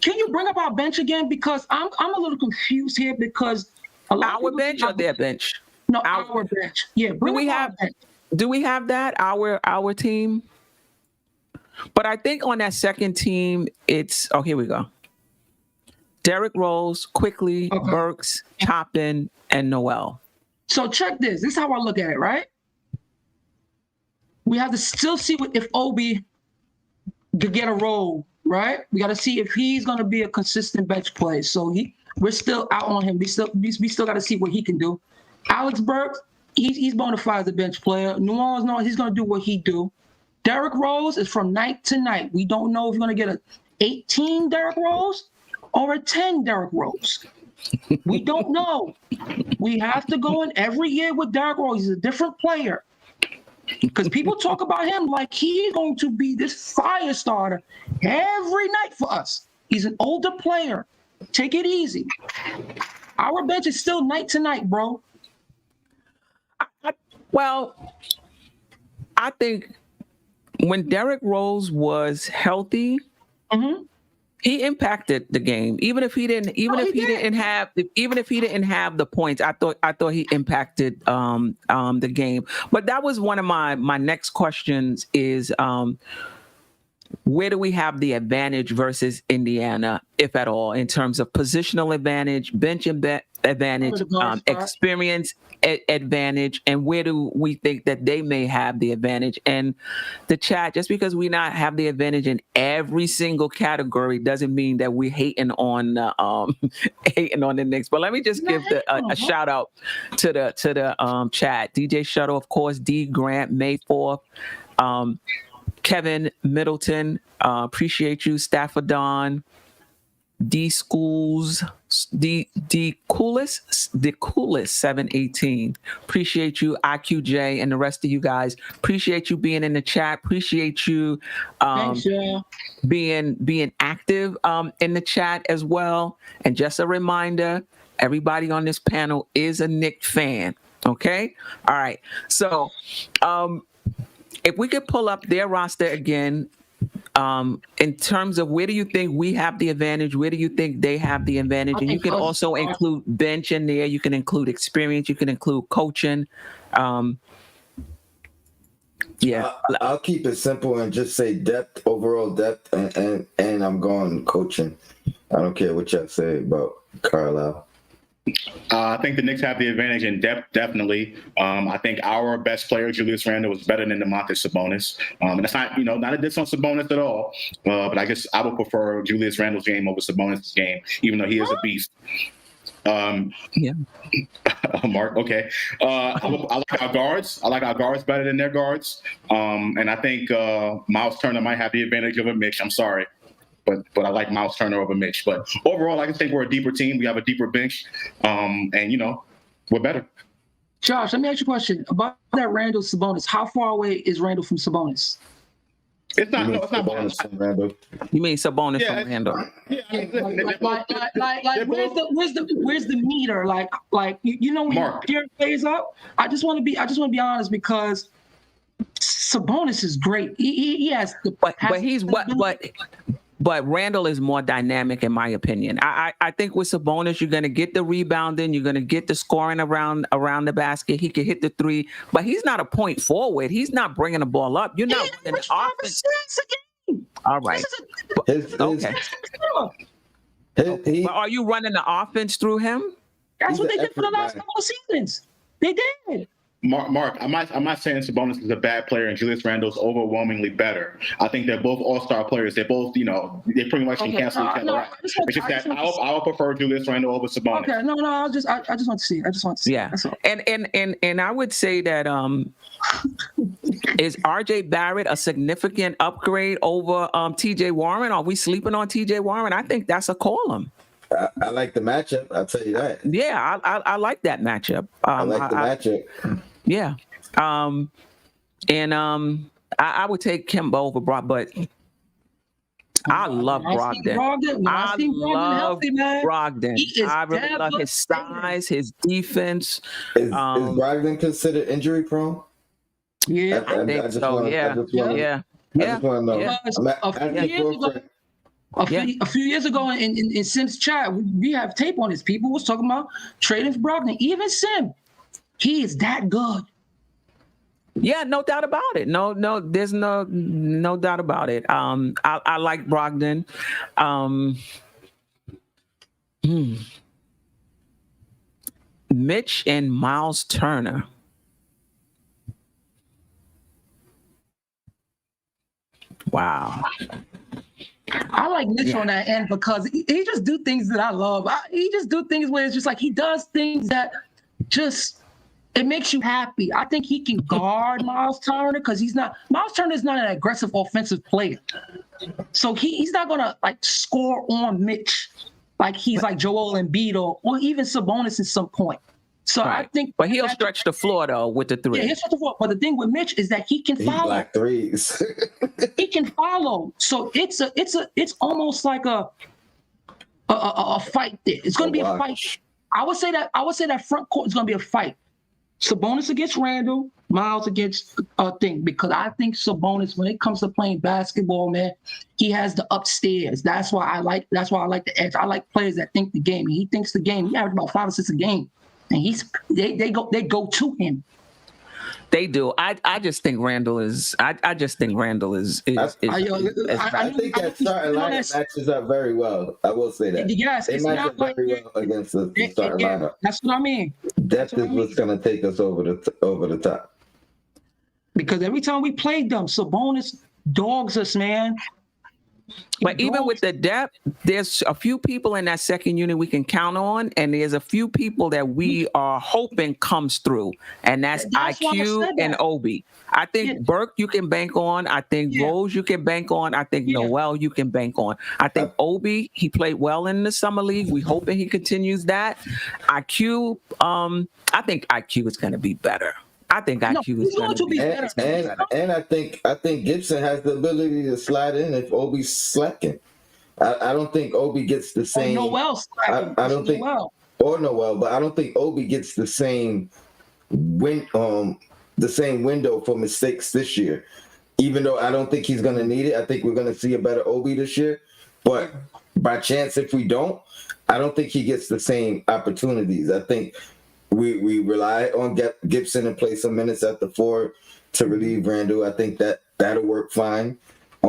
Can you bring up our bench again? Because I'm a little confused here because our bench or their bench? No, our bench. Yeah, do we have that our team? But I think on that second team, it's here we go. Derrick Rose, Quickly, Burks, Toppin, and Noel. So check this. This is how I look at it, right? We have to still see if Obi could get a role, right? We got to see if he's going to be a consistent bench player. So we're still out on him. We still got to see what he can do. Alex Burks, he's bona fide as a bench player. New Orleans, he's going to do what he do. Derrick Rose is from night to night. We don't know if we're going to get a 18 Derrick Rose or a 10 Derrick Rose. We don't know. We have to go in every year with Derrick Rose. He's a different player. Because people talk about him like he's going to be this fire starter every night for us. He's an older player. Take it easy. Our bench is still night to night, bro. Well, I think when Derrick Rose was healthy, he impacted the game. Even if he didn't have the points, I thought he impacted the game. But that was one of my next questions is where do we have the advantage versus Indiana, if at all, in terms of positional advantage, bench advantage, experience advantage, and where do we think that they may have the advantage? And the chat, just because we not have the advantage in every single category doesn't mean that we're hating on the Knicks. But let me just give a shout out to the chat. DJ Shuttle, of course, D Grant, May 4th. Kevin Middleton, appreciate you. Staffordon, D Schools, D Coolest 718. Appreciate you, IQJ, and the rest of you guys. Appreciate you being in the chat. Appreciate you being active in the chat as well. And just a reminder, everybody on this panel is a Knicks fan. Okay? All right. So if we could pull up their roster again, in terms of where do you think we have the advantage? Where do you think they have the advantage? And you can also include bench in there. You can include experience. You can include coaching. I'll keep it simple and just say depth, overall depth, and I'm going coaching. I don't care what y'all say about Carlisle. I think the Knicks have the advantage in depth, definitely. I think our best player, Julius Randle, was better than Domantas Sabonis. And that's not a diss on Sabonis at all. But I guess I would prefer Julius Randle's game over Sabonis' game, even though he is a beast. Mark, okay. I like our guards. I like our guards better than their guards. And I think Miles Turner might have the advantage of a Mitch. I'm sorry. But I like Miles Turner over Mitch. But overall, I think we're a deeper team. We have a deeper bench. And, we're better. Josh, let me ask you a question. About that Randle Sabonis, how far away is Randle from Sabonis? It's not Sabonis from Randle. You mean Sabonis from Randle? Where's the meter? Like when your peer plays up? I just want to be honest because Sabonis is great. He has the But Randle is more dynamic, in my opinion. I think with Sabonis, you're going to get the rebounding, you're going to get the scoring around the basket. He can hit the three, but he's not a point forward. He's not bringing the ball up. You're not running the offense. All right. Okay. But are you running the offense through him? That's what they did for the last couple of seasons. They did. Mark, I'm not saying Sabonis is a bad player and Julius Randle's overwhelmingly better. I think they're both all-star players. They're both, they pretty much can cancel each other out. It's just that I would prefer Julius Randle over Sabonis. Okay, no, I just want to see. Yeah, and I would say that is RJ Barrett a significant upgrade over TJ Warren? Are we sleeping on TJ Warren? I think that's a call-em. I like the matchup. I'll tell you that. Yeah, I like that matchup. I like the matchup. Yeah. I would take Kemba over Brock, but I love Brogdon. I love Brogdon. I really love his size, his defense. Is Brogdon considered injury prone? Yeah, I think so. Yeah. I just want to know. A few years ago in Sim's chat, we have tape on this. People was talking about trading for Brogdon. Even Sim, he is that good. Yeah, no doubt about it. No, there's no doubt about it. I like Brogdon. Mitch and Miles Turner. Wow. I like Mitch on that end because he just do things that I love. He just do things where it's just like he does things that just it makes you happy. I think he can guard Miles Turner because Miles Turner is not an aggressive offensive player. So he's not gonna like score on Mitch like he's like Joel Embiid or even Sabonis at some point. So Right. I think, But he'll stretch the floor though with the three. yeah, he'll stretch the floor. But the thing with Mitch is that he can He follow. black threes. He can follow. So it's almost like a fight there. It's going to be a fight. I would say that front court is going to be a fight. Sabonis against Randle, Miles against thing, because I think Sabonis, when it comes to playing basketball, man, he has the upstairs. That's why I like the edge. I like players that think the game. He thinks the game. He averages about 5 assists a game, and they go to him. They do. I just think Randle is. I just think Randle is. I think that starting lineup matches up very well. I will say that. Yes, they match up very well against the starting lineup. That's what I mean. Depth is what's going to take us over the top. Because every time we played them, Sabonis dogs us, man. But even with the depth, there's a few people in that second unit we can count on, and there's a few people that we are hoping comes through, and that's IQ and Obi. I think Burke you can bank on. I think Rose you can bank on. I think Noel you can bank on. I think Obi, he played well in the summer league. We hoping he continues that. IQ, I think IQ is going to be better. I think IQ is going to be better. And I think Gibson has the ability to slide in if Obi's slacking. I don't think Obi gets the same. Noel slacking. I don't think or Noel, but I don't think Obi gets the same window for mistakes this year. Even though I don't think he's going to need it, I think we're going to see a better Obi this year. But by chance, if we don't, I don't think he gets the same opportunities. I think we rely on Gibson and play some minutes at the 4 to relieve Randle. I think that'll work fine. I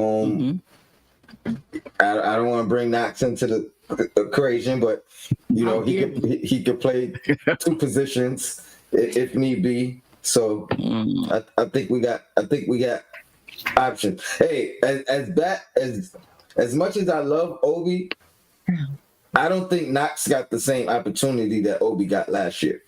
don't want to bring Knox into the equation, but he could play 2 positions if need be. So I think we got options. Hey, as much as I love Obi, I don't think Knox got the same opportunity that Obi got last year.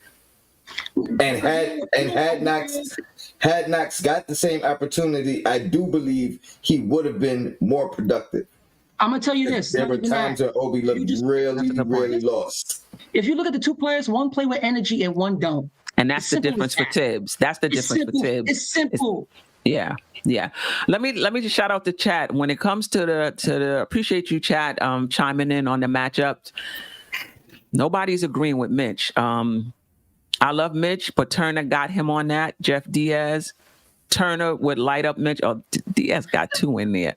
And had Knox got the same opportunity, I do believe he would have been more productive. I'm gonna tell you this. There were times where Obi looked really lost. If you look at the 2 players, one play with energy and one don't. And that's the difference for Tibbs. That's the difference for Tibbs. It's simple. Yeah. Let me just shout out the chat. When it comes to the appreciate you, chat, chiming in on the matchups. Nobody's agreeing with Mitch. I love Mitch, but Turner got him on that. Jeff Diaz. Turner would light up Mitch. Oh, Diaz got 2 in there.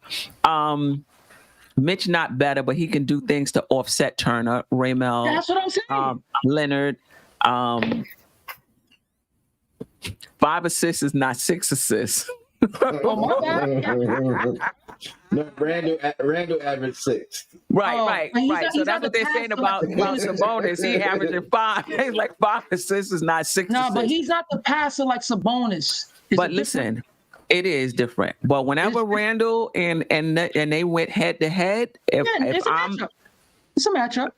Mitch not better, but he can do things to offset Turner. Raymel. That's what I'm saying. Leonard. 5 assists is not 6 assists. No, Randle averaged 6. Right. So that's what they're saying about Sabonis. He averaging 5. He's like 5 assists is not 6 No, assists. but he's not the passer like Sabonis. But listen, it is different. But whenever Randle and they went head to head, it's a matchup.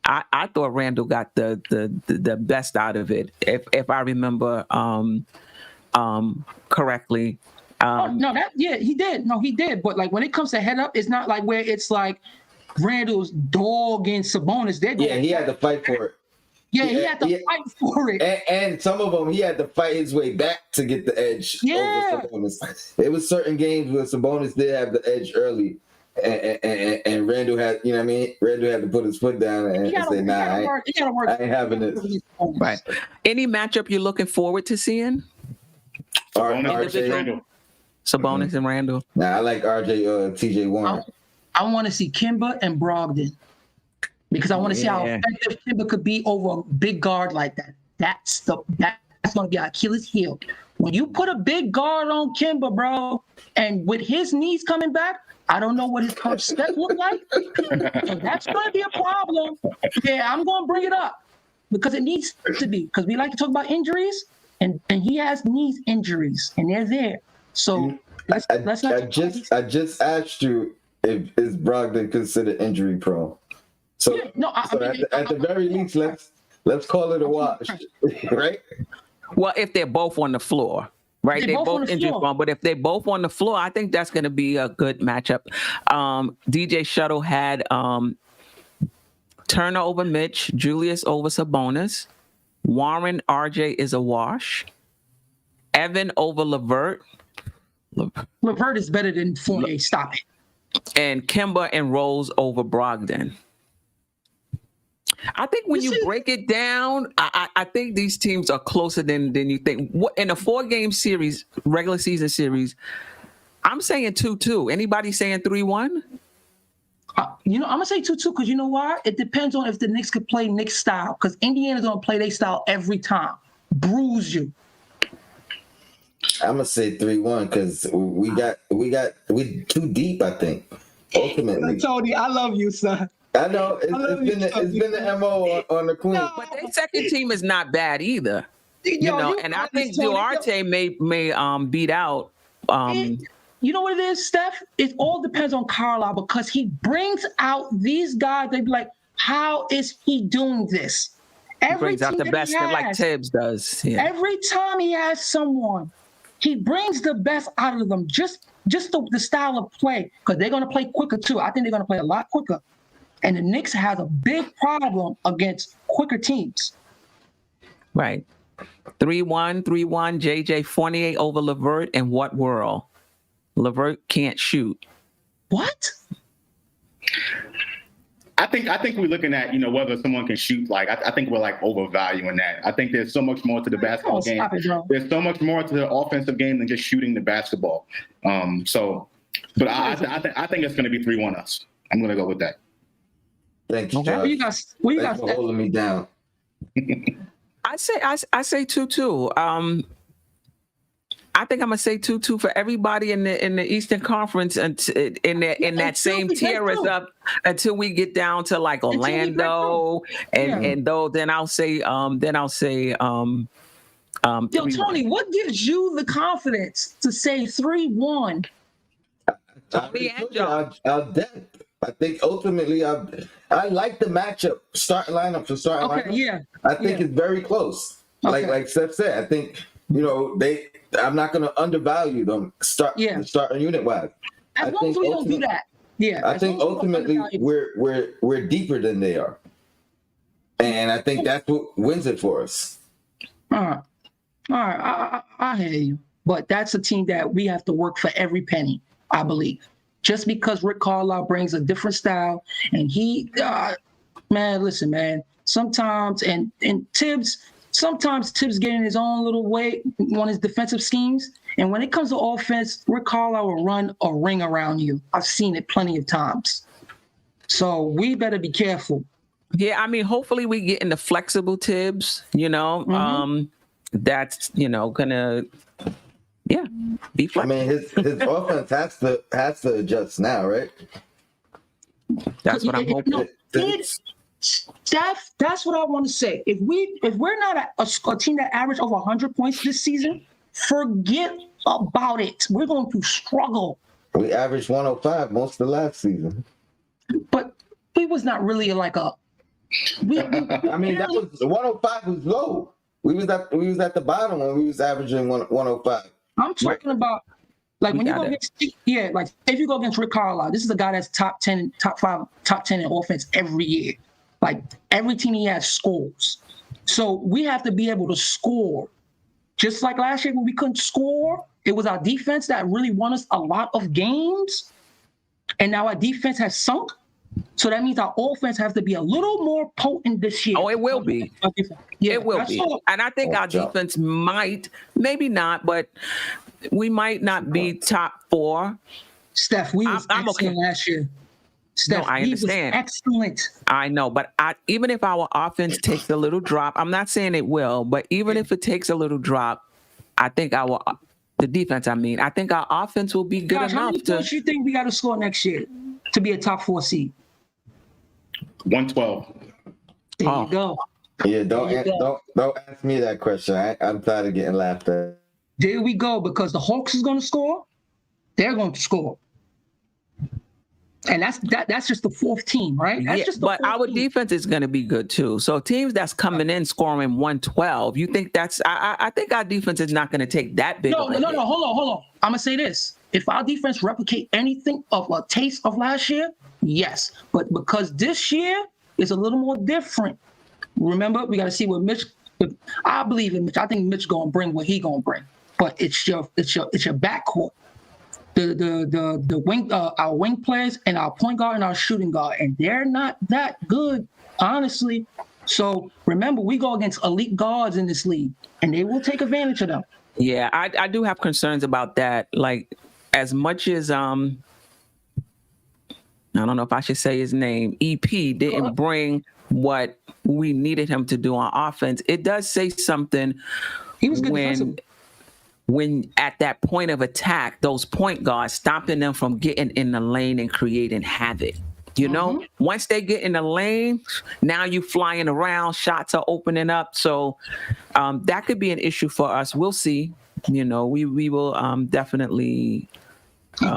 I thought Randle got the best out of it, if I remember correctly. He did. No, he did. But like when it comes to head up, it's not like where it's like Randle's dog and Sabonis. He had to fight for it. Yeah, he had to fight for it. And some of them, he had to fight his way back to get the edge over Sabonis. It was certain games where Sabonis did have the edge early. And Randle had, Randle had to put his foot down and say, "Nah, I ain't having it." Right. Any matchup you're looking forward to seeing? RJ Randle. Sabonis and Randle. Nah, I like RJ, TJ Warren. I want to see Kemba and Brogdon because I want to see how effective Kemba could be over a big guard like that. That's going to be Achilles' heel. When you put a big guard on Kemba, bro, and with his knees coming back, I don't know what his curve step look like. So that's going to be a problem. Yeah, I'm going to bring it up because it needs to be. Because we like to talk about injuries, and he has knees injuries, and they're there. So let's not. I just asked you if is Brogdon considered injury prone. So, at the very least, let's call it a wash, right? Well, if they're both on the floor. Right, they both injury prone, but if they're both on the floor, I think that's going to be a good matchup. DJ Shuttle had Turner over Mitch, Julius over Sabonis, Warren RJ is a wash. Evan over Levert. Levert is better than Fournier. Stop it. And Kemba and Rose over Brogdon. I think when you break it down, I think these teams are closer than you think. What in a 4-game series, regular season series, I'm saying 2-2. Anybody saying 3-1? I'm gonna say 2-2 because you know why? It depends on if the Knicks could play Knicks style. Because Indiana's gonna play their style every time, bruise you. I'm gonna say 3-1 because we too deep. I think ultimately. Tony, I love you, son. I know it's been the MO on the Queen. But their second team is not bad either. And I think Duarte may beat out. You know what it is, Steph? It all depends on Carlisle because he brings out these guys. They be like, how is he doing this? He brings out the best like Tibbs does. Yeah. Every time he has someone, he brings the best out of them. Just the style of play because they're going to play quicker too. I think they're going to play a lot quicker. And the Knicks has a big problem against quicker teams. Right. 3-1, JJ Fournier over Levert, and what world? Levert can't shoot. What? I think we're looking at, whether someone can shoot. Like, I think we're like overvaluing that. I think there's so much more to the basketball game. There's so much more to the offensive game than just shooting the basketball. I think it's going to be 3-1 us. I'm going to go with that. Thanks, Josh. Thanks for holding me down. I say 2-2. I think I'm gonna say 2-2 for everybody in the Eastern Conference and in that same tier as up until we get down to like Orlando and though then I'll say Yo, Tony, what gives you the confidence to say 3-1? Our depth. I think ultimately I like the matchup starting lineup for starting lineup. Yeah. I think it's very close. Okay. Like Seth said, I think I'm not going to undervalue them starting unit wise. As long as we don't do that. Yeah. I think ultimately we're deeper than they are. And I think that's what wins it for us. All right. I hear you. But that's a team that we have to work for every penny, I believe. Just because Rick Carlisle brings a different style and sometimes Tibbs get in his own little way on his defensive schemes. And when it comes to offense, Rick Carlisle will run a ring around you. I've seen it plenty of times. So we better be careful. Yeah, I mean, hopefully we get into flexible Tibbs, that's, gonna, be flexible. I mean, his offense has to adjust now, right? That's what I'm hoping. Steph, that's what I want to say. If we're not a team that averaged over 100 points this season, forget about it. We're going to struggle. We averaged 105 most of the last season. But we was not really like a. That was 105 was low. We was at the bottom when we was averaging 105. I'm talking about like when you go against like if you go against Rick Carlisle, this is a guy that's top 10, top 5, top 10 in offense every year. Like every team he has scores. So we have to be able to score. Just like last year when we couldn't score, it was our defense that really won us a lot of games. And now our defense has sunk. So that means our offense has to be a little more potent this year. Oh, it will be. Yeah, it will be. And I think our defense maybe not, but we might not be top 4. Steph, we was excellent last year. Steph, I understand. Was excellent. I know, but even if our offense takes a little drop, I'm not saying it will, but even if it takes a little drop, I think the defense, I think our offense will be good enough how many points you think we got to score next year to be a top 4 seed? 112. There you go. Yeah, don't ask me that question. I'm tired of getting laughed at. There we go, because the Hawks is going to score. They're going to score. And that's just the 4th team, right? That's just but our defense is going to be good too. So teams that's coming in scoring 112, you think that's? I think our defense is not going to take that big. No. Hold on. I'm gonna say this: if our defense replicate anything of a taste of last year, yes. But because this year is a little more different, remember we got to see what Mitch I believe in Mitch. I think Mitch gonna bring what he gonna bring. But it's your backcourt. The wing our wing players and our point guard and our shooting guard, and they're not that good, honestly. So remember, we go against elite guards in this league, and they will take advantage of them. Yeah, I do have concerns about that. Like, as much as I don't know if I should say his name, EP didn't bring what we needed him to do on offense. It does say something. He was good defensively. When at that point of attack, those point guards stopping them from getting in the lane and creating havoc. You know, once they get in the lane, now you flying around, shots are opening up. So that could be an issue for us. We'll see. You know, we will definitely.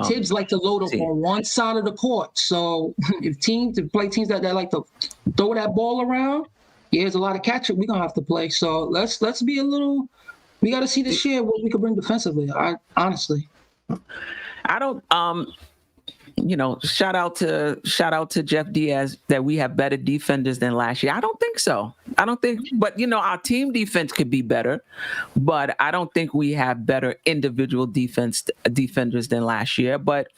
Tibbs like to load up on one side of the court. So if teams play teams that like to throw that ball around, there's a lot of catch up we're gonna have to play. So let's be a little. We got to see this year what we could bring defensively. Honestly, I don't. You know, shout out to Jeff Diaz that we have better defenders than last year. I don't think so. But you know, our team defense could be better, but I don't think we have better individual defenders than last year. But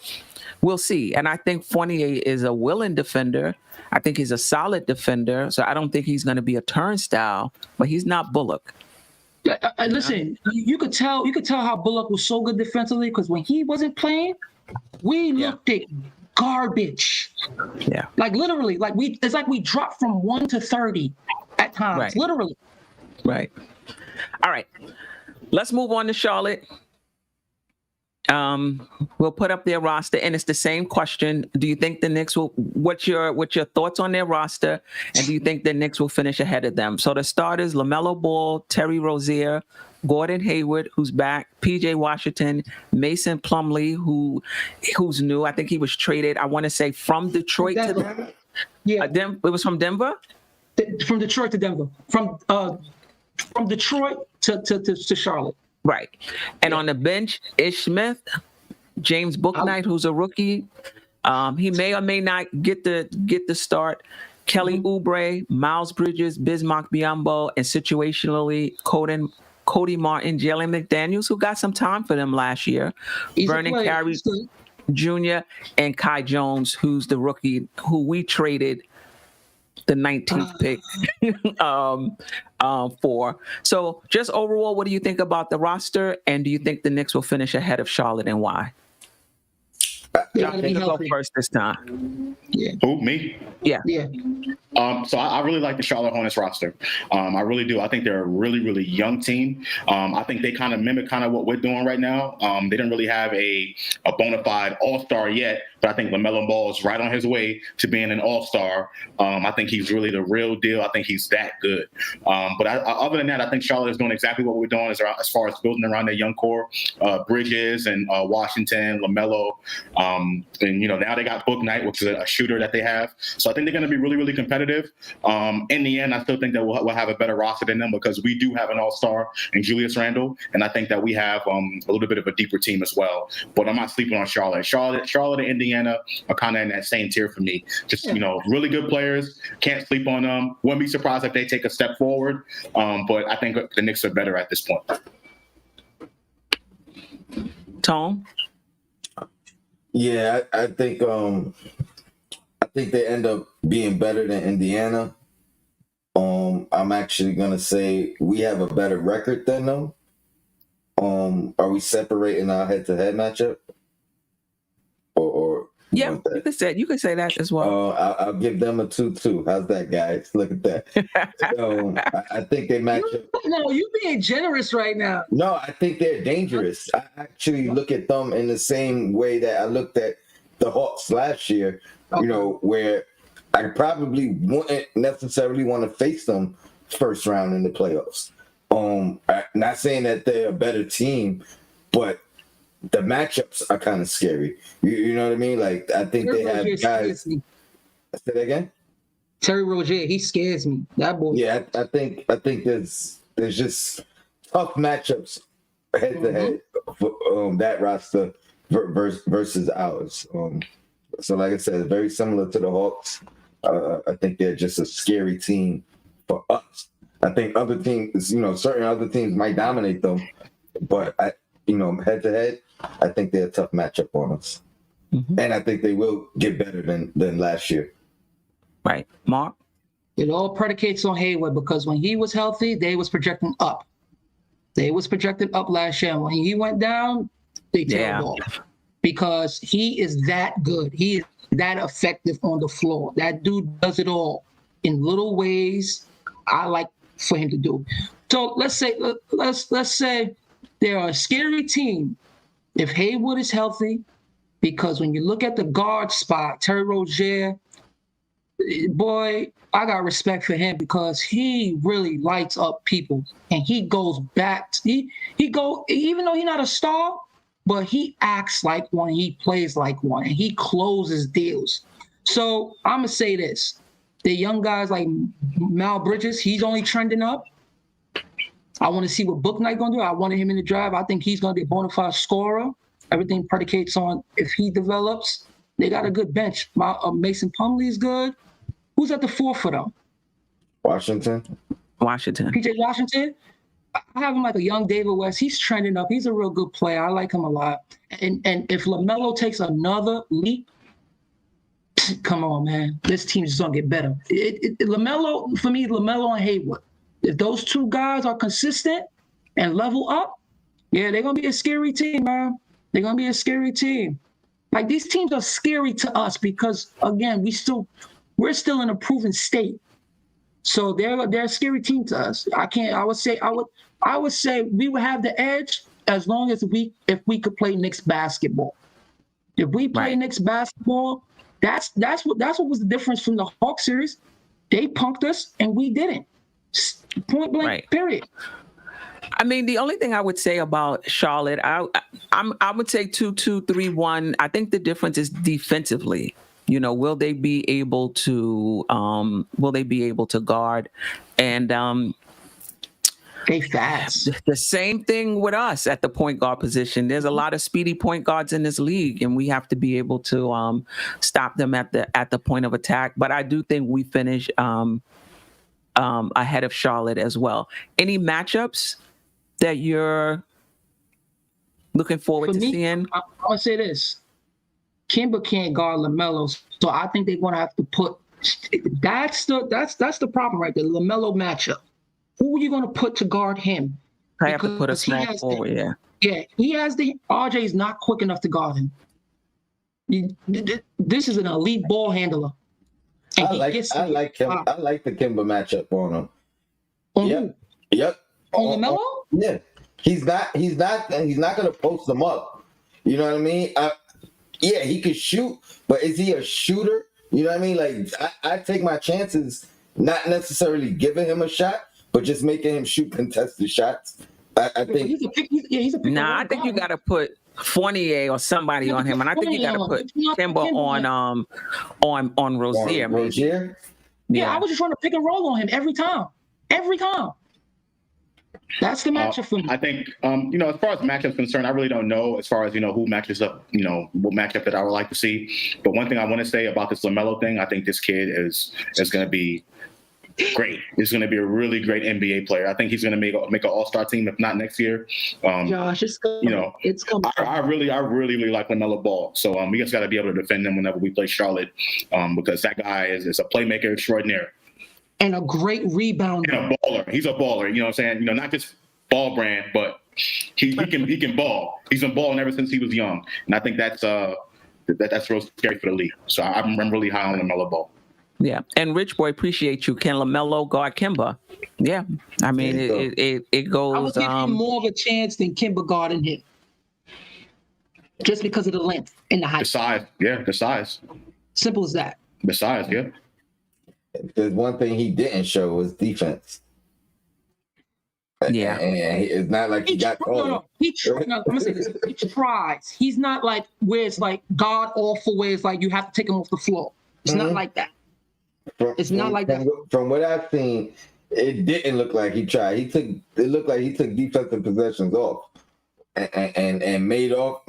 we'll see. And I think Fournier is a willing defender. I think he's a solid defender. So I don't think he's going to be a turnstile, but he's not Bullock. Listen, you could tell how Bullock was so good defensively because when he wasn't playing, we looked at garbage. Yeah. Like literally, it's like we dropped from 1 to 30 at times. Right. Literally. Right. All right. Let's move on to Charlotte. We'll put up their roster, and it's the same question. Do you think the Knicks will? What's your thoughts on their roster, and do you think the Knicks will finish ahead of them? So the starters: LaMelo Ball, Terry Rozier, Gordon Hayward, who's back, PJ Washington, Mason Plumlee, who's new. I think he was traded. I want to say from Detroit to Denver. Yeah, it was from Denver. From Detroit to Denver. From Detroit to Charlotte. Right. And on the bench, Ish Smith, James Bouknight, who's a rookie. He may or may not get the start. Kelly Oubre, Miles Bridges, Bismack Biyombo, and situationally Cody Martin, Jalen McDaniels, who got some time for them last year. Vernon Carey Jr. and Kai Jones, who's the rookie who we traded the 19th pick for. So just overall, what do you think about the roster? And do you think the Knicks will finish ahead of Charlotte, and why? Josh, you go first this time. Yeah. Who, me? Yeah. Yeah. So I really like the Charlotte Hornets roster. I really do. I think they're a really, really young team. I think they kind of mimic what we're doing right now. They didn't really have a bona fide all-star yet, but I think LaMelo Ball is right on his way to being an all-star. I think he's really the real deal. I think he's that good. But other than that, I think Charlotte is doing exactly what we're doing as far as building around their young core. Bridges and Washington, LaMelo. And, you know, now they got Bouknight, which is a shooter that they have. So I think they're going to be really, really competitive. In the end, I still think that we'll have a better roster than them because we do have an all-star in Julius Randle. And I think that we have a little bit of a deeper team as well. But I'm not sleeping on Charlotte. Charlotte and Indiana are kind of in that same tier for me. Just, you know, really good players. Can't sleep on them. Wouldn't be surprised if they take a step forward. But I think the Knicks are better at this point. Tom? Yeah, I think they end up being better than Indiana. I'm actually gonna say we have a better record than them. Are we separating our head-to-head matchup? Or yeah, you can say that as well. I'll give them a 2-2. How's that, guys? Look at that. I think they match up. No, you being generous right now. No, I think they're dangerous. I actually look at them in the same way that I looked at the Hawks last year. Okay. You know, where I probably wouldn't necessarily want to face them first round in the playoffs. Not saying that they're a better team, but the matchups are kind of scary. You know what I mean? Like, I think they have guys. Say that again? Terry Rozier, he scares me. That boy. Yeah, I think there's just tough matchups head to head for that roster versus ours. So like I said, very similar to the Hawks. I think they're just a scary team for us. I think other teams, certain other teams might dominate them, but head to head, I think they're a tough matchup on us, and I think they will get better than last year. Right, Mark. It all predicates on Hayward because when he was healthy, they was projecting up. They was projected up last year. When he went down, they tailed off because he is that good. He is that effective on the floor. That dude does it all in little ways. I like for him to do. So let's say they're a scary team if Hayward is healthy, because when you look at the guard spot, Terry Rozier, boy, I got respect for him because he really lights up people and he goes back. He go, even though he's not a star, but he acts like one, he plays like one, and he closes deals. So I'm gonna say this: the young guys like Mal Bridges, he's only trending up. I want to see what Book Knight gonna do. I wanted him in the drive. I think he's gonna be a bona fide scorer. Everything predicates on if he develops. They got a good bench. Mason Plumlee is good. Who's at the 4 for them? Washington. PJ Washington. I have him like a young David West. He's trending up. He's a real good player. I like him a lot. And if LaMelo takes another leap, come on, man. This team's just gonna get better. LaMelo, for me, LaMelo and Hayward. If those two guys are consistent and level up, yeah, they're gonna be a scary team, man. They're gonna be a scary team. Like, these teams are scary to us because, again, we're still in a proven state. So they're a scary team to us. I would say we would have the edge as long as if we could play Knicks basketball. If we play Knicks basketball, that's what was the difference from the Hawks series. They punked us and we didn't. Point blank, period. I mean, the only thing I would say about Charlotte, I would say 2-2-3-1. I think the difference is defensively. Will they be able to guard? And they fast. The same thing with us at the point guard position. There's a lot of speedy point guards in this league, and we have to be able to stop them at the point of attack. But I do think we finish ahead of Charlotte as well. Any matchups that you're looking forward to seeing? I'm gonna say this: Kemba can't guard LaMelo, so I think they're gonna have to put. That's the problem right there. LaMelo matchup. Who are you gonna put to guard him? I have to put a small forward. Yeah, he has the. RJ is not quick enough to guard him. This is an elite ball handler. I like the Kemba matchup on him. On who? Yep. On LaMelo? Yeah. He's not gonna post them up. You know what I mean? Yeah, he could shoot, but is he a shooter? You know what I mean? Like, I take my chances, not necessarily giving him a shot, but just making him shoot contested shots. I think he's a pick. Nah, I think you got to put Fournier or somebody on him, and I think you got to put Kemba on Rozier. Rozier? Yeah, I was just trying to pick and roll on him every time. That's the matchup for me. I think, as far as matchups concerned, I really don't know as far as, who matches up, what matchup that I would like to see. But one thing I want to say about this LaMelo thing, I think this kid is going to be great. He's going to be a really great NBA player. I think he's going to make an all-star team, if not next year. Josh, it's coming. It's coming. I really like LaMelo Ball. So we just got to be able to defend him whenever we play Charlotte, because that guy is a playmaker extraordinaire. And a great rebounder. And a baller. He's a baller. You know what I'm saying? Not just ball brand, but he can ball. He's been balling ever since he was young. And I think that's real scary for the league. So I'm really high on LaMelo Ball. Yeah, and Rich Boy, appreciate you. Can LaMelo guard Kemba? Yeah, I mean it goes. I would give him more of a chance than Kemba guarding him, just because of the length and the height. The size. Simple as that. The size, yeah. There's one thing he didn't show was defense. Yeah, and it's not like he got called. No, I'm gonna say this. He tries. He's not like where it's like god awful, where it's like you have to take him off the floor. It's not like that. It's not like that. From what I've seen, it didn't look like he tried. It looked like he took defensive possessions off and made up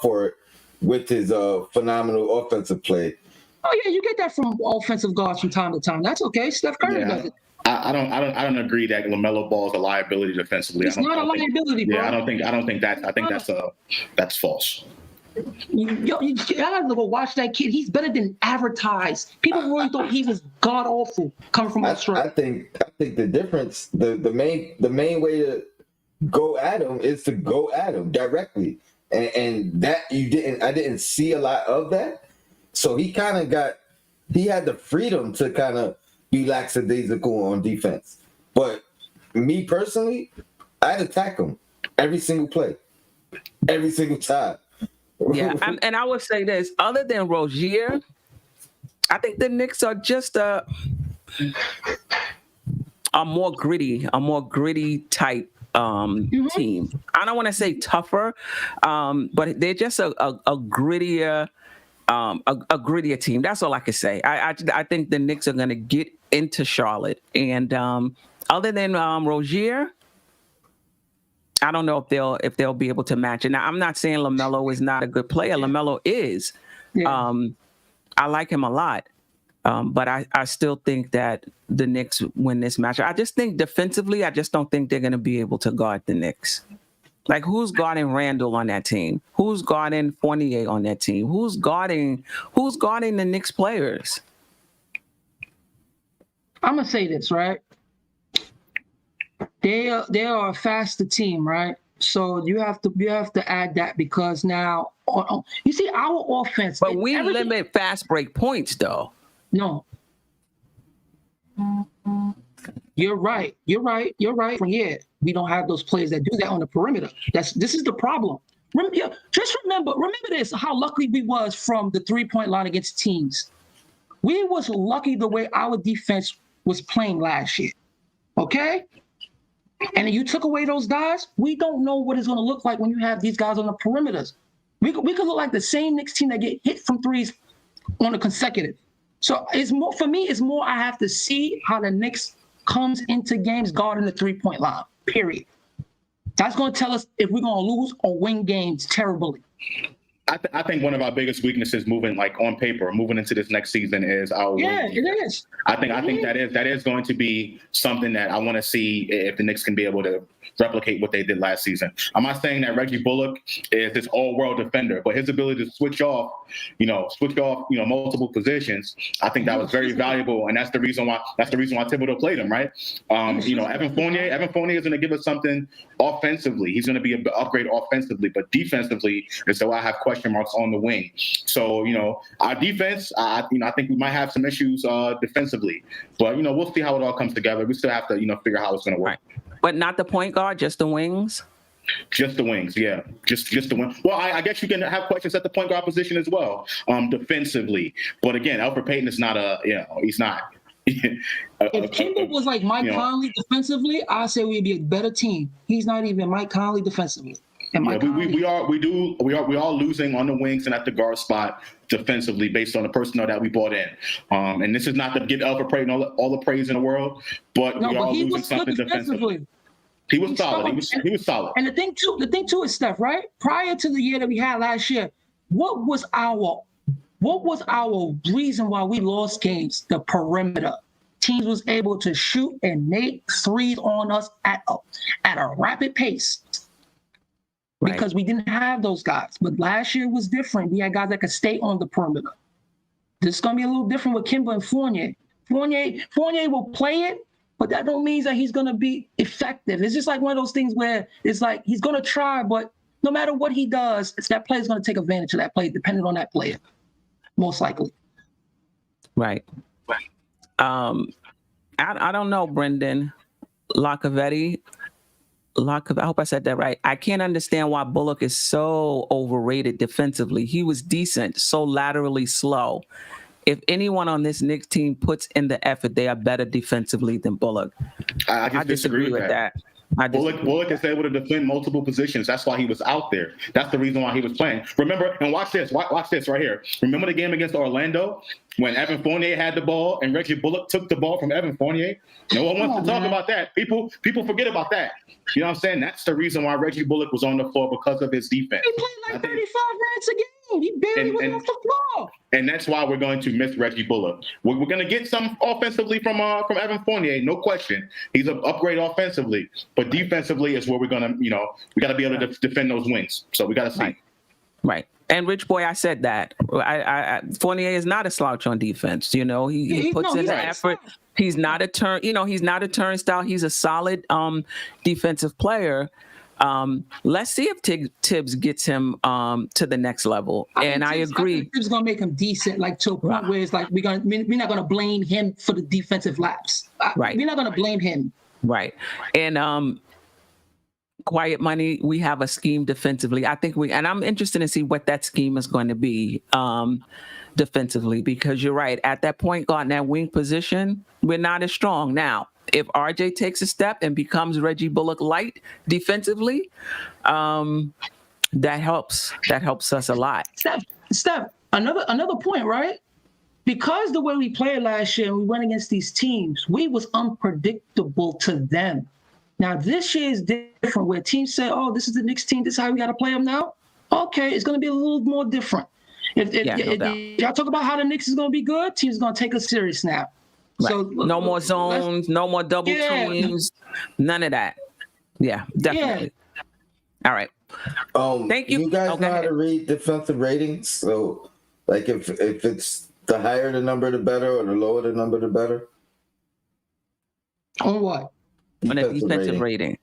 for it with his phenomenal offensive play. Oh yeah, you get that from offensive guards from time to time. That's okay. Steph Curry does it. I don't agree that LaMelo Ball is a liability defensively. It's not a liability, bro. Yeah, I think that. I think that's false. You gotta go watch that kid. He's better than advertised. People really thought he was god awful coming from Australia. I think the difference, the main way to go at him is to go at him directly, and that I didn't see a lot of that. So he had the freedom to kind of be lackadaisical on defense. But me personally, I'd attack him every single play, every single time. Yeah, and I would say this: other than Rozier, I think the Knicks are just a more gritty type team. I don't want to say tougher, but they're just a grittier. A grittier team. That's all I can say. I think the Knicks are going to get into Charlotte, and other than Rozier, I don't know if they'll be able to match it. Now, I'm not saying LaMelo is not a good player. LaMelo is. Yeah. I like him a lot, but I still think that the Knicks win this match. I just think defensively, I just don't think they're going to be able to guard the Knicks. Like, who's guarding Randle on that team? Who's guarding Fournier on that team? Who's guarding the Knicks players? I'm gonna say this, right? They are a faster team, right? So you have to add that, because now you see our offense. But we limit fast break points, though. No. You're right. Yeah, we don't have those players that do that on the perimeter. This is the problem. Just remember this: how lucky we was from the 3-point line against teams. We was lucky the way our defense was playing last year. Okay, and you took away those guys. We don't know what it's going to look like when you have these guys on the perimeters. We could look like the same Knicks team that get hit from threes on a consecutive. So it's more for me. It's more I have to see how the Knicks comes into games guarding the 3-point line, period. That's going to tell us if we're going to lose or win games terribly. I think one of our biggest weaknesses moving into this next season is our wing. It is. I think that is going to be something that I want to see if the Knicks can be able to replicate what they did last season. I'm not saying that Reggie Bullock is this all-world defender, but his ability to switch off multiple positions, I think that was very valuable, and that's the reason why Thibodeau played him, right? Evan Fournier is going to give us something offensively. He's going to be an upgrade offensively, but defensively, and so I have question marks on the wing. So, our defense, I think we might have some issues defensively, but we'll see how it all comes together. We still have to figure out how it's going to work. Right. But not the point guard, just the wings? Just the wings, yeah. Just the wings. Well, I guess you can have questions at the point guard position as well, defensively. But again, Elfrid Payton is not he's not. If Kemba was like Mike Conley defensively, I'd say we'd be a better team. He's not even Mike Conley defensively. We are losing on the wings and at the guard spot defensively based on the personnel that we brought in. And this is not to give Elfrid Payton all the praise in the world, but we are losing something defensively. He was solid. He was solid. And the thing too is, Steph, right? Prior to the year that we had last year, what was our reason why we lost games? The perimeter. Teams was able to shoot and make threes on us at a rapid pace. Right. Because we didn't have those guys. But last year was different. We had guys that could stay on the perimeter. This is going to be a little different with Kemba and Fournier. Fournier will play it, but that don't mean that he's going to be effective. It's just like one of those things where it's like he's going to try, but no matter what he does, that player's going to take advantage of that play, depending on that player, most likely. Right. I don't know, Brendan Lacavetti. I hope I said that right. I can't understand why Bullock is so overrated defensively. He was decent, so laterally slow. If anyone on this Knicks team puts in the effort, they are better defensively than Bullock. I disagree with that. Bullock is able to defend multiple positions. That's why he was out there. That's the reason why he was playing. Remember, and watch this right here. Remember the game against Orlando when Evan Fournier had the ball and Reggie Bullock took the ball from Evan Fournier? No one wants to talk about that. People forget about that. You know what I'm saying? That's the reason why Reggie Bullock was on the floor, because of his defense. He played like 35 minutes a game. He barely was off the floor. and that's why we're going to miss Reggie Bullock. We're going to get some offensively from Evan Fournier, no question. He's an upgrade offensively, but defensively is where we're going to, we got to be able to defend those wings. So we got to see. Right. And Rich Boy, I said that. Fournier is not a slouch on defense. He puts in the effort. He's not a he's not a turnstile. He's a solid defensive player. Let's see if Tibbs gets him to the next level. I agree. Tibbs gonna make him decent, like to a point where it's like we're not gonna blame him for the defensive lapse. Right. We're not gonna blame him. Right. And Quiet Money, we have a scheme defensively. I think and I'm interested to see what that scheme is going to be defensively, because you're right. At that point guard, in that wing position, we're not as strong. Now, if RJ takes a step and becomes Reggie Bullock light defensively, that helps us a lot. Steph, another point, right? Because the way we played last year and we went against these teams, we was unpredictable to them. Now, this year is different, where teams say, oh, this is the Knicks team, this is how we got to play them now. Okay, it's going to be a little more different. If y'all talk about how the Knicks is going to be good, teams going to take us serious now. Right. So no more zones, no more double teams, none of that. Yeah, definitely. Yeah. All right. Thank you. You guys know how to read defensive ratings? So, like, if it's the higher the number, the better, or the lower the number, the better? On what? On a defensive rating.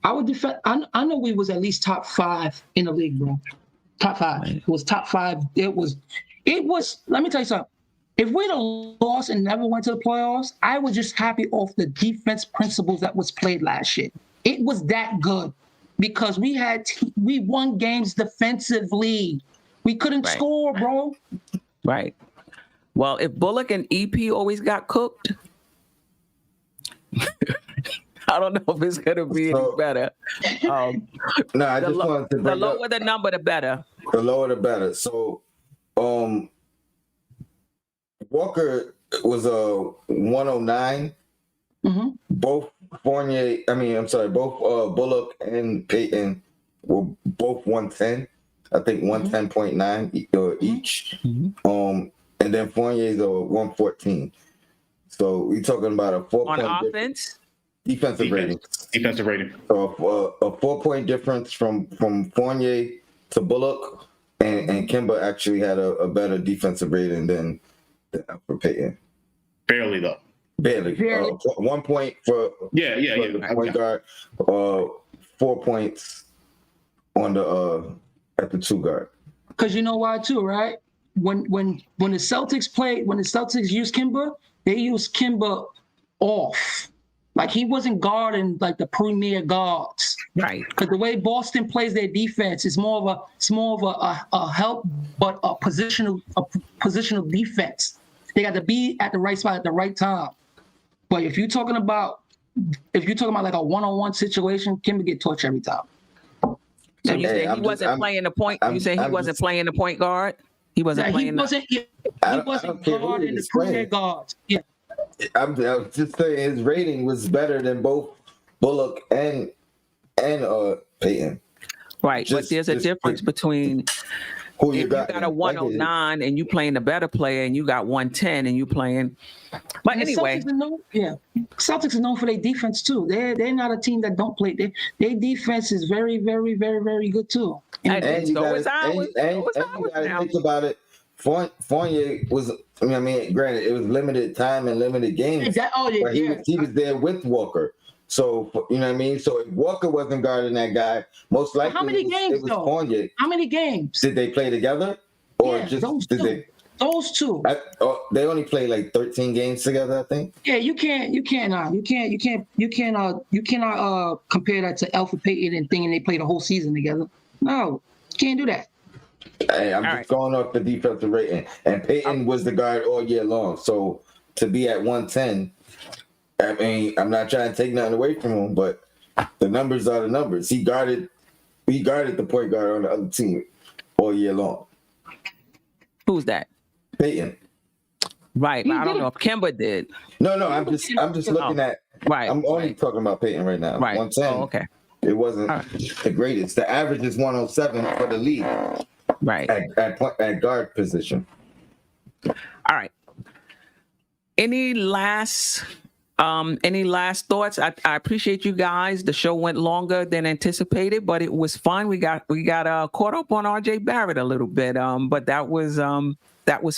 I would defend. I know we was at least top 5 in the league, bro. Top 5. It was top 5. It was. Let me tell you something. If we'd have lost and never went to the playoffs, I was just happy off the defense principles that was played last year. It was that good because we won games defensively. We couldn't score, bro. Right. Well, if Bullock and EP always got cooked, I don't know if it's going to be any better. No, I just wanted to bring the lower the number, the better. The lower the better. So, Walker was a 109. Mm-hmm. Both Bullock and Payton were both 110. I think 110.9 each. Mm-hmm. And then Fournier's a 114. So we're talking about a 4-point on offense. Defensive rating. So a 4-point difference from Fournier to Bullock, and Kemba actually had a better defensive rating than for Payton. Barely though. Barely. 1 point for point guard. 4 points on the at the 2 guard. Because you know why too, right? When the Celtics used Kemba, they used Kemba off. Like he wasn't guarding like the premier guards. Right. Because the way Boston plays their defense is more of a help, but a positional defense. They got to be at the right spot at the right time. But if you're talking about like a one-on-one situation, Kemba get torched every time. So you say he wasn't playing the point? You say he wasn't playing the point guard? He wasn't playing. He wasn't guarding the premier guards. Yeah. I'm just saying his rating was better than both Bullock and Payton. Right, but there's a difference between who you got a 109 and you playing the better player, and you got 110 and you playing. But anyway, Celtics are known for their defense too. They're not a team that don't play. Their defense is very, very, very, very good too. And you got to think about it. Fournier was, granted, it was limited time and limited games. But he was there with Walker. So, you know what I mean? So if Walker wasn't guarding that guy, most likely how many games, it was Fournier. How many games? Did they play together? Or those two. They only played like 13 games together, I think. Yeah, you cannot compare that to Alfred Payton and thinking they played a whole season together. No, you can't do that. Hey, I'm just going off the defensive rating. And Payton was the guard all year long. So to be at 110, I'm not trying to take nothing away from him, but the numbers are the numbers. He guarded the point guard on the other team all year long. Who's that? Payton. Right. I don't know if Kemba did. No, I'm just looking at. Right. I'm only talking about Payton right now. Right. 110. Oh, okay. It wasn't the greatest. The average is 107 for the league. Right. at guard position. All right. Any last thoughts? I appreciate you guys. The show went longer than anticipated, but it was fun. We got caught up on RJ Barrett a little bit. But that was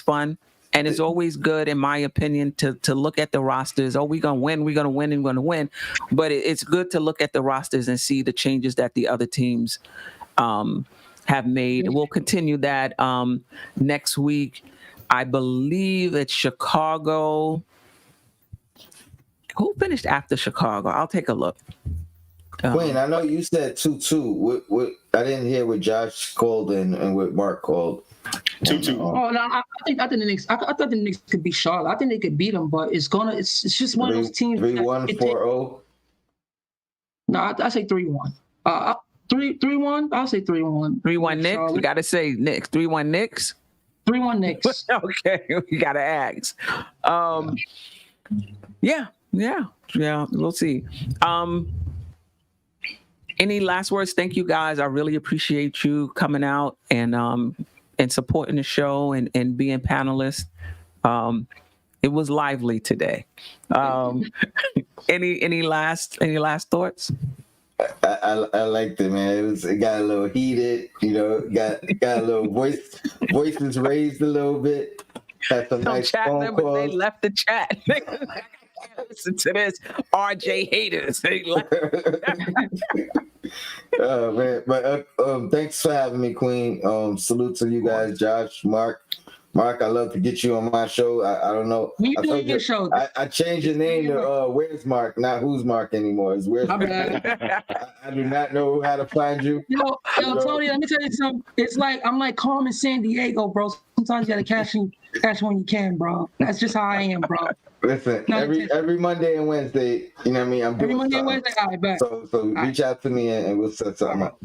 fun. And it's always good, in my opinion, to look at the rosters. Oh, we're gonna win, and we're gonna win. But it's good to look at the rosters and see the changes that the other teams have made. We'll continue that next week. I believe it's Chicago. Who finished after Chicago? I'll take a look. Queen, I know you said 2-2. What I didn't hear what Josh called and what Mark called. 2-2. Oh no, I think the Knicks. I thought the Knicks could beat Charlotte. I think they could beat them, but it's just one of those teams. 3-1, 4-0. No, I say 3-1. 3-1. I'll say 3-1. 3-1 Knicks. We gotta say Knicks. 3-1 Knicks. 3-1 Knicks. Okay, we gotta ask. Yeah. We'll see. Any last words? Thank you guys. I really appreciate you coming out and supporting the show and being panelists. It was lively today. Any last thoughts? I liked it, man. It got a little heated, got a little voices raised a little bit. Had some nice chat phone members, calls. they left the chat. Listen to this, RJ haters. They left. Oh man, but thanks for having me, Queen. Salute to you guys, Josh, Mark. I love to get you on my show. I don't know. When you doing your show? I changed your name to Where's Mark, not Who's Mark anymore. It's Where's Mark. I do not know how to find you. Yo, Tony, let me tell you something. It's like I'm like Carmen San Diego, bro. Sometimes you gotta cash when you can, bro. That's just how I am, bro. Listen, every Monday and Wednesday, you know what I mean? I'm doing every Monday and something. Wednesday, all right, bet. So reach out to me and we'll set something up.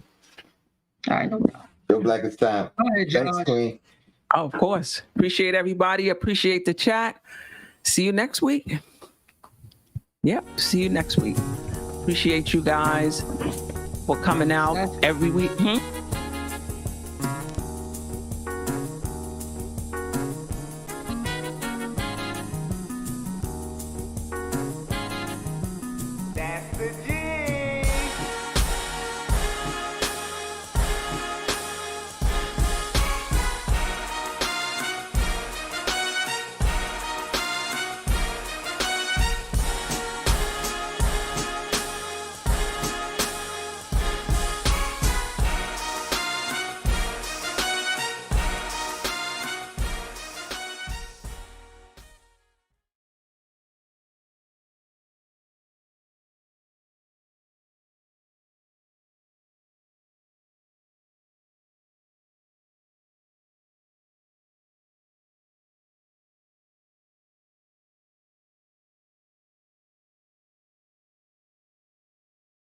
All right, no problem. Feel like it's time. Go ahead, Josh. Thanks, Queen. Oh, of course. Appreciate everybody. Appreciate the chat. See you next week. Yep. See you next week. Appreciate you guys for coming out every week.